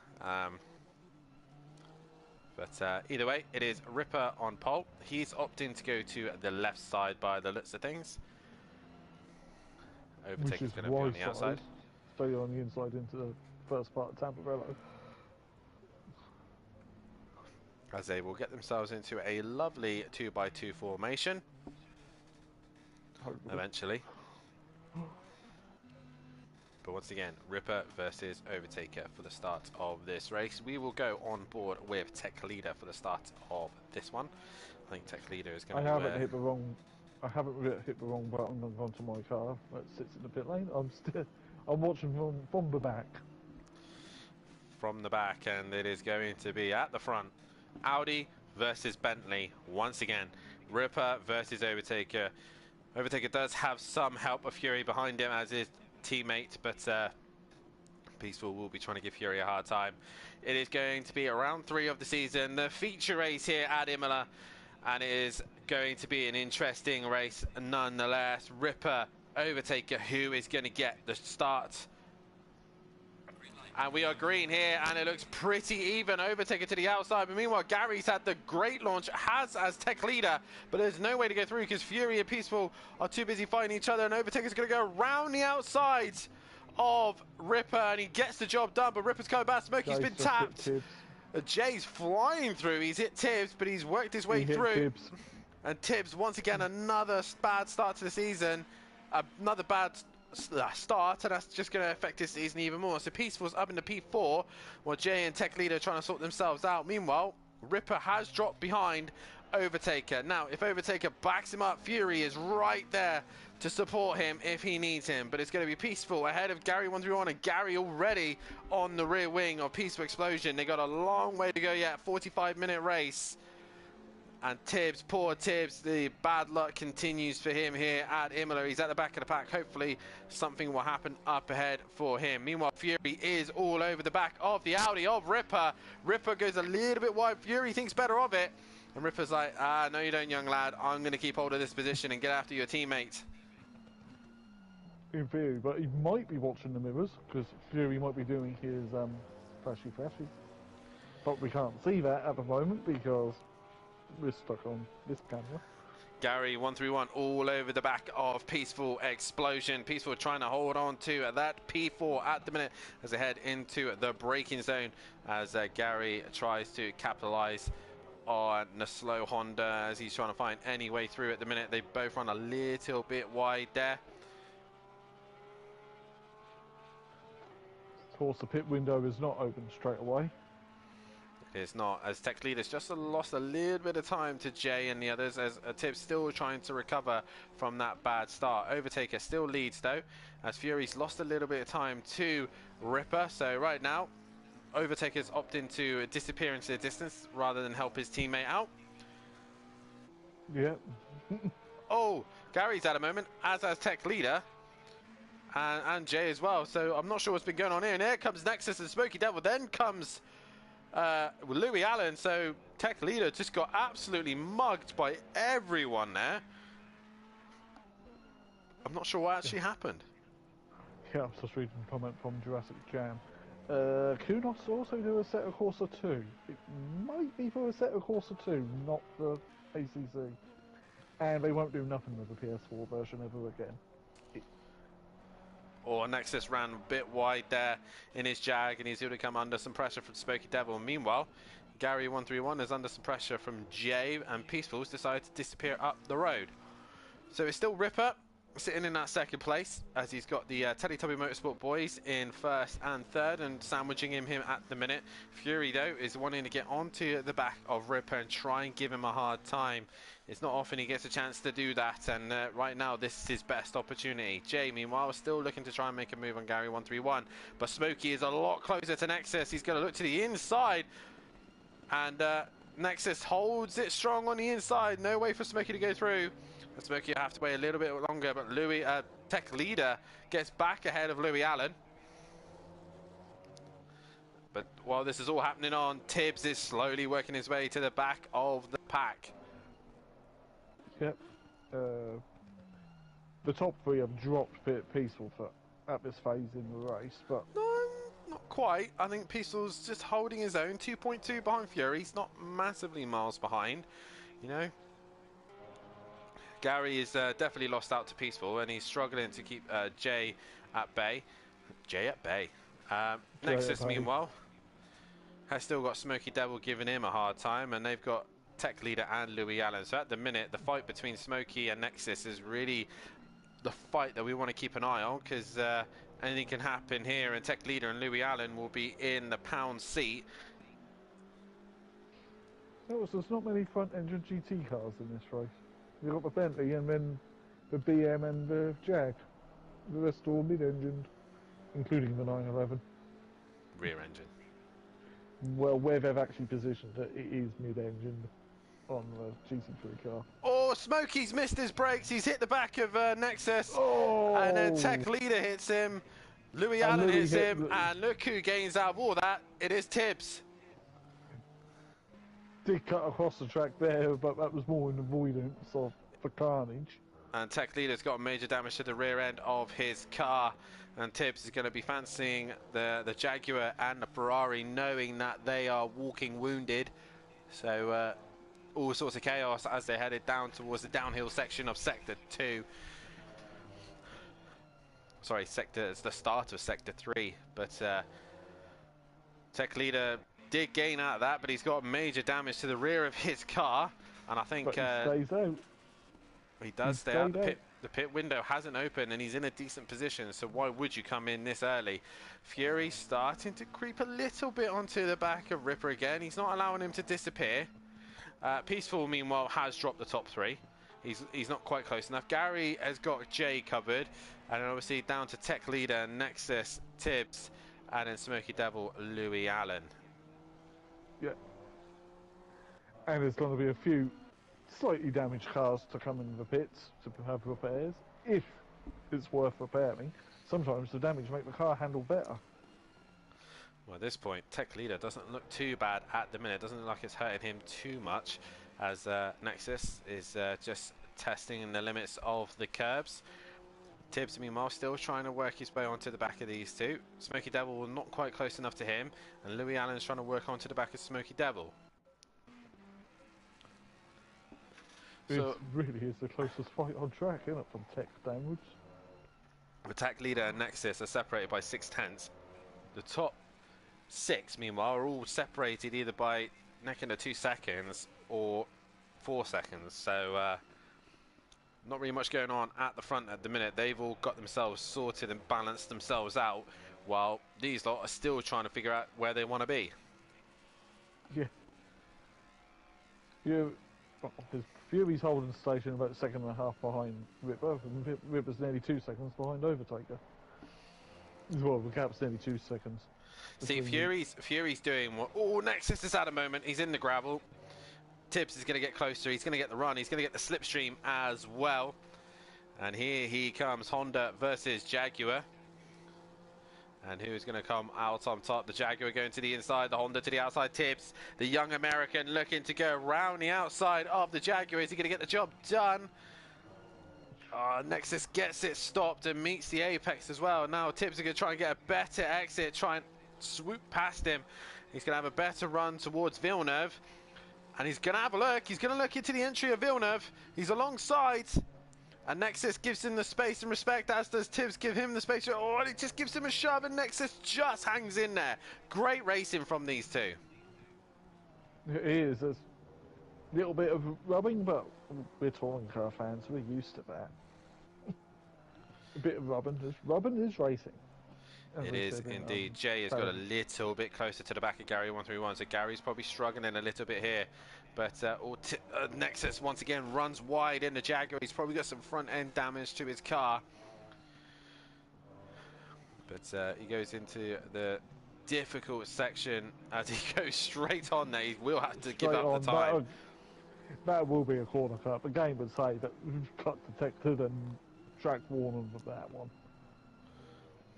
A: But either way, it is Ripper on pole. He's opting to go to the left side by the looks of things. Overtaker's going to be on the outside.
B: Stay on the inside into the first part of Tamburello.
A: As they will get themselves into a lovely 2x2 formation.
B: Hopefully.
A: Eventually. But once again, Ripper versus Overtaker for the start of this race. We will go on board with Tech Leader for the start of this one. I think Tech Leader is going to be
B: I haven't hit the wrong button and gone to my car that sits in the pit lane. I'm watching from the back.
A: From the back, and it is going to be at the front. Audi versus Bentley once again. Ripper versus Overtaker. Overtaker does have some help of Fury behind him as his teammate, but Peaceful will be trying to give Fury a hard time. It is going to be round 3 of the season, the feature race here at Imola, and it is going to be an interesting race nonetheless. Ripper, Overtaker, who is going to get the start? And we are green here, and it looks pretty even. Overtaker to the outside, but meanwhile Gary's had the great launch, has as Tech Leader, but there's no way to go through because Fury and Peaceful are too busy fighting each other, and Overtaker's going to go around the outside of Ripper, and he gets the job done, but Ripper's coming back. Smokey's been tapped. Jay's flying through. He's hit Tibbs, but he's worked his way through. Tibbs. And Tibbs, once again, another bad start to the season. Another bad start, and that's just going to affect his season even more. So Peaceful's up into P4, while Jay and Tech Leader are trying to sort themselves out. Meanwhile, Ripper has dropped behind Overtaker. Now, if Overtaker backs him up, Fury is right there to support him if he needs him. But it's going to be Peaceful ahead of Gary 131, and Gary already on the rear wing of Peaceful Explosion. They got a long way to go yet, 45-minute race. And Tibbs, poor Tibbs, the bad luck continues for him here at Imola. He's at the back of the pack. Hopefully something will happen up ahead for him. Meanwhile, Fury is all over the back of the Audi of Ripper. Ripper goes a little bit wide. Fury thinks better of it. And Ripper's like, no you don't, young lad. I'm going to keep hold of this position and get after your teammate.
B: In theory, but he might be watching the mirrors, because Fury might be doing his flashy. But we can't see that at the moment because we're stuck on this camera.
A: Gary 131 all over the back of Peaceful Explosion. Peaceful trying to hold on to that P4 at the minute as they head into the braking zone, as Gary tries to capitalize on the slow Honda as he's trying to find any way through at the minute. They both run a little bit wide there.
B: Of course, the pit window is not open straight away.
A: It's not, as Tech Leader's just lost a little bit of time to Jay and the others, as Tibbs still trying to recover from that bad start. Overtaker still leads though, as Fury's lost a little bit of time to Ripper. So right now, Overtaker's opting to disappear into the distance rather than help his teammate out.
B: Yeah.
A: Oh, Gary's at a moment, as has Tech Leader. And Jay as well. So I'm not sure what's been going on here. And here comes Nexus and Smoky Devil. Then comes Louis Allen. So Tech Leader just got absolutely mugged by everyone there. I'm not sure what actually happened.
B: Yeah, I was just reading a comment from Jurassic Jam. Kunos also do Assetto Corsa 2. It might be for Assetto Corsa 2, not the ACC. And they won't do nothing with the PS4 version ever again.
A: Or Nexus ran a bit wide there in his Jag, and he's able to come under some pressure from Smoky Devil. Meanwhile, Gary131 is under some pressure from Jay, and Peaceful's decided to disappear up the road. So it's still Ripper sitting in that second place, as he's got the Teletubby Motorsport boys in first and third and sandwiching him at the minute. Fury, though, is wanting to get onto the back of Ripper and try and give him a hard time. It's not often he gets a chance to do that, and right now this is his best opportunity. Jay, meanwhile, is still looking to try and make a move on Gary131, but Smokey is a lot closer to Nexus. He's going to look to the inside, and Nexus holds it strong on the inside. No way for Smokey to go through. Smokey will have to wait a little bit longer, but Louis, Tech Leader, gets back ahead of Louis Allen. But while this is all happening on, Tibbs is slowly working his way to the back of the pack.
B: Yep. The top three have dropped Peaceful at this phase in the race, but...
A: No, not quite. I think Peaceful's just holding his own. 2.2 behind Fury. He's not massively miles behind, you know. Gary is definitely lost out to Peaceful, and he's struggling to keep Jay at bay. Jay at bay. Nexus, meanwhile, has still got Smoky Devil giving him a hard time, and they've got Tech Leader and Louis Allen. So at the minute, the fight between Smoky and Nexus is really the fight that we want to keep an eye on, because anything can happen here, and Tech Leader and Louis Allen will be in the pound seat.
B: There's not many front-engine GT cars in this race. You've got the Bentley and then the BM and the Jag. The rest are all mid-engined, including the 911.
A: Rear engine.
B: Well, where they've actually positioned it, it is mid-engined on the GT3 car.
A: Oh, Smokey's missed his brakes. He's hit the back of Nexus.
B: Oh!
A: And then Tech Leader hits him. Louis Allen hits him. And look who gains out of all that. It is Tibbs.
B: Did cut across the track there, but that was more in avoidance of the carnage.
A: And Tech Leader's got major damage to the rear end of his car, and Tibbs is going to be fancying the Jaguar and the Ferrari, knowing that they are walking wounded. So all sorts of chaos as they headed down towards the downhill section of Sector 2. Sorry, it's the start of Sector 3, but Tech Leader did gain out of that, but he's got major damage to the rear of his car, and I think
B: but he stays out.
A: He does stay out. The pit window hasn't opened, and he's in a decent position, so why would you come in this early? Fury starting to creep a little bit onto the back of Ripper again. He's not allowing him to disappear. Peaceful, meanwhile, has dropped the top three. He's not quite close enough. Gary has got Jay covered, and then obviously down to Tech Leader, Nexus, Tibbs, and then Smoky Devil, Louis Allen.
B: Yeah. And there's going to be a few slightly damaged cars to come in the pits to have repairs, if it's worth repairing. Sometimes the damage makes the car handle better.
A: Well, at this point, Tech Leader doesn't look too bad at the minute. Doesn't look like it's hurting him too much, as Nexus is just testing the limits of the curbs. Tibbs, meanwhile, still trying to work his way onto the back of these two. Smoky Devil not quite close enough to him, and Louis Allen's trying to work onto the back of Smoky Devil. So,
B: it really is the closest fight on track, isn't it, from Tech downwards?
A: The Tech Leader and Nexus are separated by 6/10. The top 6, meanwhile, are all separated either by neck under 2 seconds or 4 seconds. So, not really much going on at the front at the minute. They've all got themselves sorted and balanced themselves out, while these lot are still trying to figure out where they want to be.
B: Yeah. Yeah. Fury's holding station about a second and a half behind Ripper, and Ripper's nearly 2 seconds behind Overtaker. Well, the gap's nearly 2 seconds.
A: See, Fury's doing what... Oh, Nexus has had a moment. He's in the gravel. Tibbs is going to get closer. He's going to get the run. He's going to get the slipstream as well. And here he comes, Honda versus Jaguar. And who's going to come out on top? The Jaguar going to the inside, the Honda to the outside. Tibbs, the young American, looking to go around the outside of the Jaguar. Is he going to get the job done? Nexus gets it stopped and meets the apex as well. Now Tibbs is going to try and get a better exit, try and swoop past him. He's going to have a better run towards Villeneuve. And he's going to have a look. He's going to look into the entry of Villeneuve. He's alongside. And Nexus gives him the space and respect, as does Tibbs give him the space. Oh, and it just gives him a shove, and Nexus just hangs in there. Great racing from these two.
B: It is. There's a little bit of rubbing, but we're touring car fans. We're used to that. A bit of rubbing. Rubbing is racing.
A: It is indeed. Jay has got a little bit closer to the back of Gary 131, so Gary's probably struggling a little bit here. But Nexus once again runs wide in the Jaguar. He's probably got some front end damage to his car. But he goes into the difficult section as he goes straight on there. He will have to give up the time.
B: That will be a corner cut. The game would say that cut detected and track warning of that one.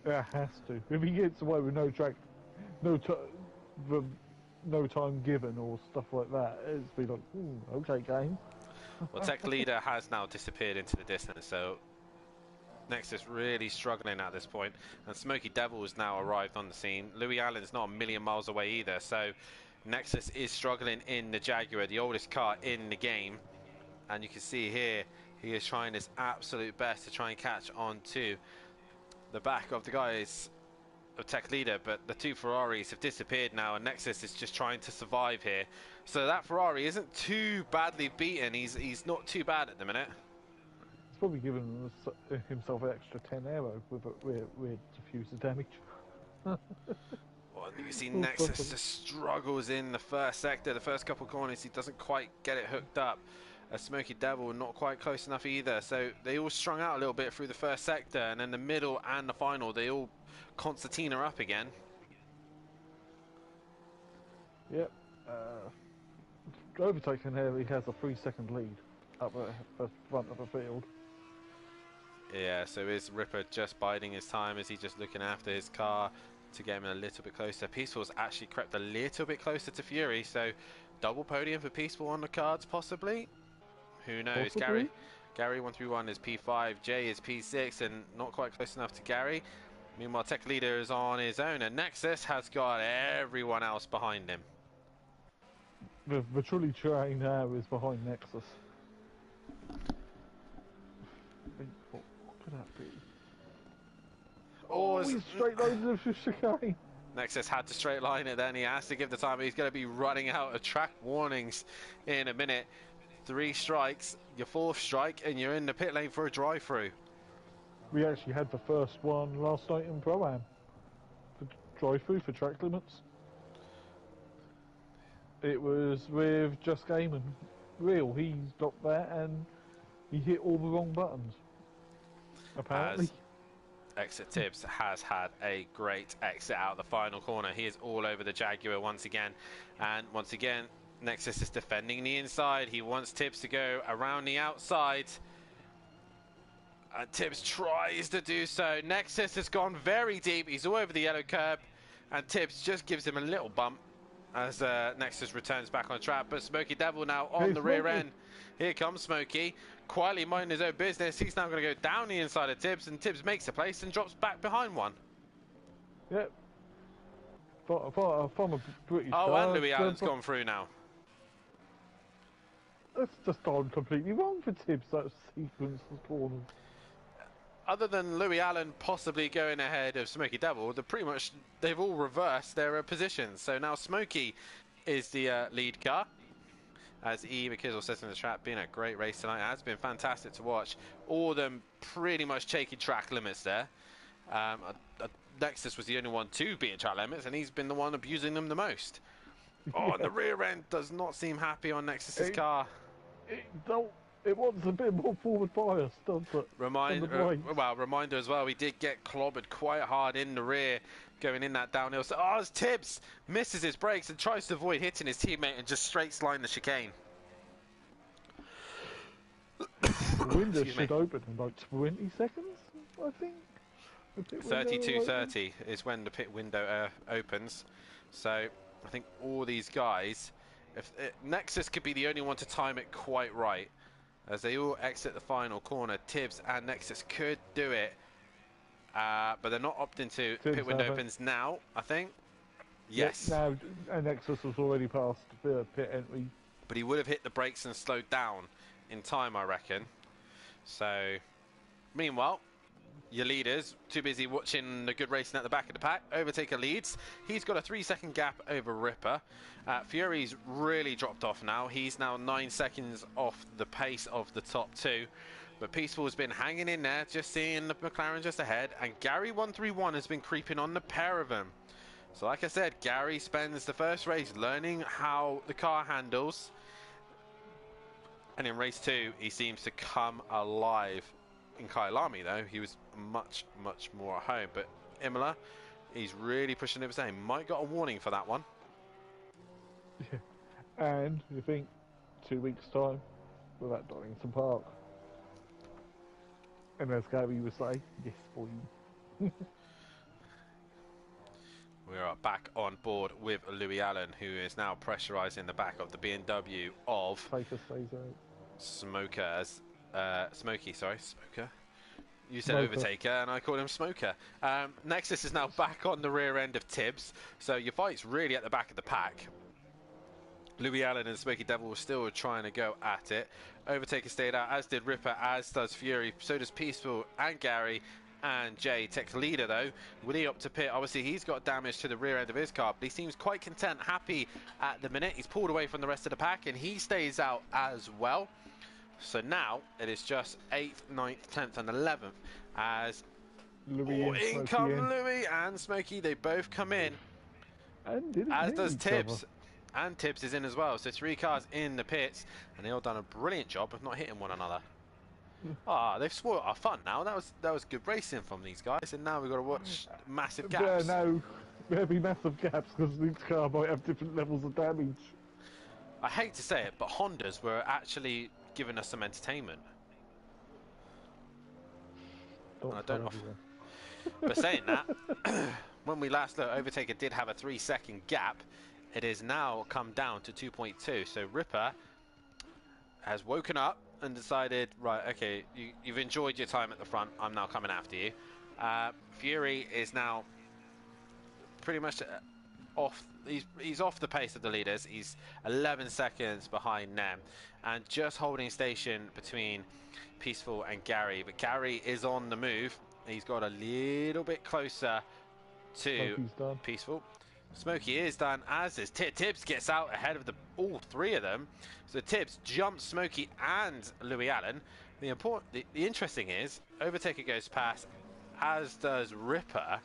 B: It has to. If he gets away with no track, no time given or stuff like that, it's be like, okay, game.
A: Well, Tech Leader has now disappeared into the distance, so Nexus really struggling at this point. And Smoky Devil has now arrived on the scene. Louis Allen's not a million miles away either, so Nexus is struggling in the Jaguar, the oldest car in the game. And you can see here, he is trying his absolute best to try and catch on to the back of the guys of Tech Leader, but the two Ferraris have disappeared now, and Nexus is just trying to survive here. So that Ferrari isn't too badly beaten. He's not too bad at the minute.
B: He's probably given himself an extra 10 aero with diffuser damage.
A: Well, you can see Nexus just struggles in the first sector, the first couple corners. He doesn't quite get it hooked up. A Smoky Devil not quite close enough either, so they all strung out a little bit through the first sector, and then the middle and the final they all concertina up again.
B: Yep. Overtaken here, he has a 3-second lead up at the front of the field.
A: Yeah, so is Ripper just biding his time? Is he just looking after his car to get him a little bit closer? Peaceful's actually crept a little bit closer to Fury, so double podium for Peaceful on the cards possibly. Who knows?
B: Possibly.
A: Gary 131 is P5, Jay is P6, and not quite close enough to Gary. Meanwhile, Tech Leader is on his own, and Nexus has got everyone else behind him.
B: The trolley train now is behind Nexus. What could that be?
A: Oh,
B: he's straight lines of chicane.
A: Nexus had to straight line it then. He has to give the time. He's going to be running out of track warnings in a minute. 3 strikes, your 4th strike, and you're in the pit lane for a drive-through.
B: We actually had the first one last night in Pro-Am. The drive-through for track limits. It was with Just Game and Real. He stopped there and he hit all the wrong buttons. Apparently.
A: Exit Tibbs has had a great exit out of the final corner. He is all over the Jaguar once again. And once again, Nexus is defending the inside. He wants Tibbs to go around the outside. And Tibbs tries to do so. Nexus has gone very deep. He's all over the yellow curb. And Tibbs just gives him a little bump as Nexus returns back on track. But Smoky Devil now on the rear end. Here comes Smoky. Quietly minding his own business. He's now going to go down the inside of Tibbs. And Tibbs makes a place and drops back behind one.
B: Yep. From a British
A: and Louis Allen's gone through now.
B: That's just gone completely wrong for Tibbs, that sequence of corners.
A: Other than Louis Allen possibly going ahead of Smoky Devil, they've all reversed their positions. So now Smoky is the lead car. As E. McKizzle says in the chat, been a great race tonight. It has been fantastic to watch. All of them pretty much taking track limits there. Nexus was the only one to be at track limits, and he's been the one abusing them the most. Oh, and the rear end does not seem happy on Nexus's car.
B: It wants a bit more forward bias, doesn't it?
A: Reminder as well, we did get clobbered quite hard in the rear going in that downhill. So, as Tibbs misses his brakes and tries to avoid hitting his teammate and just straight line the chicane.
B: The window should open in like 20 seconds, I think.
A: 32:30 is when the pit window opens. So I think all these guys, Nexus could be the only one to time it quite right. As they all exit the final corner, Tibbs and Nexus could do it. But they're not opting to. Pit window opens now, I think. Yes.
B: Now, and Nexus was already past the pit entry.
A: But he would have hit the brakes and slowed down in time, I reckon. So, meanwhile, your leaders too busy watching the good racing at the back of the pack. Overtaker leads. He's got a 3-second gap over Ripper. Fury's really dropped off now. He's now 9 seconds off the pace of the top two. But Peaceful's been hanging in there, just seeing the McLaren just ahead. And Gary 131 has been creeping on the pair of them. So like I said, Gary spends the first race learning how the car handles. And in race 2, he seems to come alive. In Kyalami, though, he was much more at home. But Imola, he's really pushing it. He might got a warning for that one.
B: Yeah. And you think 2 weeks' time, we're at Donington Park. And as Gary would say, yes, boy.
A: We are back on board with Louis Allen, who is now pressurising the back of the BMW of
B: Taker stays out.
A: Smoker as Smokey, sorry, Smoker. You said
B: Smoker.
A: Overtaker, and I called him Smoker. Nexus is now back on the rear end of Tibbs, so your fight's really at the back of the pack. Louis Allen and Smoky Devil were still trying to go at it. Overtaker stayed out, as did Ripper, as does Fury, so does Peaceful and Gary. And Jay, tech leader though, with he up to pit. Obviously he's got damage to the rear end of his car, but he seems quite content, happy at the minute. He's pulled away from the rest of the pack and he stays out as well. So now it is just 8th, 9th, 10th and 11th as in come Louis and Smokey. They both come in,
B: and
A: as does Tibbs. And Tibbs is in as well. So 3 cars in the pits, and they all done a brilliant job of not hitting one another. They've spoiled our fun now. That was good racing from these guys, and now we've got to watch massive gaps.
B: Yeah, no, there'll be massive gaps because each car might have different levels of damage.
A: I hate to say it, but Hondas were actually giving us some entertainment. I don't know. But saying that, when we last looked, Overtaker did have a 3-second gap. It has now come down to 2.2. So Ripper has woken up and decided, right, okay, you've enjoyed your time at the front. I'm now coming after you. Fury is now pretty much off. He's off the pace of the leaders. He's 11 seconds behind them, and just holding station between Peaceful and Gary. But Gary is on the move. He's got a little bit closer to Peaceful. Smokey is done, as is Tibbs. Gets out ahead of all 3 of them. So Tibbs jumps Smokey and Louis Allen. The interesting is Overtaker goes past, as does Ripper.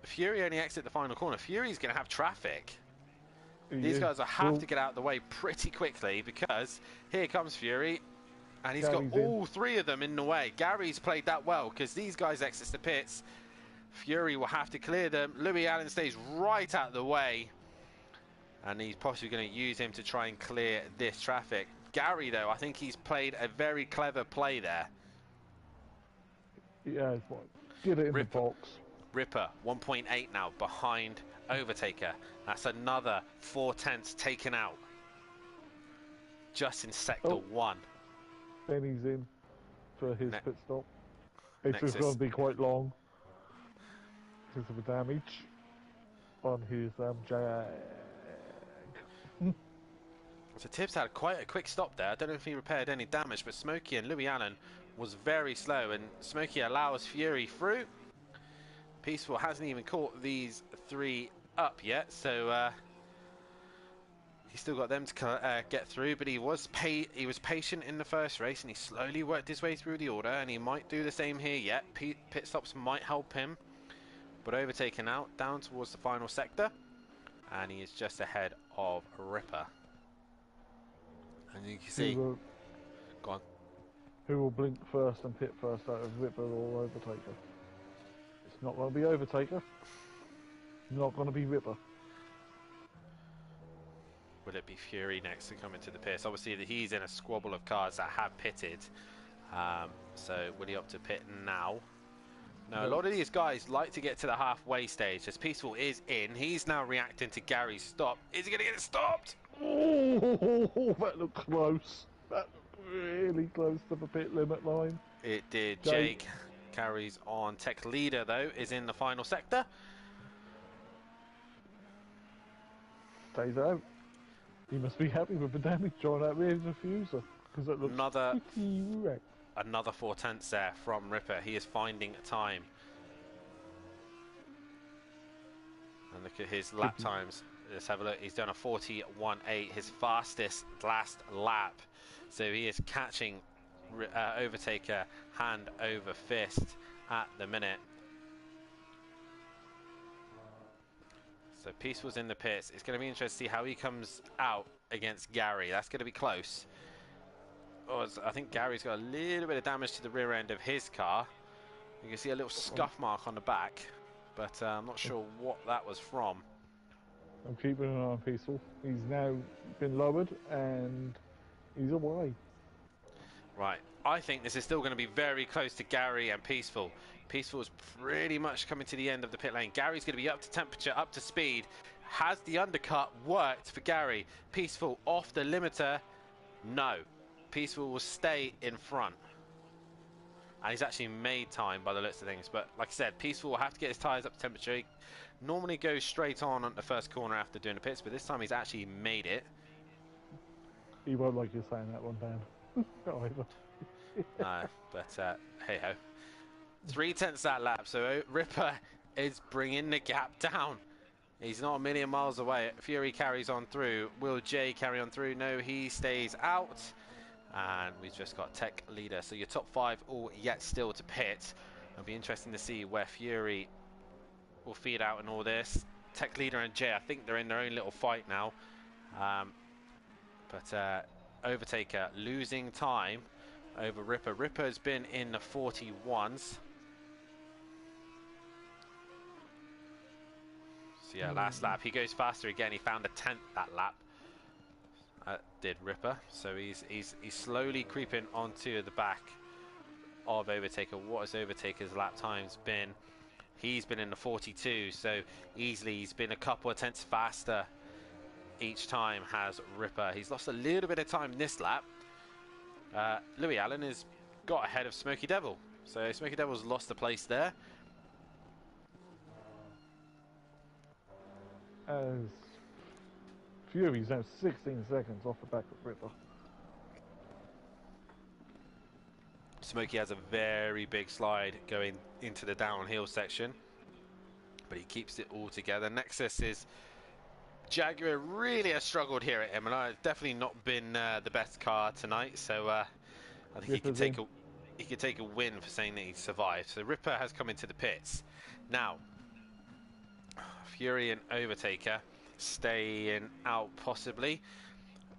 A: Fury only exit the final corner. Fury's going to have traffic. These guys will have to get out of the way pretty quickly, because here comes Fury, and he's got all 3 of them in the way. Gary's played that well, because these guys exit the pits. Fury will have to clear them. Louis Allen stays right out of the way, and he's possibly going to use him to try and clear this traffic. Gary, though, I think he's played a very clever play there.
B: Yeah, it's what? Get it in the box.
A: Ripper, 1.8 now, behind Overtaker. That's another 4/10 taken out. Just in sector 1.
B: Then he's in for his pit stop. It's
A: Nexus.
B: going to be quite long because of the damage on his Jag.
A: So Tibbs had quite a quick stop there. I don't know if he repaired any damage, but Smokey and Louis Allen was very slow, and Smokey allows Fury through. Peaceful hasn't even caught these 3 up yet, so he's still got them to get through. But he was patient in the first race, and he slowly worked his way through the order, and he might do the same here yet. Pit stops might help him, but Overtaken out down towards the final sector, and he is just ahead of Ripper. And you can see, go on.
B: Who will blink first and pit first out of Ripper or Overtaker? It's not going to be Overtaker. Not going to be Ripper.
A: Will it be Fury next to come into the pits? Obviously, he's in a squabble of cars that have pitted. So will he opt to pit now? No, a lot of these guys like to get to the halfway stage. As Peaceful is in, he's now reacting to Gary's stop. Is he going to get it stopped?
B: Oh, that looked close. That looked really close to the pit limit line.
A: It did. Jake carries on. Tech leader, though, is in the final sector.
B: Stays out. He must be happy with the damage on that rear diffuser. because it looks
A: Another
B: pretty wrecked.
A: Another 4/10 there from Ripper. He is finding time. And look at his lap times. Let's have a look. He's done a 41.8, his fastest last lap. So he is catching Overtaker hand over fist at the minute. So Peaceful's in the pits. It's going to be interesting to see how he comes out against Gary. That's going to be close. Oh, I think Gary's got a little bit of damage to the rear end of his car. You can see a little scuff mark on the back, but I'm not sure what that was from.
B: I'm keeping an eye on Peaceful. He's now been lowered and he's away.
A: Right, I think this is still going to be very close to Gary and Peaceful. Peaceful is pretty much coming to the end of the pit lane. Gary's going to be up to temperature, up to speed. Has the undercut worked for Gary? Peaceful off the limiter? No. Peaceful will stay in front. And he's actually made time by the looks of things. But like I said, Peaceful will have to get his tyres up to temperature. He normally goes straight on the first corner after doing the pits, but this time he's actually made it.
B: He won't like you saying that one, Dan. Either.
A: No, but hey ho. 3/10 that lap, so Ripper is bringing the gap down. He's not a million miles away. Fury carries on through. Will Jay carry on through? No, he stays out. And we've just got Tech Leader. So your top 5 all yet still to pit. It'll be interesting to see where Fury will feed out in all this. Tech Leader and Jay, I think they're in their own little fight now. But Overtaker losing time over Ripper. Ripper's been in the 41s. So yeah, last lap he goes faster again. He found a 10th that lap. Did Ripper. So he's slowly creeping onto the back of Overtaker. What has Overtaker's lap times been? He's been in the 42, so easily he's been a couple of tenths faster each time has Ripper. He's lost a little bit of time this lap. Louis Allen has got ahead of Smoky Devil. So Smoky Devil's lost the place there.
B: As Fury's now 16 seconds off the back of Ripper.
A: Smoky has a very big slide going into the downhill section, but he keeps it all together. Nexus is Jaguar really has struggled here at Imola. It's definitely not been the best car tonight, so I think he could take a win for saying that he survived. So Ripper has come into the pits. Now, Fury and Overtaker staying out possibly.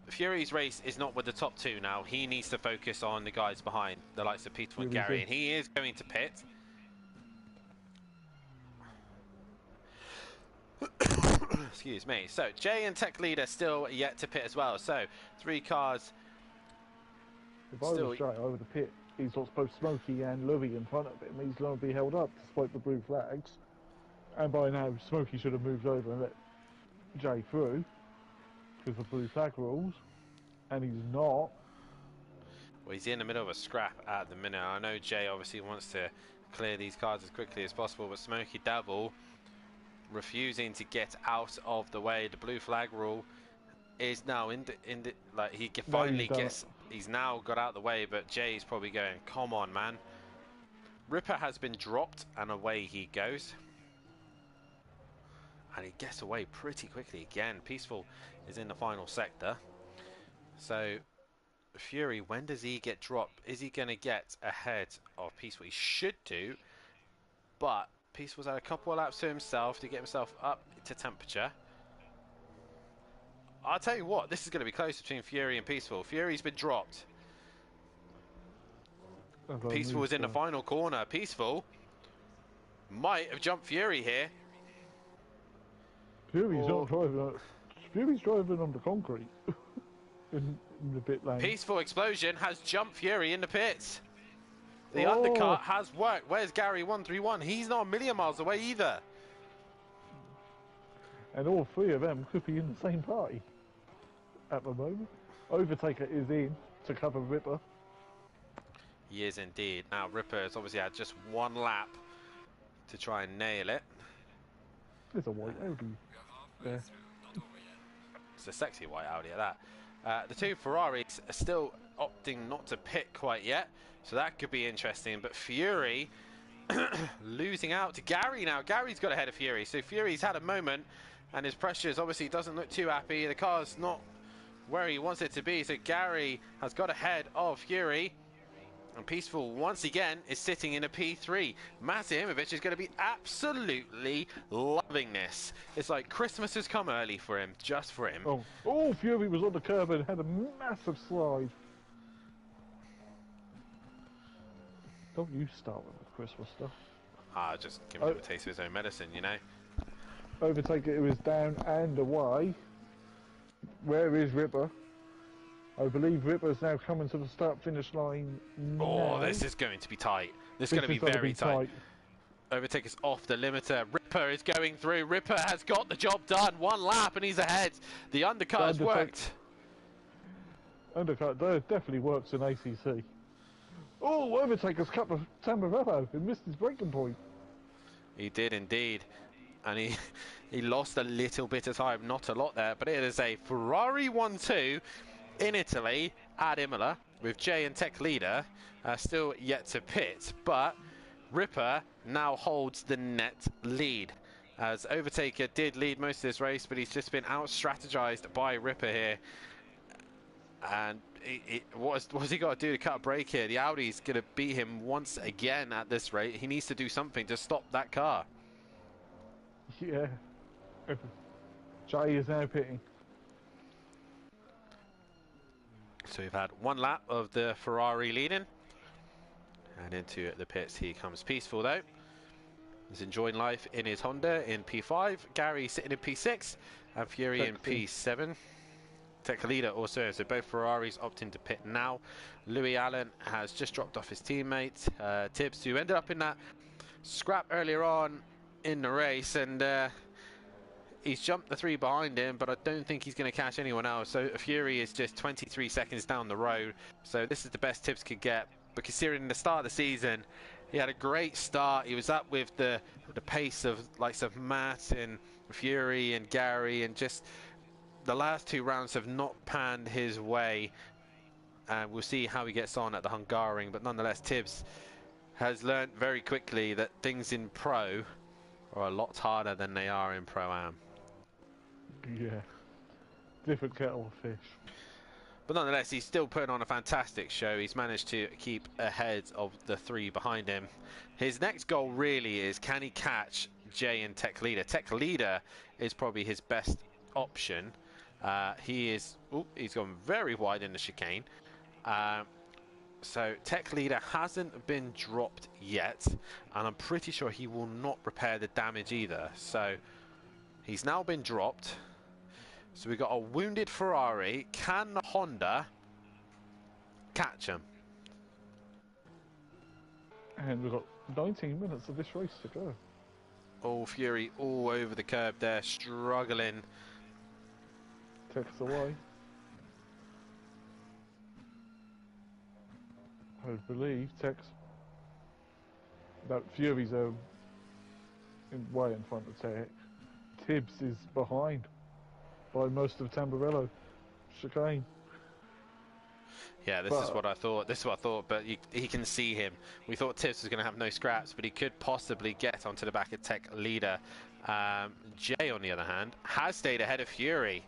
A: Fury's race is not with the top 2 now. He needs to focus on the guys behind, the likes of Peter and Gary, and he is going to pit. Excuse me. So Jay and Tech Leader still yet to pit as well. So 3 cars.
B: If I was Jay, I would have pit. He's got both Smokey and Louis in front of him. He's going to be held up despite the blue flags. And by now, Smokey should have moved over and let Jay through because of blue flag rules, and he's not.
A: Well, he's in the middle of a scrap at the minute. I know Jay obviously wants to clear these cars as quickly as possible, but Smoky Devil refusing to get out of the way. The blue flag rule is now like he finally gets. He's now got out of the way, but Jay's probably going, "Come on, man." Ripper has been dropped, and away he goes. And he gets away pretty quickly again. Peaceful is in the final sector. So Fury, when does he get dropped? Is he going to get ahead of Peaceful? He should do, but Peaceful's had a couple of laps to himself to get himself up to temperature. I'll tell you what, this is going to be close between Fury and Peaceful. Fury's been dropped. Peaceful is in the final corner. Peaceful might have jumped Fury here.
B: Fury's not driving. Fury's driving on the concrete in the pit lane.
A: Peaceful Explosion has jumped Fury in the pits. The undercut has worked. Where's Gary 131? He's not a million miles away either.
B: And all 3 of them could be in the same party at the moment. Overtaker is in to cover Ripper.
A: He is indeed. Now Ripper has obviously had just 1 lap to try and nail it.
B: There's a white Audi there.
A: It's a sexy white Audi at that. The two Ferraris are still opting not to pit quite yet, so that could be interesting. But Fury losing out to Gary now. Gary's got ahead of Fury, so Fury's had a moment, and his pressures obviously doesn't look too happy. The car's not where he wants it to be, so Gary has got ahead of Fury. And Peaceful, once again, is sitting in a P3. Mazimovic is going to be absolutely loving this. It's like Christmas has come early for him, just for him.
B: Oh, Fury was on the curb and had a massive slide. Don't you start with the Christmas stuff.
A: Just give him a taste of his own medicine, you know.
B: Overtake it was down and away. Where is Ripper? I believe Ripper's now coming to the start-finish line now.
A: Oh, this is going to be tight. This is going to be very tight. Overtake is off the limiter. Ripper is going through. Ripper has got the job done. 1 lap and he's ahead. The undercut has worked.
B: Undercut definitely works in ACC. Oh, Overtake has cut the Tamburello and missed his braking point.
A: He did indeed. And he lost a little bit of time. Not a lot there, but it is a Ferrari 1-2. In Italy, at Imola, with Jay and Tech Leader still yet to pit, but Ripper now holds the net lead, as Overtaker did lead most of this race, but he's just been out-strategized by Ripper here. And what's he got to do to cut a break here? The Audi's going to beat him once again at this rate. He needs to do something to stop that car.
B: Yeah. Jay is now pitting.
A: So we've had 1 lap of the Ferrari leading, and into the pits he comes. Peaceful though, he's enjoying life in his Honda in P5. Gary sitting in P6 and Fury in P7. Tech Leader also, so both Ferraris opting to pit now. Louis Allen has just dropped off his teammate Tibbs, who ended up in that scrap earlier on in the race, and he's jumped the 3 behind him, but I don't think he's going to catch anyone else. So Fury is just 23 seconds down the road. So this is the best Tibbs could get. But considering the start of the season, he had a great start. He was up with the pace of likes of Matt and Fury and Gary, and just the last 2 rounds have not panned his way. And we'll see how he gets on at the Hungaroring. But nonetheless, Tibbs has learned very quickly that things in Pro are a lot harder than they are in Pro-Am.
B: Yeah, different kettle of fish.
A: But nonetheless, he's still putting on a fantastic show. He's managed to keep ahead of the 3 behind him. His next goal really is, can he catch Jay and Tech Leader? Tech Leader is probably his best option. He's gone very wide in the chicane. So Tech Leader hasn't been dropped yet, and I'm pretty sure he will not repair the damage either. So he's now been dropped. So we've got a wounded Ferrari. Can the Honda catch him?
B: And we've got 19 minutes of this race to go.
A: Oh, Fury all over the curb there, struggling.
B: Tech's away. I believe Tech's... No, Fury's way in front of Tech. Tibbs is behind by most of Tamburello. Chicane.
A: Yeah, this is what I thought. But he can see him. We thought Tibbs was going to have no scraps, but he could possibly get onto the back of Tech Leader. Jay, on the other hand, has stayed ahead of Fury.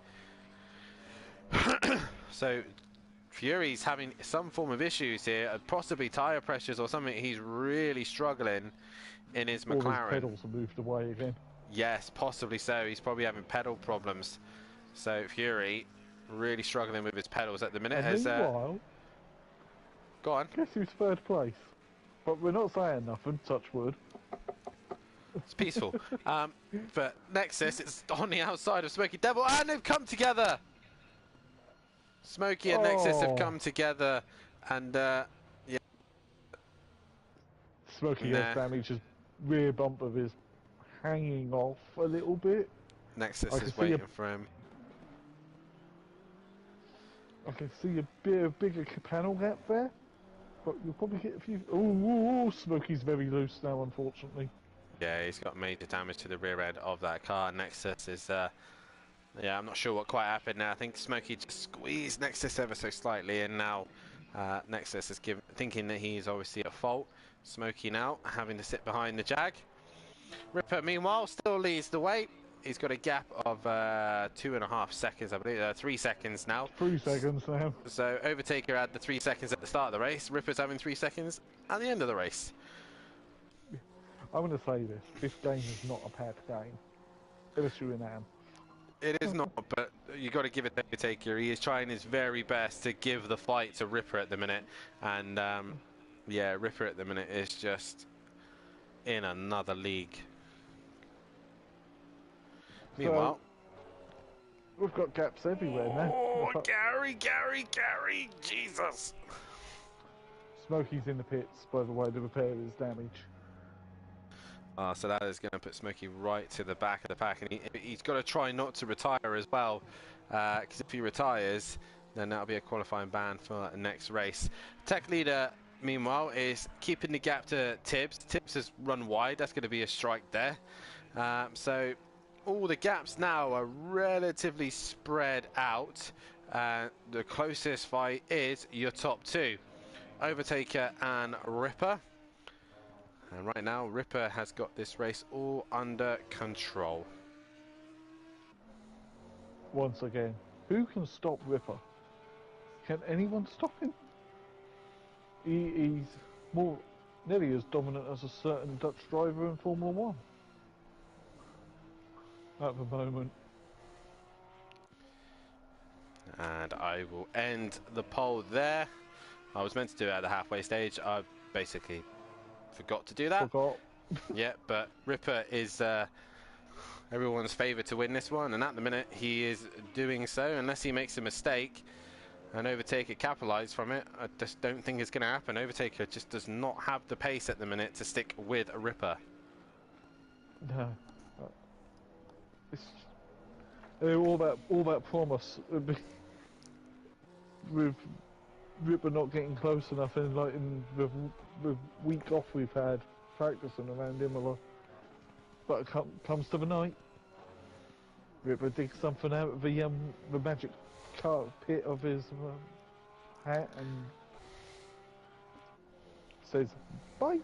A: So Fury's having some form of issues here, possibly tyre pressures or something. He's really struggling in his McLaren.
B: All his pedals are moved away again.
A: Yes, possibly so. He's probably having pedal problems. So Fury really struggling with his pedals at the minute.
B: Meanwhile,
A: go on.
B: Guess who's 3rd place? But we're not saying nothing, touch wood.
A: It's peaceful. But Nexus, it's on the outside of Smoky Devil, and they've come together. Smokey and Nexus have come together, and yeah.
B: Smokey has damaged his rear bumper is hanging off a little bit.
A: Nexus is waiting for him.
B: I can see a bit of bigger panel gap there, but you'll probably get a few. Oh, Smokey's very loose now, unfortunately.
A: Yeah, he's got major damage to the rear end of that car. Nexus is Yeah, I'm not sure what quite happened there. I think Smokey just squeezed Nexus ever so slightly, and now Nexus is thinking that he's obviously at fault. Smokey now having to sit behind the Jag. Ripper, meanwhile, still leads the way. He's got a gap of 2.5 seconds, I believe, 3 seconds now.
B: 3 seconds now.
A: So Overtaker had the 3 seconds at the start of the race. Ripper's having 3 seconds at the end of the race.
B: I'm going to say this. This game is not a bad game. LSU in Am.
A: It is not, but you got to give it to Overtaker. He is trying his very best to give the fight to Ripper at the minute. And, yeah, Ripper at the minute is just in another league. Meanwhile,
B: so, we've got gaps everywhere now.
A: Oh, Gary, Jesus!
B: Smokey's in the pits, by the way, to repair his damage.
A: So that is going to put Smokey right to the back of the pack, and he's got to try not to retire as well, because if he retires, then that'll be a qualifying ban for the next race. Tech leader, meanwhile, is keeping the gap to Tibbs. Tibbs has run wide. That's going to be a strike there. So all the gaps now are relatively spread out. The closest fight is your top two, Overtaker and Ripper. And right now, Ripper has got this race all under control.
B: Once again, who can stop Ripper? Can anyone stop him? He's nearly as dominant as a certain Dutch driver in Formula 1. At the moment.
A: And I will end the poll there. I was meant to do it at the halfway stage. I basically forgot to do that. Yeah, but Ripper is everyone's favourite to win this one, and at the minute he is doing so, unless he makes a mistake and Overtaker capitalise from it. I just don't think it's going to happen. Overtaker just does not have the pace at the minute to stick with Ripper.
B: No. All that promise with Ripper not getting close enough in the week off we've had practicing around Imola, but it comes to the night, Ripper digs something out of the magic pit of his hat and says bye.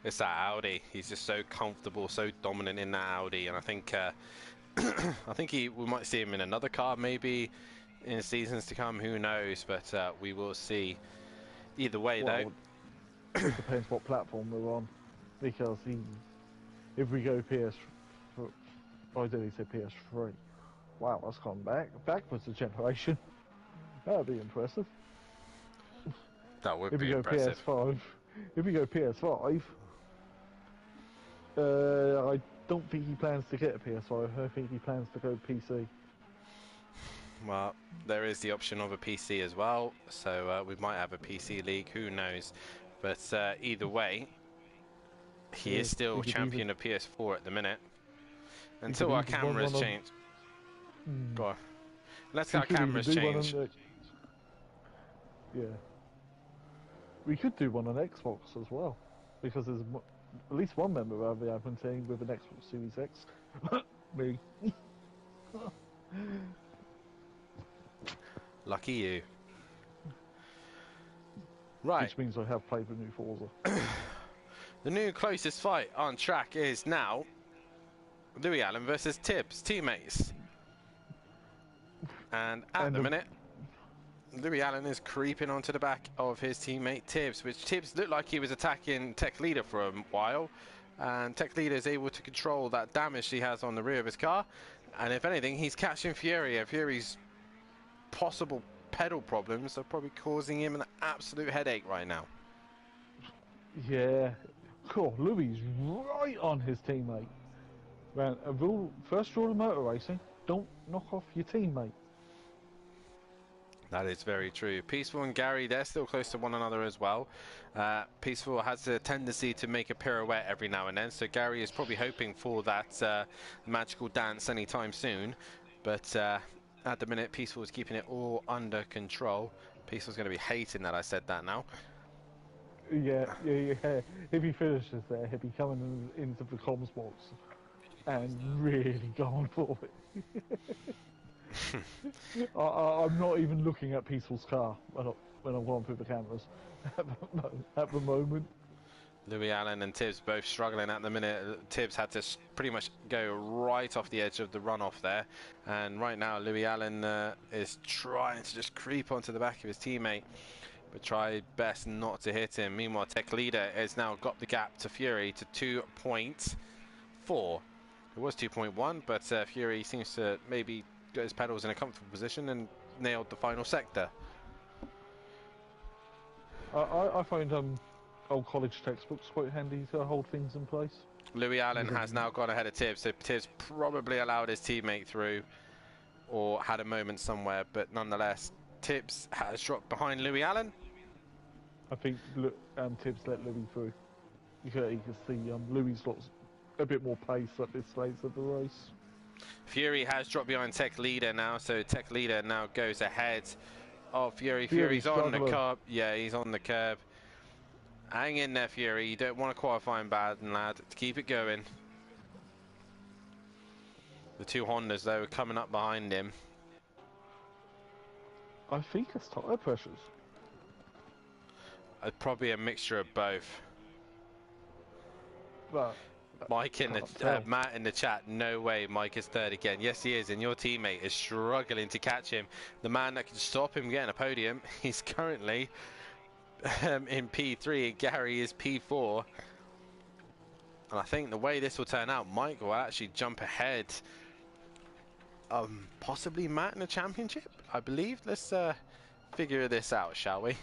A: It's that Audi. He's just so comfortable, so dominant in that Audi, and I think I think we might see him in another car maybe in seasons to come. Who knows? But we will see. Either way, though,
B: it depends what platform we're on, because if we go I did say PS3. Wow, that's gone backwards a generation. That'd be impressive.
A: That would
B: if
A: be
B: we go
A: impressive.
B: If we go PS5, I don't think he plans to get a PS5. I think he plans to go PC.
A: Well, there is the option of a PC as well, so we might have a PC league, who knows. But either way, he is still champion of PS4 at the minute. Until our cameras change. Go on. Let's our cameras change.
B: Yeah. We could do one on Xbox as well, because there's at least one member of the admin team with an Xbox Series X. Me.
A: Lucky you. Right.
B: Which means I have played the new Forza.
A: The new closest fight on track is now Louis Allen versus Tibbs, teammates. And at the minute, Louis Allen is creeping onto the back of his teammate Tibbs, which Tibbs looked like he was attacking Tech Leader for a while. And Tech Leader is able to control that damage he has on the rear of his car. And if anything, he's catching Fury. Fury's possible pedal problems are probably causing him an absolute headache right now.
B: Yeah. Cool. Louis right on his teammate. First rule of motor racing, don't knock off your teammate.
A: That is very true. Peaceful and Gary, they're still close to one another as well. Peaceful has a tendency to make a pirouette every now and then, so Gary is probably hoping for that magical dance anytime soon. But at the minute, Peaceful is keeping it all under control. Peaceful's going to be hating that I said that now.
B: Yeah. If he finishes there, he'll be coming into the comms box. and really going for it. I'm not even looking at Peaceful's car when I'm going through the cameras at the moment.
A: Louis Allen and Tibbs both struggling at the minute. Tibbs had to pretty much go right off the edge of the runoff there, and right now Louis Allen is trying to just creep onto the back of his teammate, but try best not to hit him. Meanwhile, Tech Leader has now got the gap to Fury to 2.4. It was 2.1, but Fury seems to maybe got his pedals in a comfortable position and nailed the final sector.
B: I find old college textbooks quite handy to hold things in place.
A: Louis Allen has now gone ahead of Tibbs, so Tibbs probably allowed his teammate through or had a moment somewhere, but nonetheless, Tibbs has dropped behind Louis Allen.
B: I think Tibbs let Louis through. You can see Louis got a bit more pace at this phase of the race.
A: Fury has dropped behind Tech Leader now, so Tech Leader now goes ahead of Fury. Fury's on the curb. Yeah, he's on the curb. Hang in there, Fury. You don't want to qualify in bad, lad. To keep it going. The two Hondas, though, are coming up behind him.
B: I think it's tyre pressures.
A: Probably a mixture of both.
B: But
A: Mike in the Matt in the chat, no way Mike is third again. Yes, he is, and your teammate is struggling to catch him. The man that can stop him getting a podium, he's currently in P3. Gary is P4, and I think the way this will turn out, Mike will actually jump ahead. Possibly Matt in the championship, I believe. Let's figure this out, shall we?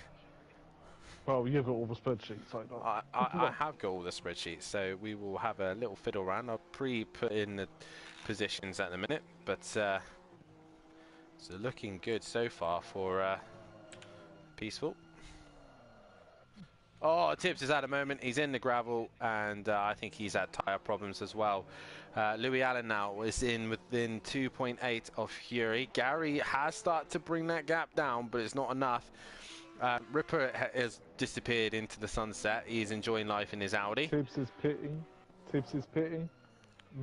B: Well, you've got all the spreadsheets.
A: I have got all the spreadsheets, so we will have a little fiddle around. I'll put in the positions at the minute, but so looking good so far for Peaceful. Oh, Tibbs has had a moment. He's in the gravel, and I think he's had tyre problems as well. Louis Allen now is within 2.8 of Fury. Gary has started to bring that gap down, but it's not enough. Ripper has disappeared into the sunset. He's enjoying life in his Audi.
B: Tibbs is pitting.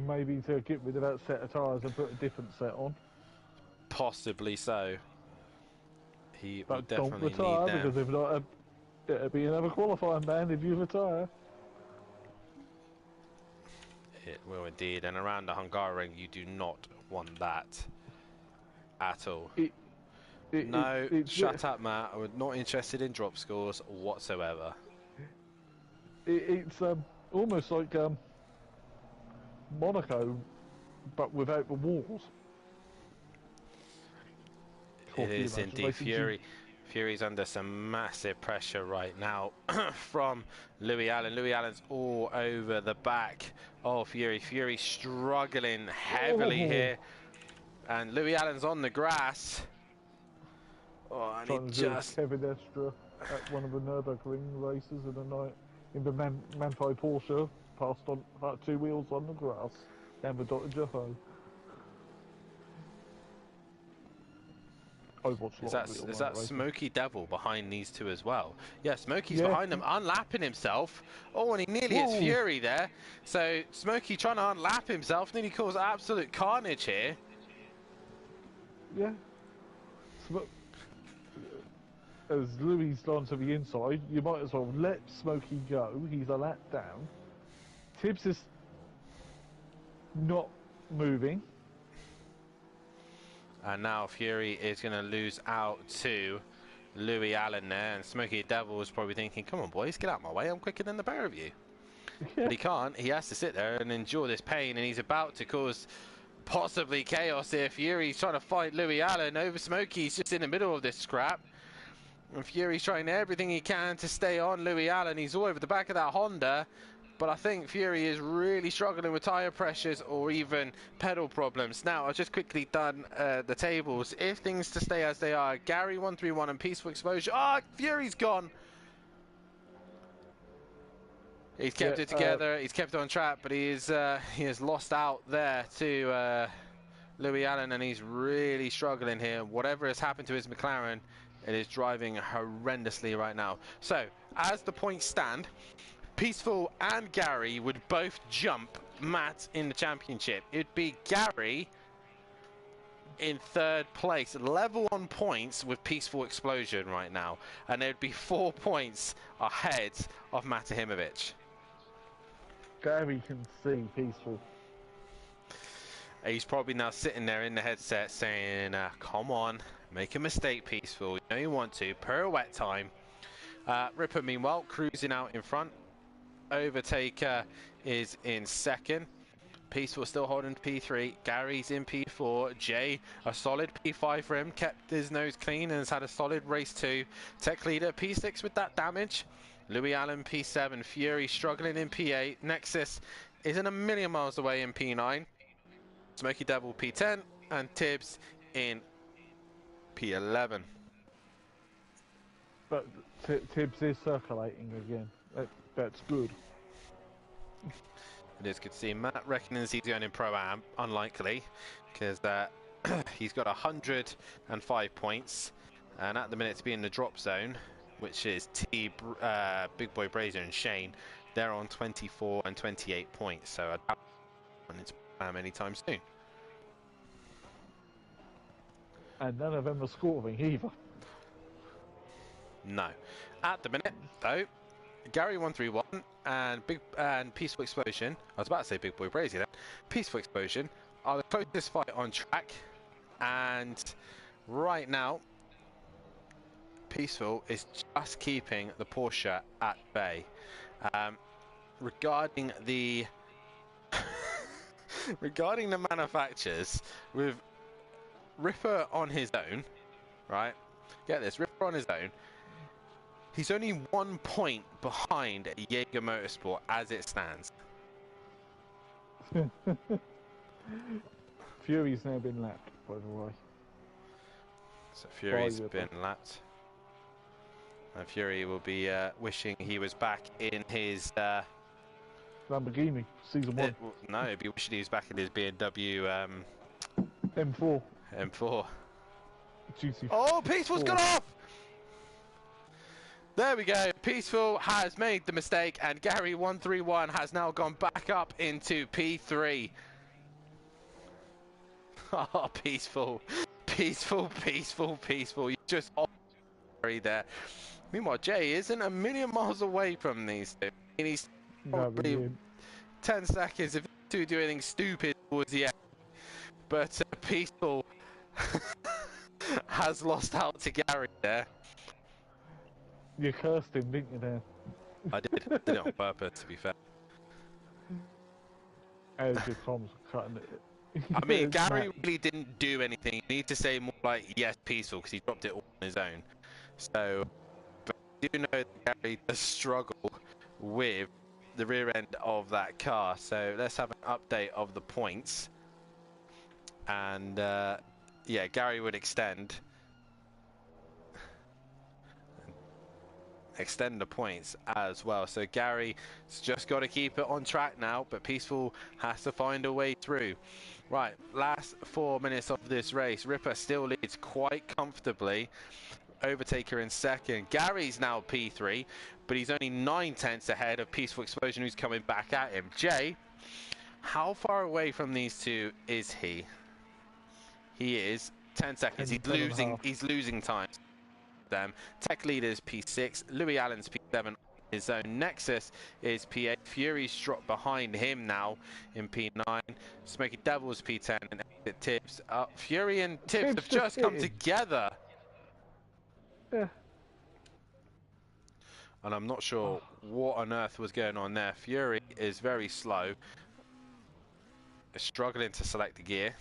B: Maybe to get rid of that set of tyres and put a different set on.
A: Possibly so. He
B: but
A: will definitely
B: don't retire,
A: need them.
B: because if not, it'll be another qualifying ban if you retire.
A: It will indeed, and around the Hungaroring, you do not want that at all. No, shut up, Matt. I'm not interested in drop scores whatsoever.
B: It's almost like Monaco, but without the walls.
A: It is indeed. Fury's under some massive pressure right now from Louis Allen. Louis Allen's all over the back of Fury. Fury struggling heavily here, and Louis Allen's on the grass. Oh, and
B: trying
A: he
B: to
A: just
B: do Kevin Estra at one of the Nürburgring races in the night in the Manthey Porsche, passed on two wheels on the grass down the dotted Jaffa.
A: Is that Smoky Devil behind these two as well? Yeah, Smoky's behind them, unlapping himself. Oh, and he nearly hits Fury there. So Smoky trying to unlap himself, nearly caused absolute carnage here.
B: Yeah. As Louis gone to the inside, you might as well let Smokey go. He's a lap down. Tibbs is not moving.
A: And now Fury is going to lose out to Louis Allen there. And Smokey Devil is probably thinking, come on, boys, get out of my way. I'm quicker than the pair of you. But he can't. He has to sit there and endure this pain. And he's about to cause possibly chaos here. Fury's trying to fight Louis Allen over Smokey's just in the middle of this scrap. And Fury's trying everything he can to stay on Louis Allen. He's all over the back of that Honda. But I think Fury is really struggling with tyre pressures or even pedal problems. Now, I've just quickly done the tables. If things to stay as they are, Gary 131 and Peaceful Exposure. Ah, Fury's gone. He's kept it together. He's kept it on track, but he has lost out there to Louis Allen, and he's really struggling here. Whatever has happened to his McLaren, it is driving horrendously right now. So, as the points stand, Peaceful and Gary would both jump Matt in the championship. It'd be Gary in 3rd place, level on points with Peaceful Explosion right now, and there'd be 4 points ahead of Matahimovic.
B: Gary can see Peaceful.
A: He's probably now sitting there in the headset saying, come on, make a mistake, Peaceful. You know you want to. Pirouette time. Ripper, meanwhile, cruising out in front. Overtaker is in 2nd. Peaceful still holding P3. Gary's in P4. Jay, a solid P5 for him. Kept his nose clean and has had a solid race 2. Tech leader P6 with that damage. Louis Allen P7. Fury struggling in P8. Nexus isn't a million miles away in P9. Smoky Devil P10. And Tibbs in P11.
B: But Tibbs is circulating again. That's good.
A: It is good to see. Matt reckons he's going in Pro-Am. Unlikely, because he's got 105 points. And at the minute to be in the drop zone, which is Big Boy Brazier and Shane, they're on 24 and 28 points. So I doubt it's Pro-Am anytime soon.
B: And none of them are scoring either.
A: No. At the minute, though, Gary 131 and Peaceful Explosion. I was about to say Big Boy Brazy then. Peaceful Explosion are the closest fight on track, and right now, Peaceful is just keeping the Porsche at bay. Regarding the regarding the manufacturers, with Ripper on his own, right? Get this, Ripper on his own. He's only 1 point behind Jaeger Motorsport as it stands.
B: Fury's now been lapped, by the way.
A: So Fury's been lapped. And Fury will be wishing he was back in his...
B: Lamborghini, season 1.
A: No, he'd be wishing he was back in his BMW...
B: M4.
A: M4.
B: GT4.
A: Oh, Peaceful's gone off! There we go. Peaceful has made the mistake, and Gary 131 has now gone back up into P3. Oh, Peaceful. Peaceful, Peaceful, Peaceful. You just off Gary there. Meanwhile, Jay isn't a million miles away from these two. He's probably 10 seconds if to do anything stupid towards the end. But Peaceful has lost out to Gary there.
B: You cursed him, didn't you, there?
A: I did it on purpose, to be fair.
B: As your comms cutting it.
A: I mean, Gary really didn't do anything. You need to say more like, yes, Peaceful, because he dropped it all on his own. So, but I do know that Gary does struggle with the rear end of that car. So, let's have an update of the points. And, yeah, Gary would extend the points as well. So Gary's just got to keep it on track now, but Peaceful has to find a way through. Right, last 4 minutes of this race. Ripper still leads quite comfortably. Overtaker in 2nd. Gary's now P3, but he's only 9 tenths ahead of Peaceful Explosion, who's coming back at him. Jay, how far away from these two is he? He is 10 seconds. He's losing time. Them. Tech leader is P6, Louis Allen's P7 on his own. Nexus is P8, Fury's dropped behind him now in P9, Smoky Devil's P10, and Tibbs. Fury and Tibbs have just come together.
B: Yeah.
A: And I'm not sure what on earth was going on there. Fury is very slow, is struggling to select the gear.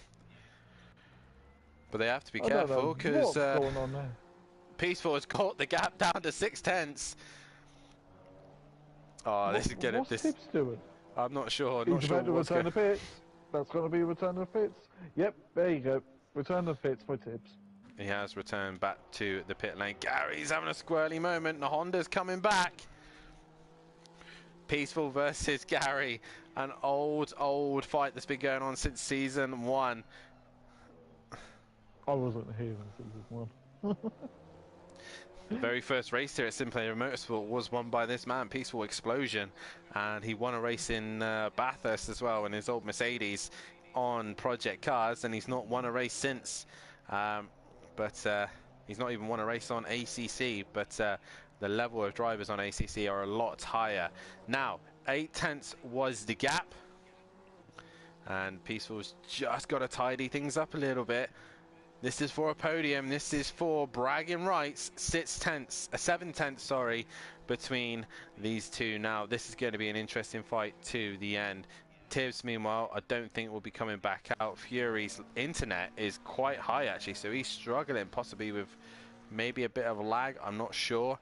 A: But they have to be careful because Peaceful has caught the gap down to 6 tenths. Oh, this is gonna.
B: What's Tibbs doing?
A: I'm not sure.
B: He's about to return the pits. That's going to be a return of pits. Yep, there you go. Return of pits for Tibbs.
A: He has returned back to the pit lane. Gary's having a squirrely moment. The Honda's coming back. Peaceful versus Gary. An old fight that's been going on since season 1.
B: I wasn't here in season 1.
A: The very first race here at SimPlay Motorsport was won by this man, Peaceful Explosion, and he won a race in Bathurst as well in his old Mercedes on Project Cars, and he's not won a race since. But he's not even won a race on ACC, but the level of drivers on ACC are a lot higher. Now, 8 tenths was the gap, and Peaceful's just got to tidy things up a little bit. This is for a podium. This is for bragging rights. 7 tenths, sorry, between these two. Now, this is going to be an interesting fight to the end. Tibbs, meanwhile, I don't think will be coming back out. Fury's internet is quite high, actually, so he's struggling, possibly with maybe a bit of lag. I'm not sure.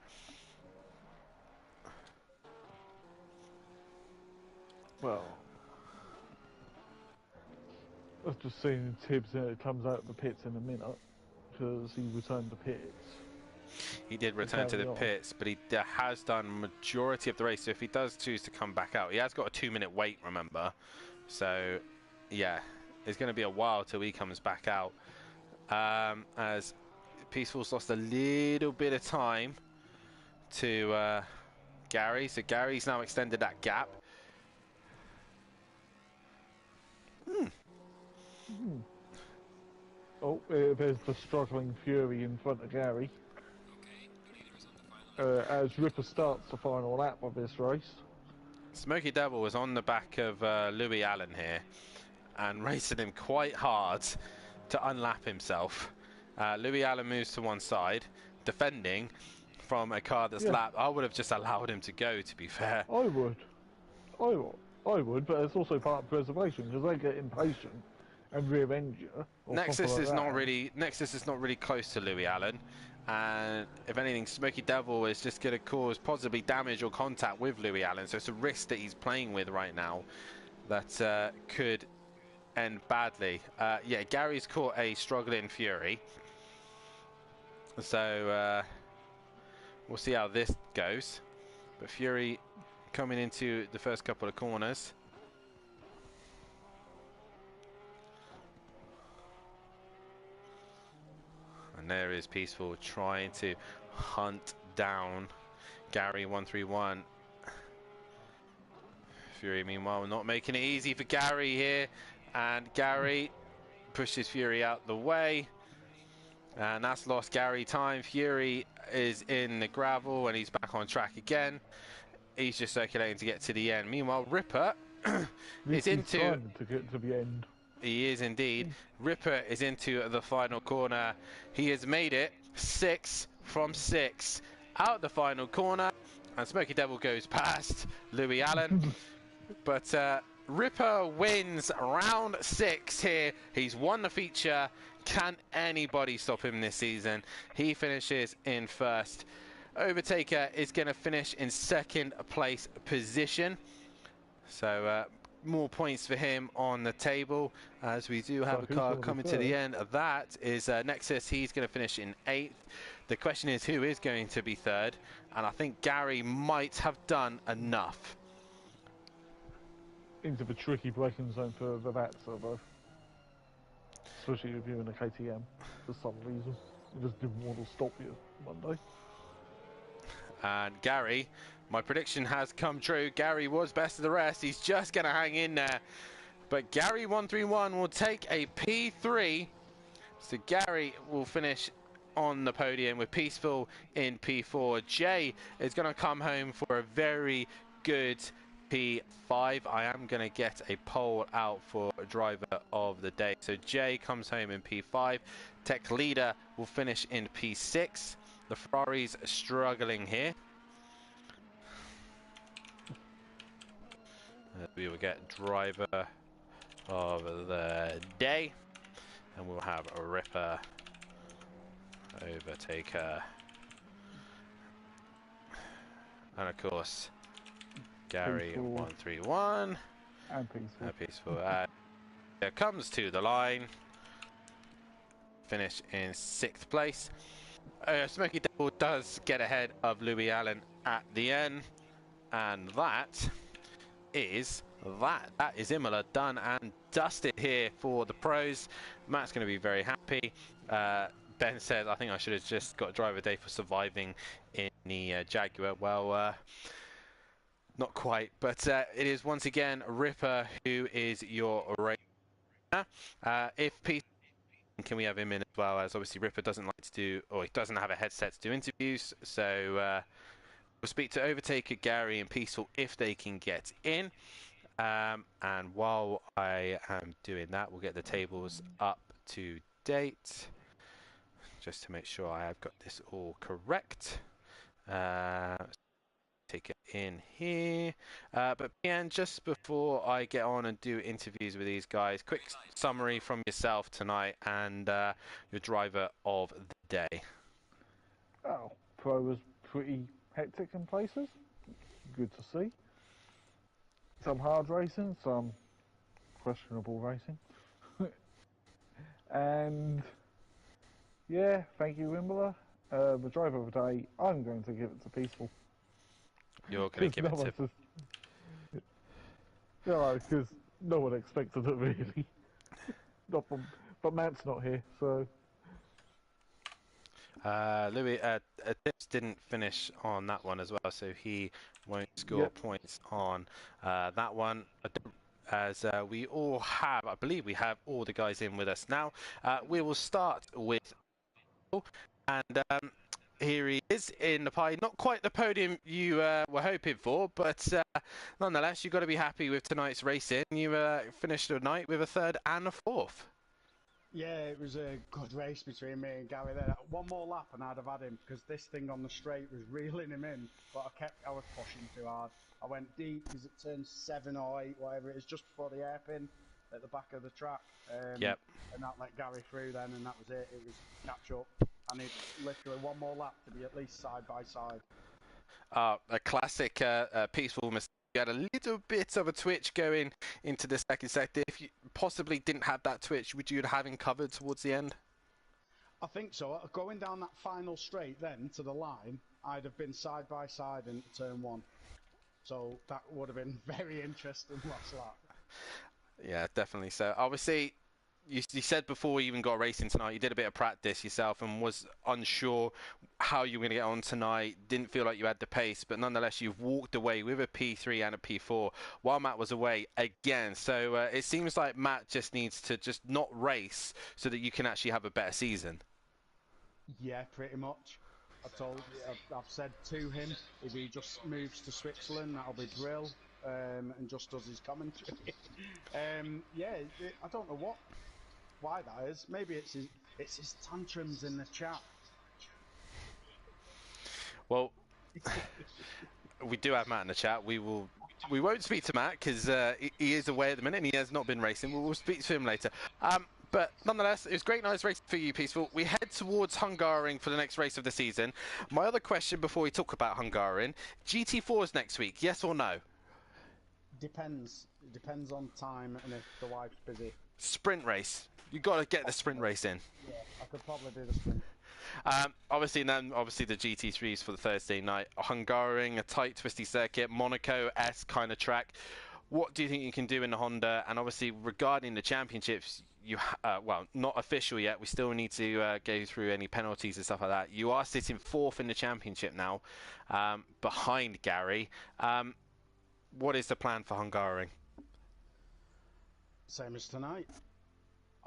B: Well, I've just seen Tibbs comes out of the pits in a minute because he returned the pits.
A: He did return to the pits, but he has done majority of the race. So if he does choose to come back out, he has got a 2-minute wait, remember. So, yeah, it's going to be a while till he comes back out. As Peaceful's lost a little bit of time to Gary. So Gary's now extended that gap.
B: Oh, there's the struggling Fury in front of Gary. As Ripper starts the final lap of this race.
A: Smoky Devil was on the back of Louis Allen here and racing him quite hard to unlap himself. Louis Allen moves to one side, defending from a car that's lapped. I would have just allowed him to go, to be fair.
B: I would, but it's also part of preservation because they get impatient and rear-end you.
A: Nexus is not really close to Louis Allen, and if anything, Smoky Devil is just going to cause possibly damage or contact with Louis Allen. So it's a risk that he's playing with right now that could end badly. Yeah, Gary's caught a struggling Fury, so we'll see how this goes. But Fury coming into the first couple of corners. And there is Peaceful trying to hunt down Gary 131. Fury, meanwhile, not making it easy for Gary here. And Gary pushes Fury out the way. And that's lost Gary time. Fury is in the gravel and he's back on track again. He's just circulating to get to the end. Meanwhile, Ripper is into...
B: to get to the end.
A: He is indeed. Ripper is into the final corner. He has made it 6 from 6 out the final corner, and Smoky Devil goes past Louis Allen. But Ripper wins round 6 here. He's won the feature. Can anybody stop him this season? He finishes in first. Overtaker is going to finish in second place position. So more points for him on the table, as we do have a car coming to the end. That is Nexus. He's going to finish in 8th. The question is, who is going to be 3rd? And I think Gary might have done enough.
B: Into the tricky braking zone for the Vatsa, though. Especially if you're in a KTM, for some reason. He just didn't want to stop you Monday.
A: And Gary, my prediction has come true. Gary was best of the rest. He's just going to hang in there. But Gary 131 will take a P3. So Gary will finish on the podium with Peaceful in P4. Jay is going to come home for a very good P5. I am going to get a poll out for driver of the day. So Jay comes home in P5. Tech Leader will finish in P6. The Ferrari's struggling here. We will get driver of the day, and we'll have a Ripper, Overtaker, and of course Gary 131
B: and Peaceful.
A: Peaceful. There comes to the line. Finish in 6th place. Smoky Devil does get ahead of Louis Allen at the end, and that is Imola done and dusted here for the pros. Matt's going to be very happy. Ben says, I think I should have just got a driver day for surviving in the Jaguar. Well, not quite, but it is once again Ripper who is your racer. If Peter, can we have him in as well, as obviously Ripper doesn't like to do, or he doesn't have a headset to do interviews, so we'll speak to Overtaker, Gary and Peaceful if they can get in. And while I am doing that, we'll get the tables up to date, just to make sure I have got this all correct. Take it in here. But Pian, just before I get on and do interviews with these guys, quick summary from yourself tonight and your driver of the day.
B: Oh, Pro was pretty hectic in places. Good to see. Some hard racing, some questionable racing. And yeah, thank you, Imola. The driver of the day, I'm going to give it to Peaceful.
A: You're going to give it to...
B: Yeah, because no one expected it really. Not from, but Matt's not here, so...
A: Louis, Tips didn't finish on that one as well, so he won't score points on that one. As we all have, I believe we have all the guys in with us now. We will start with, and here he is in the pie. Not quite the podium you were hoping for, but nonetheless, you've got to be happy with tonight's racing. You finished the night with a third and a fourth.
E: Yeah, it was a good race between me and Gary there. One more lap and I'd have had him, because this thing on the straight was reeling him in, but I was pushing too hard. I went deep because it turned 7 or 8, whatever it is, just before the hairpin at the back of the track.
A: Yep.
E: And that let Gary through then, and that was it. It was catch up. I need literally one more lap to be at least side by side.
A: A classic Peaceful mistake. You had a little bit of a twitch going into the second sector. If you possibly didn't have that twitch, would you have him covered towards the end?
E: I think so. Going down that final straight then to the line, I'd have been side by side in turn 1. So that would have been very interesting last lap.
A: Yeah, definitely. So obviously, you said before you even got racing tonight, you did a bit of practice yourself and was unsure how you were going to get on tonight, didn't feel like you had the pace, but nonetheless you've walked away with a P3 and a P4 while Matt was away again. So it seems like Matt just needs to just not race so that you can actually have a better season.
E: Yeah, pretty much. I've said to him, if he just moves to Switzerland, that'll be brill, and just does his commentary. Yeah, I don't know why that is. Maybe it's his tantrums in the chat.
A: Well, we do have Matt in the chat. We won't speak to Matt because he is away at the minute and he has not been racing. We'll speak to him later. But nonetheless, it was a great nice race for you, Peaceful. We head towards Hungaroring for the next race of the season. My other question before we talk about Hungaroring, GT4s next week, yes or no?
E: Depends. It depends on time and if the wife's busy.
A: Sprint race. You've got to get the sprint race in.
E: Yeah, I could probably do the sprint.
A: Obviously the GT3s for the Thursday night. Hungaroring, a tight, twisty circuit, Monaco-esque kind of track. What do you think you can do in the Honda? And obviously, regarding the championships, well, not official yet. We still need to go through any penalties and stuff like that. You are sitting 4th in the championship now, behind Gary. What is the plan for Hungaroring?
E: Same as tonight.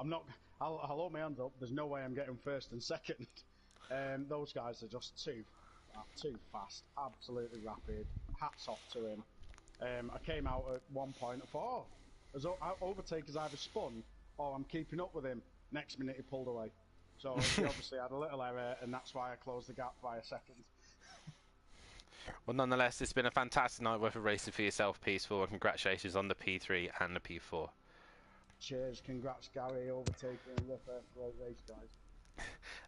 E: I'll hold my hands up. There's no way I'm getting 1st and 2nd. Those guys are just too fast, absolutely rapid. Hats off to him. I came out at one point and thought, Overtaker's either spun or I'm keeping up with him. Next minute he pulled away. So he obviously had a little error, and that's why I closed the gap by a second.
A: Well, nonetheless, it's been a fantastic night worth of racing for yourself, Peaceful, and congratulations on the P3 and the P4.
E: Cheers, congrats Gary, Overtaker and Ripper. Great race, guys.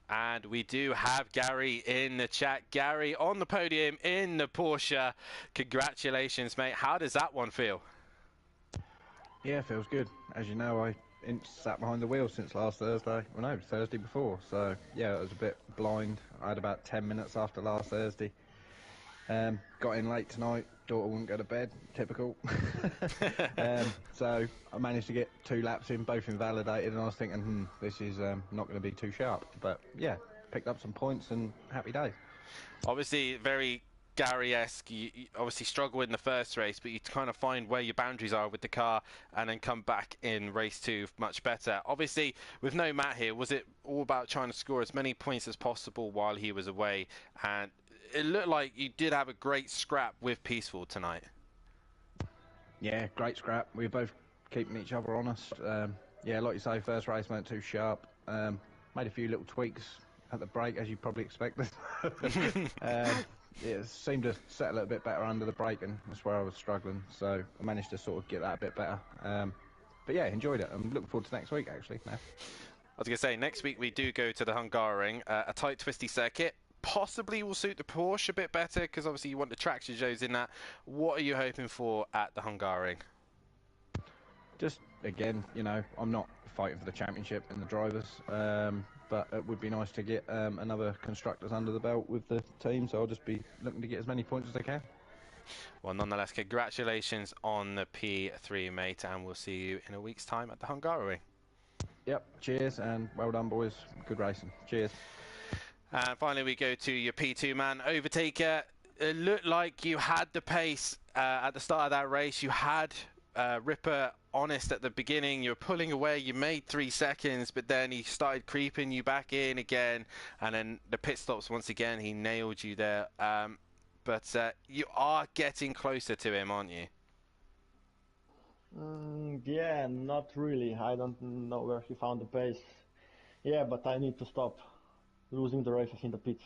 A: And we do have Gary in the chat. Gary on the podium in the Porsche. Congratulations, mate. How does that one feel?
F: Yeah, it feels good. As you know, I sat behind the wheel since last Thursday. Well, no, Thursday before. So, yeah, it was a bit blind. I had about 10 minutes after last Thursday. Got in late tonight. Daughter wouldn't go to bed. Typical. So I managed to get 2 laps in, both invalidated, and I was thinking, this is not going to be too sharp. But yeah, picked up some points and happy days.
A: Obviously, very Gary-esque. You obviously struggle in the first race, but you kind of find where your boundaries are with the car and then come back in race 2 much better. Obviously, with no Matt here, was it all about trying to score as many points as possible while he was away? And it looked like you did have a great scrap with Peaceful tonight.
F: Yeah, great scrap. We were both keeping each other honest. Yeah, like you say, first race went too sharp. Made a few little tweaks at the brake, as you probably expected. It seemed to settle a bit better under the brake, and that's where I was struggling. So I managed to sort of get that a bit better. But yeah, enjoyed it. I'm looking forward to next week, actually. Now.
A: I was going to say, next week we do go to the Hungaroring, a tight, twisty circuit. Possibly will suit the Porsche a bit better, because obviously you want the traction shows in that. What are you hoping for at the Hungaroring?
F: Just, again, you know, I'm not fighting for the championship in the drivers, but it would be nice to get another constructors under the belt with the team, so I'll just be looking to get as many points as I can.
A: Well, nonetheless, congratulations on the P3, mate, and we'll see you in a week's time at the Hungaroring.
F: Yep, cheers, and well done, boys. Good racing. Cheers.
A: And finally, we go to your P2 man, Overtaker. It looked like you had the pace at the start of that race. You had Ripper honest at the beginning. You were pulling away. You made 3 seconds, but then he started creeping you back in again. And then the pit stops once again. He nailed you there. But you are getting closer to him, aren't you?
G: Yeah, not really. I don't know where he found the pace. Yeah, but I need to stop losing the races in the pits.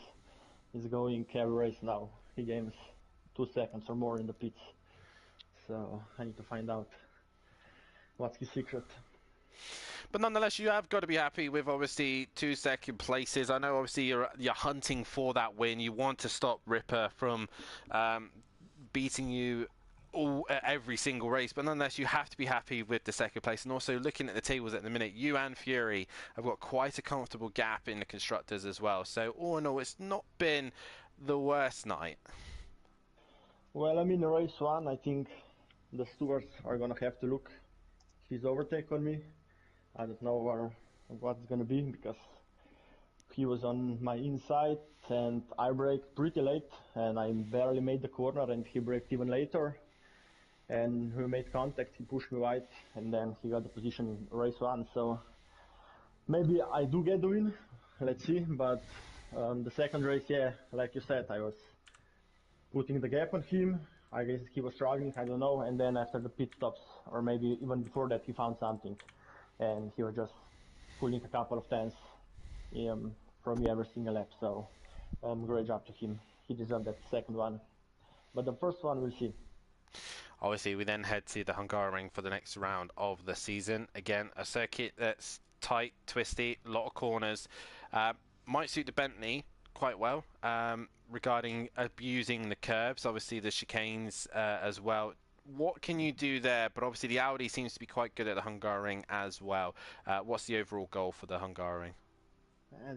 G: He's going every race now. He gains 2 seconds or more in the pits. So I need to find out what's his secret.
A: But nonetheless, you have got to be happy with obviously 2 second places. I know obviously you're hunting for that win. You want to stop Ripper from beating you every single race, but nonetheless you have to be happy with the 2nd place. And also looking at the tables at the minute, you and Fury have got quite a comfortable gap in the constructors as well. So all in all, it's not been the worst night.
G: Well, I mean, race 1, I think the stewards are gonna have to look his overtake on me. I don't know what's gonna be, because he was on my inside and I braked pretty late and I barely made the corner, and he braked even later. And we made contact, he pushed me wide, and then he got the position in race 1. So maybe I do get the win, let's see. But the 2nd race, yeah, like you said, I was putting the gap on him. I guess he was struggling, I don't know. And then after the pit stops, or maybe even before that, he found something. And he was just pulling a couple of tenths from me every single lap. So great job to him. He deserved that 2nd one. But the 1st one, we'll see.
A: Obviously, we then head to the Hungaroring for the next round of the season. Again, a circuit that's tight, twisty, a lot of corners. Might suit the Bentley quite well regarding abusing the curves, obviously the chicanes as well. What can you do there? But obviously the Audi seems to be quite good at the Hungaroring as well. What's the overall goal for the Hungaroring?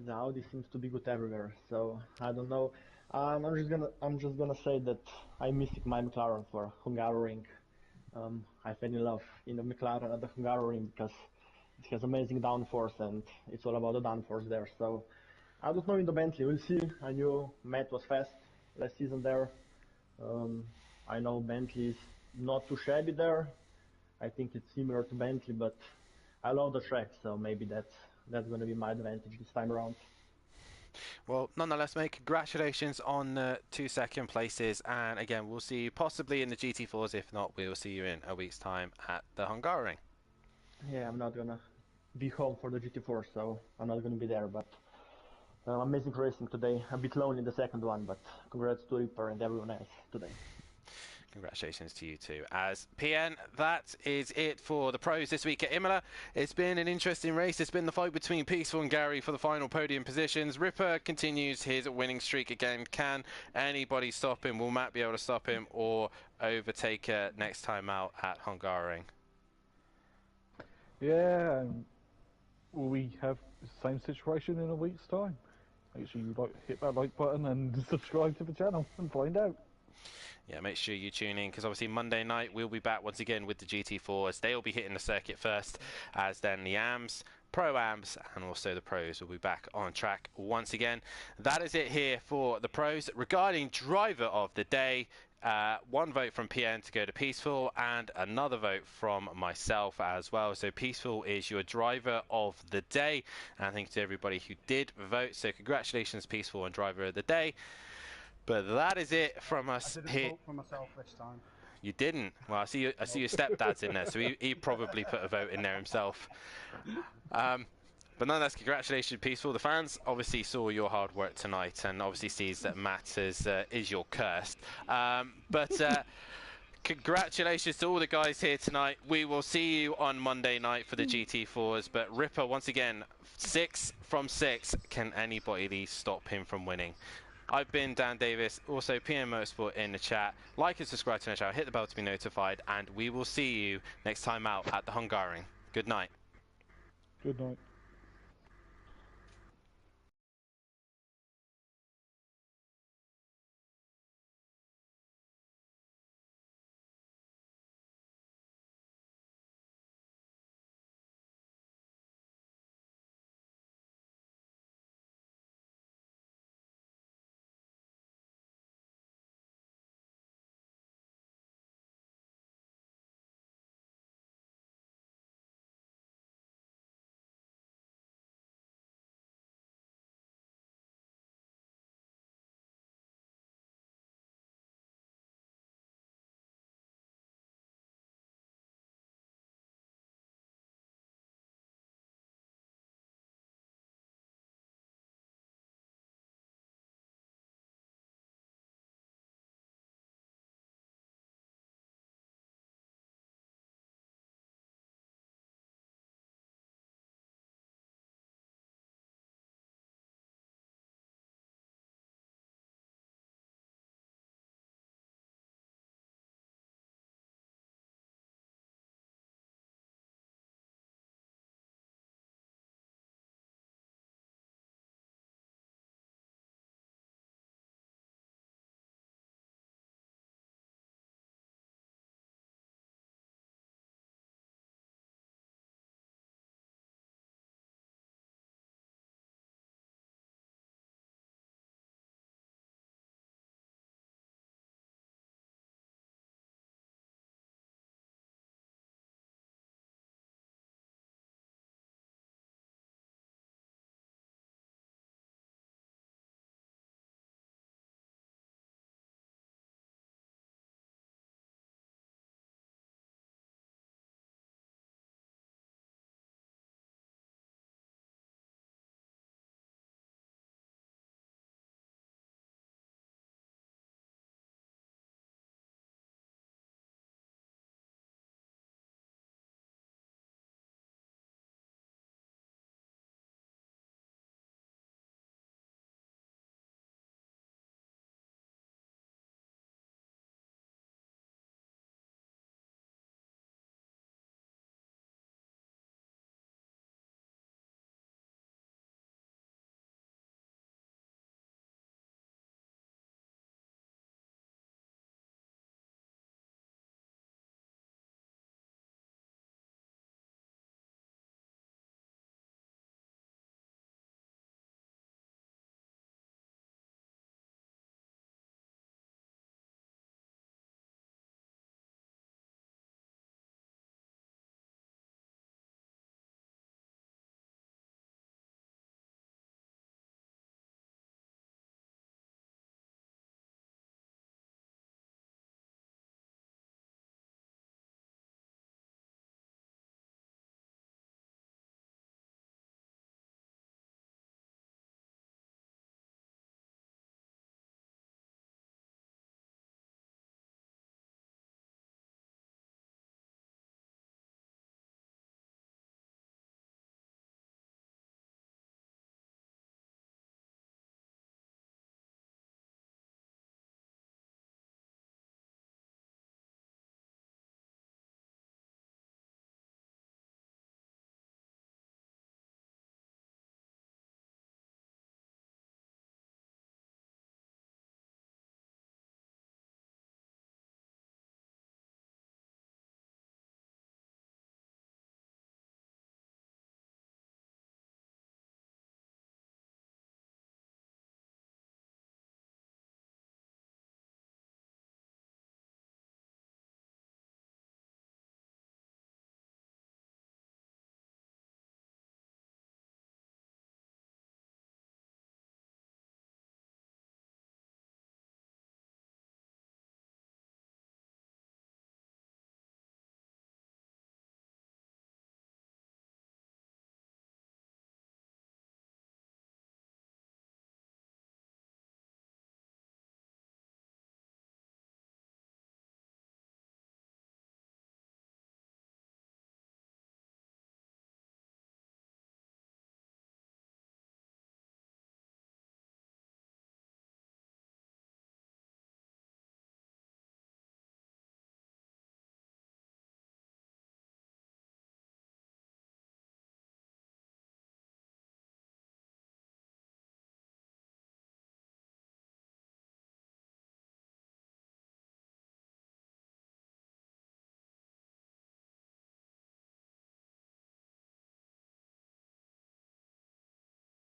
G: The Audi seems to be good everywhere, so I don't know. I'm just gonna say that I'm missing my McLaren for Hungaroring. I fell in love in the McLaren at the Hungaroring because it has amazing downforce and it's all about the downforce there. So I don't know in the Bentley, we'll see. I knew Matt was fast last season there. I know Bentley is not too shabby there. I think it's similar to Bentley, but I love the track, so maybe that's gonna be my advantage this time around.
A: Well, nonetheless, mate, congratulations on 2 second places, and again, we'll see you possibly in the GT4s. If not, we will see you in a week's time at the Hungaroring.
G: Yeah, I'm not gonna be home for the GT4, so I'm not gonna be there, but amazing racing today. A bit lonely in the 2nd one, but congrats to Ripper and everyone else today.
A: Congratulations to you too. As PN, that is it for the pros this week at Imola. It's been an interesting race. It's been the fight between Peaceful and Gary for the final podium positions. Ripper continues his winning streak again. Can anybody stop him? Will Matt be able to stop him or Overtaker next time out at Hungaroring?
B: Yeah, will we have the same situation in a week's time? Make sure you hit that like button and subscribe to the channel and find out.
A: Yeah, make sure you tune in, because obviously Monday night we'll be back once again with the GT4s. They'll be hitting the circuit first, as then the AMs, Pro-Ams, and also the Pros will be back on track once again. That is it here for the Pros. Regarding driver of the day, one vote from PN to go to Peaceful, and another vote from myself as well. So Peaceful is your driver of the day, and thank you to everybody who did vote. So congratulations, Peaceful, on driver of the day. But that is it from us
E: I didn't
A: here.
E: vote for myself this time.
A: You didn't? Well, I see your stepdad's in there, so he probably put a vote in there himself. But nonetheless, congratulations, Peaceful. The fans obviously saw your hard work tonight, and obviously sees that Matt is your curse. Congratulations to all the guys here tonight. We will see you on Monday night for the GT4s. But Ripper, once again, 6 from 6. Can anybody stop him from winning? I've been Dan Davis, also PNMotorsport in the chat. Like and subscribe to the channel, hit the bell to be notified, and we will see you next time out at the Hungaroring. Good night.
B: Good night.